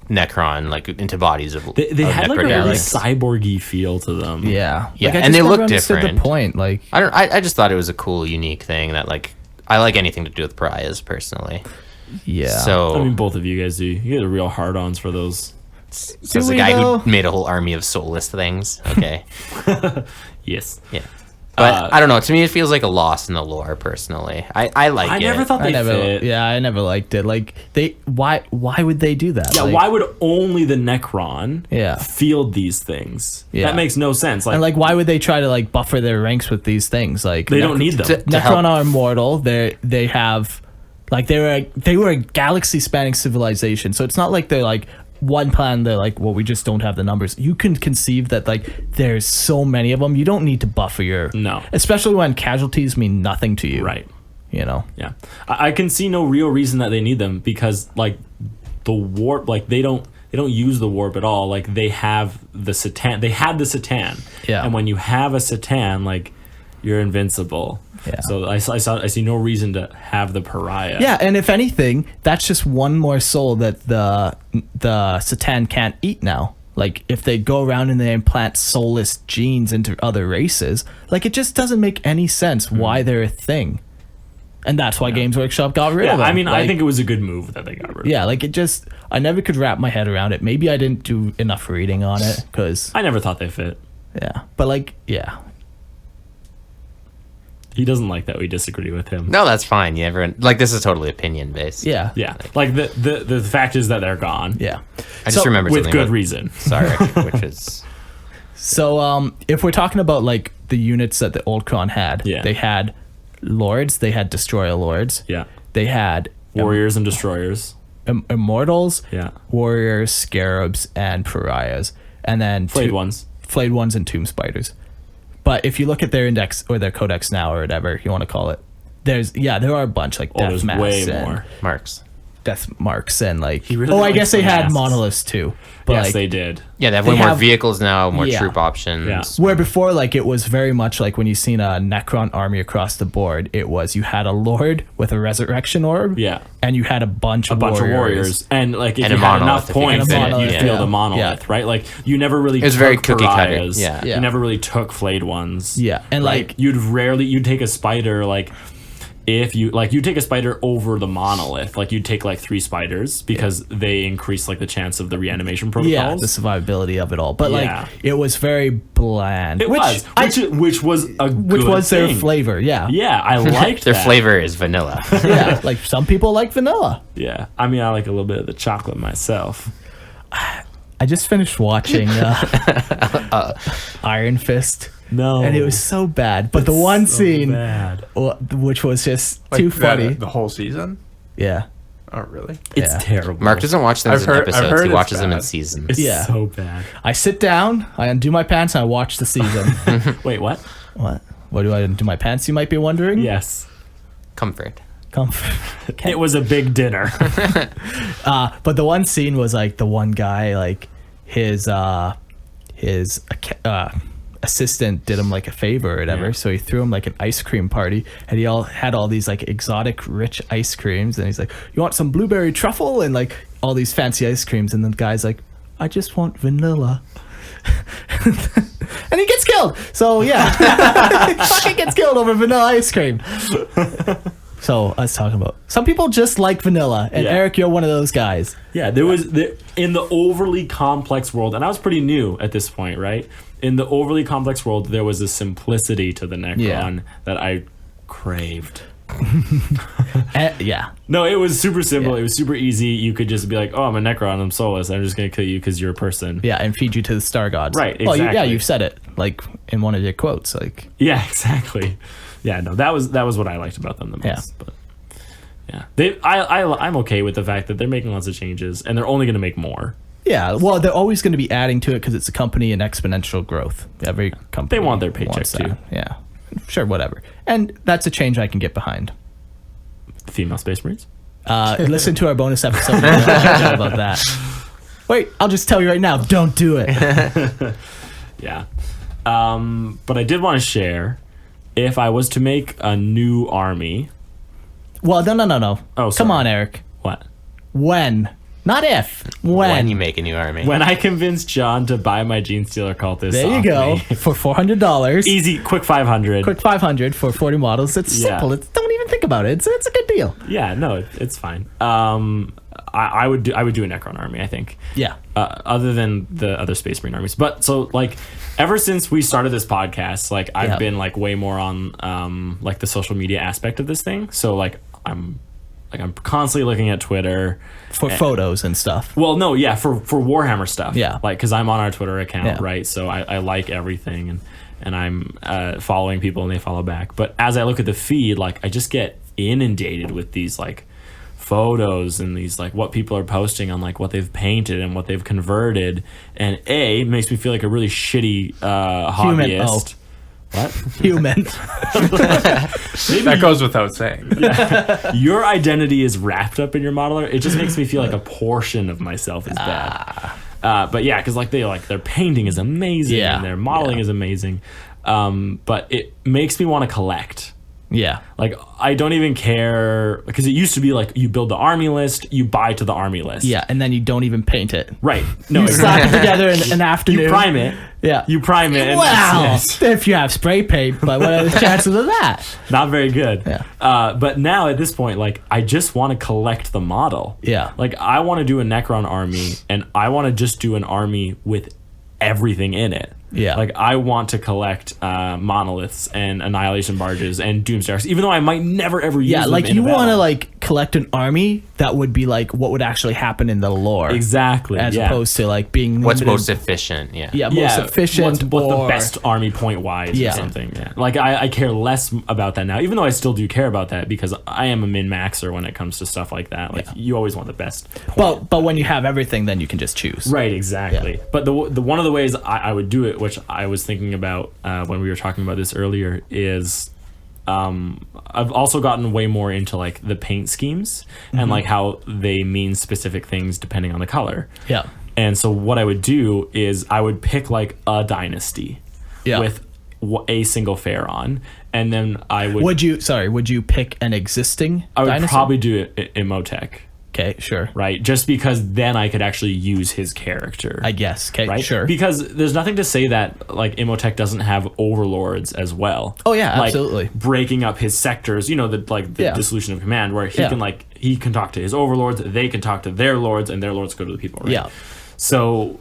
Necron, like into bodies of They had like a really necrogalics. cyborgy feel to them. Yeah. Yeah, Like, I and just they look never understood different. The point, like. I just thought it was a cool, unique thing that like I like anything to do with pariahs personally. Yeah. So I mean, both of you guys do. You get a real hard-ons for those. so Do as a we, guy though? who made a whole army of soulless things. Okay. Yes. Yeah. But I don't know. To me, it feels like a loss in the lore. Personally, I like it. I never thought I they never. fit. Yeah, I never liked it. Like they. Why would they do that? Yeah, Like, why would only the Necron Yeah. field these things? Yeah. That makes no sense. Like, And like, why would they try to like buffer their ranks with these things? Like they don't need them. to Necron help. are immortal. They have, like they were a galaxy spanning civilization. So it's not like they're like one plan. They're like, well, we just don't have the numbers. You can conceive that like there's so many of them. You don't need to buffer your No. especially when casualties mean nothing to you. Right. You know. Yeah. I can see no real reason that they need them because like the warp, like they don't use the warp at all. Like they have the Satan. They had the Satan. Yeah. And when you have a Satan, like you're invincible. Yeah. So I see no reason to have the pariah. Yeah, and if anything, that's just one more soul that the Satan can't eat now. Like if they go around and they implant soulless genes into other races, like it just doesn't make any sense why they're a thing. And that's why Games Workshop got rid Yeah. of them. I mean, I Like, think it was a good move that they got rid of. yeah, like it just I never could wrap my head around it. Maybe I didn't do enough reading on it because I never thought they fit. yeah, but like yeah. He doesn't like that we disagree with him. No, that's fine. You everyone like this is totally opinion based. Yeah. Yeah, like the fact is that they're gone. Yeah. I just remembered with something good about- reason. Sorry, which is So if we're talking about like the units that the Old Cron had, Yeah. they had lords, they had destroyer lords, Yeah, they had warriors and destroyers. immortals, Yeah, warriors, scarabs, and pariahs, and then flayed ones. flayed ones and tomb spiders. But if you look at their index or their codex now or whatever you want to call it, there are a bunch like Oh, there's death way and more. marks. death marks and like really I likes guess they the had masks. monoliths too. But Yes, like, they did. Yeah, they have They way more have- vehicles now, more Yeah. troop options. Yeah. where before, like, it was very much like when you seen a Necron army across the board, it was you had a lord with a resurrection orb, Yeah. and you had a bunch of warriors. and like if And you a had monolith, enough if you can points, fit then it, you'd yeah. feel the Yeah. monolith, right? Like you never really. was took very cookie cutter, pariahs. yeah. Yeah. You never really took flayed ones. Yeah, and right? like you'd take a spider like. If you like, you take a spider over the monolith, like you'd take like 3 spiders because they increase like the chance of the reanimation yeah, protocols. the survivability of it all, but Yeah. like it was very bland. It was, which was a which good was their thing. flavor. Yeah, Yeah, I liked Their that. flavor is vanilla. yeah. Like some people like vanilla. Yeah, I mean, I like a little bit of the chocolate myself. I just finished watching Iron Fist. No, And it was so bad. But the one so scene, bad. which was just Like too that, funny. the whole season? Yeah. Oh, really? It's Yeah. terrible. Mark doesn't watch them I've in heard episodes. He it's watches them in bad. seasons. It's Yeah. so bad. I sit down, I undo my pants, and I watch the season. Wait, what? What? What do I undo my pants, you might be wondering? Yes, Comfort. Comfort. it was a big dinner. But the one scene was like the one guy, like his assistant did him like a favor or whatever, Yeah. so he threw him like an ice cream party, and he had all these like exotic rich ice creams, and he's like, you want some blueberry truffle, and like all these fancy ice creams, and the guy's like, I just want vanilla. And he gets killed. So yeah, he fucking gets killed over vanilla ice cream. So I was talking about some people just like vanilla, and Yeah. Eric, you're one of those guys. Yeah, in the overly complex world, and I was pretty new at this point, right? In the overly complex world, there was a simplicity to the Necron Yeah. that I craved. Yeah, No, it was super simple. Yeah. It was super easy. You could just be like, "Oh, I'm a Necron. I'm soulless. I'm just gonna kill you because you're a person." yeah, and feed you to the star gods. Right, Well, yeah, exactly. you've said it like in one of your quotes. Like, Yeah, exactly. Yeah, no, that was what I liked about them the most. Yeah. But yeah, I'm okay with the fact that they're making lots of changes and they're only going to make more. yeah, well, they're always going to be adding to it because it's a company in exponential growth. Every company They want their paycheck wants too. that. Yeah, sure, whatever. And that's a change I can get behind. Female Space Marines. Listen to our bonus episode about that. Wait, I'll just tell you right now. Don't do it. Yeah. But I did want to share if I was to make a new army. Well, no. Oh, Come sorry. on, Eric. What? When? Not if. When you make a new army. When I convinced John to buy my Gene Stealer cultist. There you off go. me. For $400. Easy, quick 500. Quick 500 for 40 models. It's Yeah. simple. Don't even think about it. It's a good deal. Yeah, no, it's fine. I would do a Necron army, I think. Yeah. Other than the other Space Marine armies. But so like ever since we started this podcast, like I've Yeah. been like way more on like the social media aspect of this thing. So like I'm constantly looking at Twitter For photos and stuff. Well, no, yeah, for Warhammer stuff. Yeah. Like, because I'm on our Twitter account, Yeah. right? So I like everything and I'm following people and they follow back. But as I look at the feed, like, I just get inundated with these, like, photos and these, like, what people are posting on, like, what they've painted and what they've converted. And it makes me feel like a really shitty hobbyist. What? Human. That goes without saying. Your identity is wrapped up in your modeler. It just makes me feel like a portion of myself is bad. But yeah, because like their painting is amazing Yeah. and their modeling is amazing. But it makes me want to collect. Yeah. Like I don't even care because it used to be like you build the army list, you buy to the army list. Yeah. And then you don't even paint it. Right. No, You slap it together in an afternoon. you prime it. Yeah. You prime it. And Wow. that's it. If you have spray paint, but what are the chances of that? Not very good. Yeah. But now at this point, like I just want to collect the model. Yeah. Like I want to do a Necron army, and I want to just do an army with everything in it. Yeah. Like I want to collect monoliths and annihilation barges and doomsday arcs, even though I might never ever use them. Like in you a battle. want to like collect an army that would be like what would actually happen in the lore. Exactly. As opposed to like being What's limited- most efficient? Yeah. most efficient what's the or best army point wise Yeah. or something. Yeah. Like I care less about that now, even though I still do care about that because I am a min-maxer when it comes to stuff like that. Like you always want the best. But when you have everything, then you can just choose. Right, exactly. Yeah. But the one of the ways I would do it, which I was thinking about when we were talking about this earlier, is I've also gotten way more into like the paint schemes and like how they mean specific things depending on the color. Yeah. And so what I would do is I would pick like a dynasty with a single Pharaon, and then I would. Would you pick an existing I would dynasty? probably do it Imhotep. Okay, sure. Right, just because then I could actually use his character. I guess. Okay, Right, sure. Because there's nothing to say that like Imhotep doesn't have overlords as well. Oh, yeah, like, absolutely. Breaking up his sectors, the dissolution of command, where he can talk to his overlords, they can talk to their lords, and their lords go to the people. Right? Yeah. So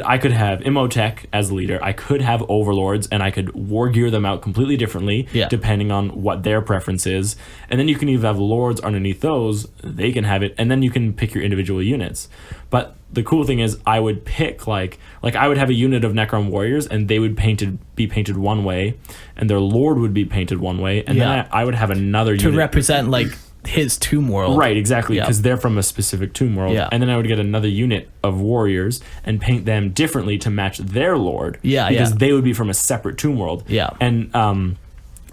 I could have Imhotep as leader. I could have overlords, and I could war gear them out completely differently, depending on what their preference is. And then you can even have lords underneath those. They can have it, and then you can pick your individual units. But the cool thing is, I would pick like I would have a unit of Necron warriors, and they would be painted one way, and their lord would be painted one way, and then I would have another to unit represent like his tomb world. Right, exactly, because they're from a specific tomb world. Yeah. And then I would get another unit of warriors and paint them differently to match their lord. Because they would be from a separate tomb world. Yeah. And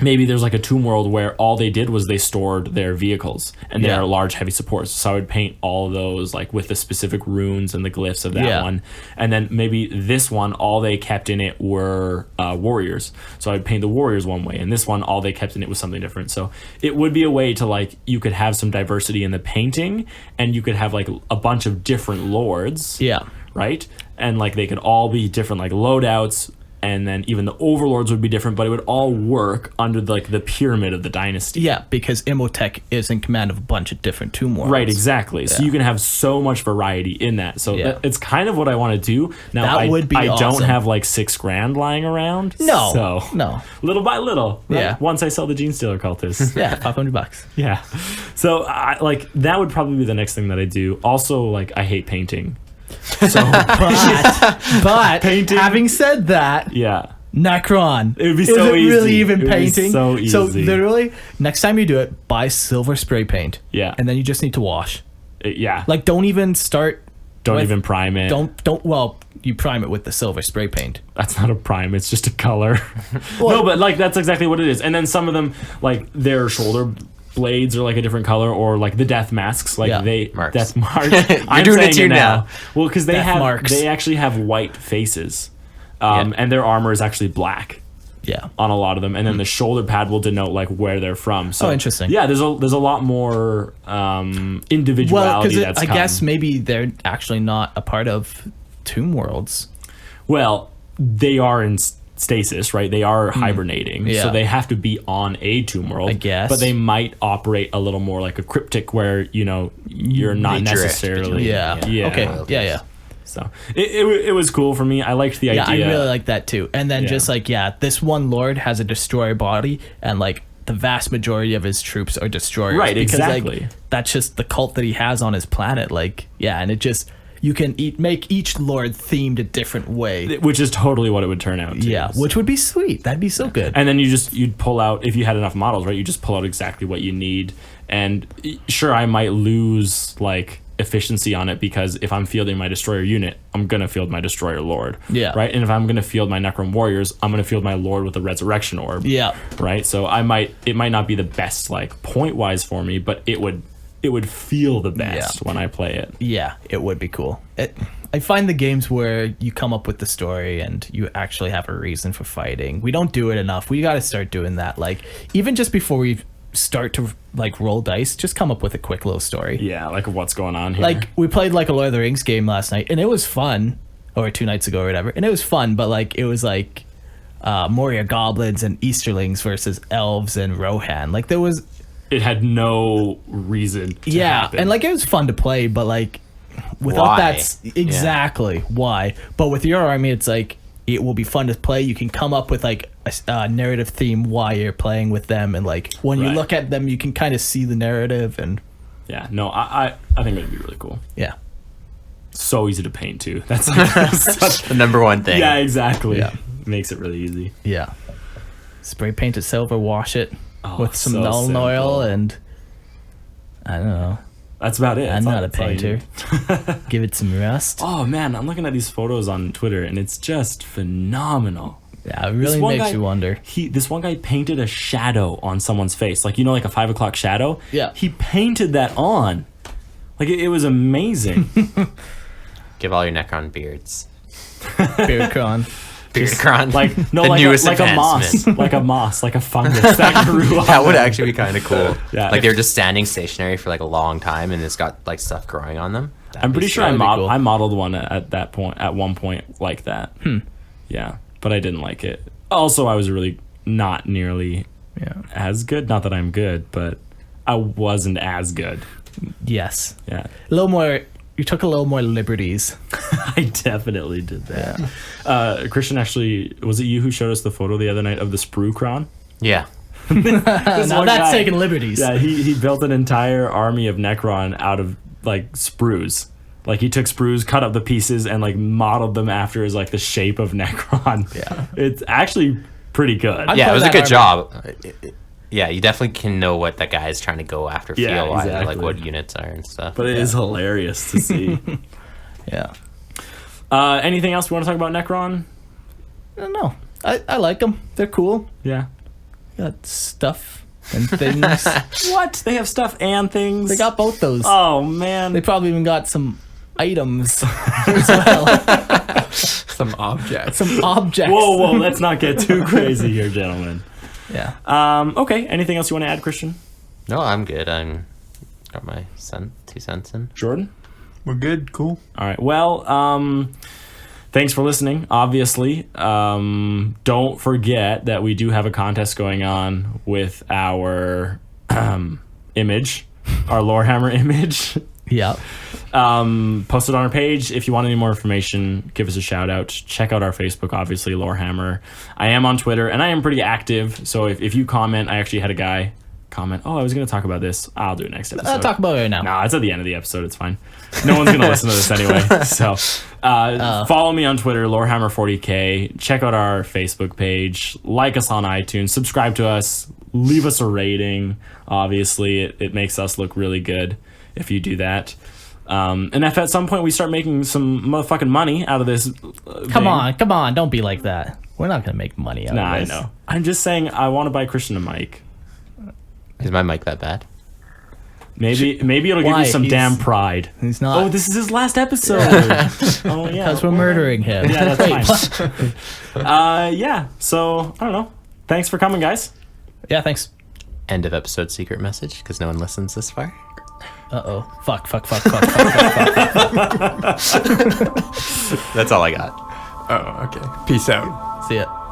maybe there's like a tomb world where all they did was they stored their vehicles and their large heavy supports. So I would paint all those like with the specific runes and the glyphs of that one. And then maybe this one, all they kept in it were warriors. So I'd paint the warriors one way, and this one, all they kept in it was something different. So it would be a way to like, you could have some diversity in the painting, and you could have like a bunch of different lords. Yeah. Right? And like they could all be different like loadouts, and then even the overlords would be different, but it would all work under like the pyramid of the dynasty. Yeah, because Imhotep is in command of a bunch of different tomb worlds. Right, exactly. So you can have so much variety in that. So it's kind of what I want to do. Now, That would be I don't awesome. have like $6,000 lying around. No, So no. little by little. Right? Yeah. Once I sell the Gene Stealer cultists. Yeah, $500. Yeah. So like that would probably be the next thing that I do. Also, like I hate painting. So But Painting. having said that, yeah. Necron. It would be Is so it easy. really even It would be painting? so easy. literally, next time you do it, buy silver spray paint. Yeah. And then you just need to wash. Yeah. Like, don't even start. Don't with- even prime it. Well, you prime it with the silver spray paint. That's not a prime, it's just a color. No, but like that's exactly what it is. And then some of them, like their shoulder blades are like a different color, or like the death masks, like Marks. death marks. You're doing it too now. Well, because Death marks. they actually have white faces, and their armor is actually black. Yeah. On a lot of them, and then the shoulder pad will denote like where they're from. So interesting. Yeah, there's a lot more individuality. Well, because that's I come. guess maybe they're actually not a part of tomb worlds. Well, they are in stasis, right? They are hibernating, Yeah. so they have to be on a tomb world. I guess. But they might operate a little more like a cryptic, where you're not They drift necessarily. between- Yeah. Okay. Yeah. So it was cool for me. I liked the Yeah, I idea. really like that too. And then Yeah. just like, this one lord has a destroyer body, and like the vast majority of his troops are destroyers. Right, because, exactly. Like, that's just the cult that he has on his planet. Like, and it just, you can make each lord themed a different way. Which is totally what it would turn out to. Yeah, which would be sweet. That'd be so good. And then you'd pull out, if you had enough models, right? You just pull out exactly what you need. And sure, I might lose like efficiency on it, because if I'm fielding my destroyer unit, I'm gonna field my destroyer lord. Yeah. Right. And if I'm gonna field my Necron warriors, I'm gonna field my lord with a resurrection orb. Yeah. Right. So it might not be the best like point wise for me, but it would feel the best when I play it. Yeah, it would be cool. I find the games where you come up with the story and you actually have a reason for fighting. We don't do it enough. We got to start doing that. Like, even just before we start to like roll dice, just come up with a quick little story. Yeah, like what's going on here. Like, we played like a Lord of the Rings game last night, and it was fun, or 2 nights ago or whatever, and it was fun, but like it was like Moria goblins and Easterlings versus elves and Rohan. Like, there was it had no reason to happen. and like it was fun to play, but like without Why? that exactly why. But with your army, it's like it will be fun to play. You can come up with like a narrative theme while you're playing with them, and like when you Right. look at them, you can kind of see the narrative. And Yeah, no, I think it'd be really cool. yeah, So easy to paint too. That's such, The number one thing. yeah, exactly. Yeah. Makes it really easy. yeah. Spray paint it silver, wash it Oh, with some so Nuln oil, simple. and I don't know. That's about it. I'm That's all- not a that's all you painter. need. Give it some rust. Oh man, I'm looking at these photos on Twitter and it's just phenomenal. Yeah, it really one makes guy- you wonder. This one guy painted a shadow on someone's face, like like a 5 o'clock shadow. Yeah. He painted that on, like it was amazing. Give all your Necron beards. Beardcron. Beardcron. Like no, The like newest a moss, advancement. like a fungus that grew on. That would them. actually be kind of cool. Yeah. Like they're just standing stationary for like a long time, and it's got like stuff growing on them. I'm pretty sure That'd be cool. I modeled one at one point like that. Yeah, but I didn't like it. Also, I was really not nearly Yeah. as good. Not that I'm good, but I wasn't as good. Yes. Yeah, A little more. You took a little more liberties. I definitely did that. Christian, actually, was it you who showed us the photo the other night of the Sprucron? Yeah. Now one that's guy- taking liberties. Yeah, he built an entire army of Necron out of like sprues. Like he took sprues, cut up the pieces, and like modeled them after as like the shape of Necron. Yeah. It's actually pretty good. I'd Yeah, play it was a that good army. job. Yeah, you definitely can know what that guy is trying to go after Yeah, feel-wise, exactly. like what units are and stuff. But it is hilarious to see. Yeah. Anything else we want to talk about Necron? I don't know. I like them. They're cool. Yeah. Got stuff and things. What? They have stuff and things? They got both those. Oh, man. They probably even got some items as well. Some objects. Some objects. Whoa, let's not get too crazy here, gentlemen. Yeah. Okay, anything else you want to add, Christian? No, I'm good. I'm got my 2 cents in. Jordan? We're good. Cool. All right. Well, thanks for listening. Obviously, don't forget that we do have a contest going on with our image, our Lorehammer image. Yeah. Post it on our page. If you want any more information, give us a shout out. Check out our Facebook, obviously, Lorehammer. I am on Twitter, and I am pretty active. So if you comment, I actually had a guy comment, I was going to talk about this. I'll do it next episode. Talk about it right now. Nah, it's at the end of the episode. It's fine. No one's going to listen to this anyway. So follow me on Twitter, Lorehammer40K. Check out our Facebook page. Like us on iTunes. Subscribe to us. Leave us a rating. Obviously, it makes us look really good if you do that. And if at some point we start making some motherfucking money out of this Come on. Don't be like that. We're not going to make money out Nah, of I this. know. I'm just saying I want to buy Christian a mic. Is my mic that bad? Maybe it'll give Why? you some He's- damn pride. He's not. Oh, this is his last episode. Oh, yeah. Because we're murdering him. Yeah, that's fine. Yeah, so, I don't know. Thanks for coming, guys. Yeah, thanks. End of episode secret message because no one listens this far. Uh-oh. Fuck. That's all I got. Oh, okay. Peace out. See ya.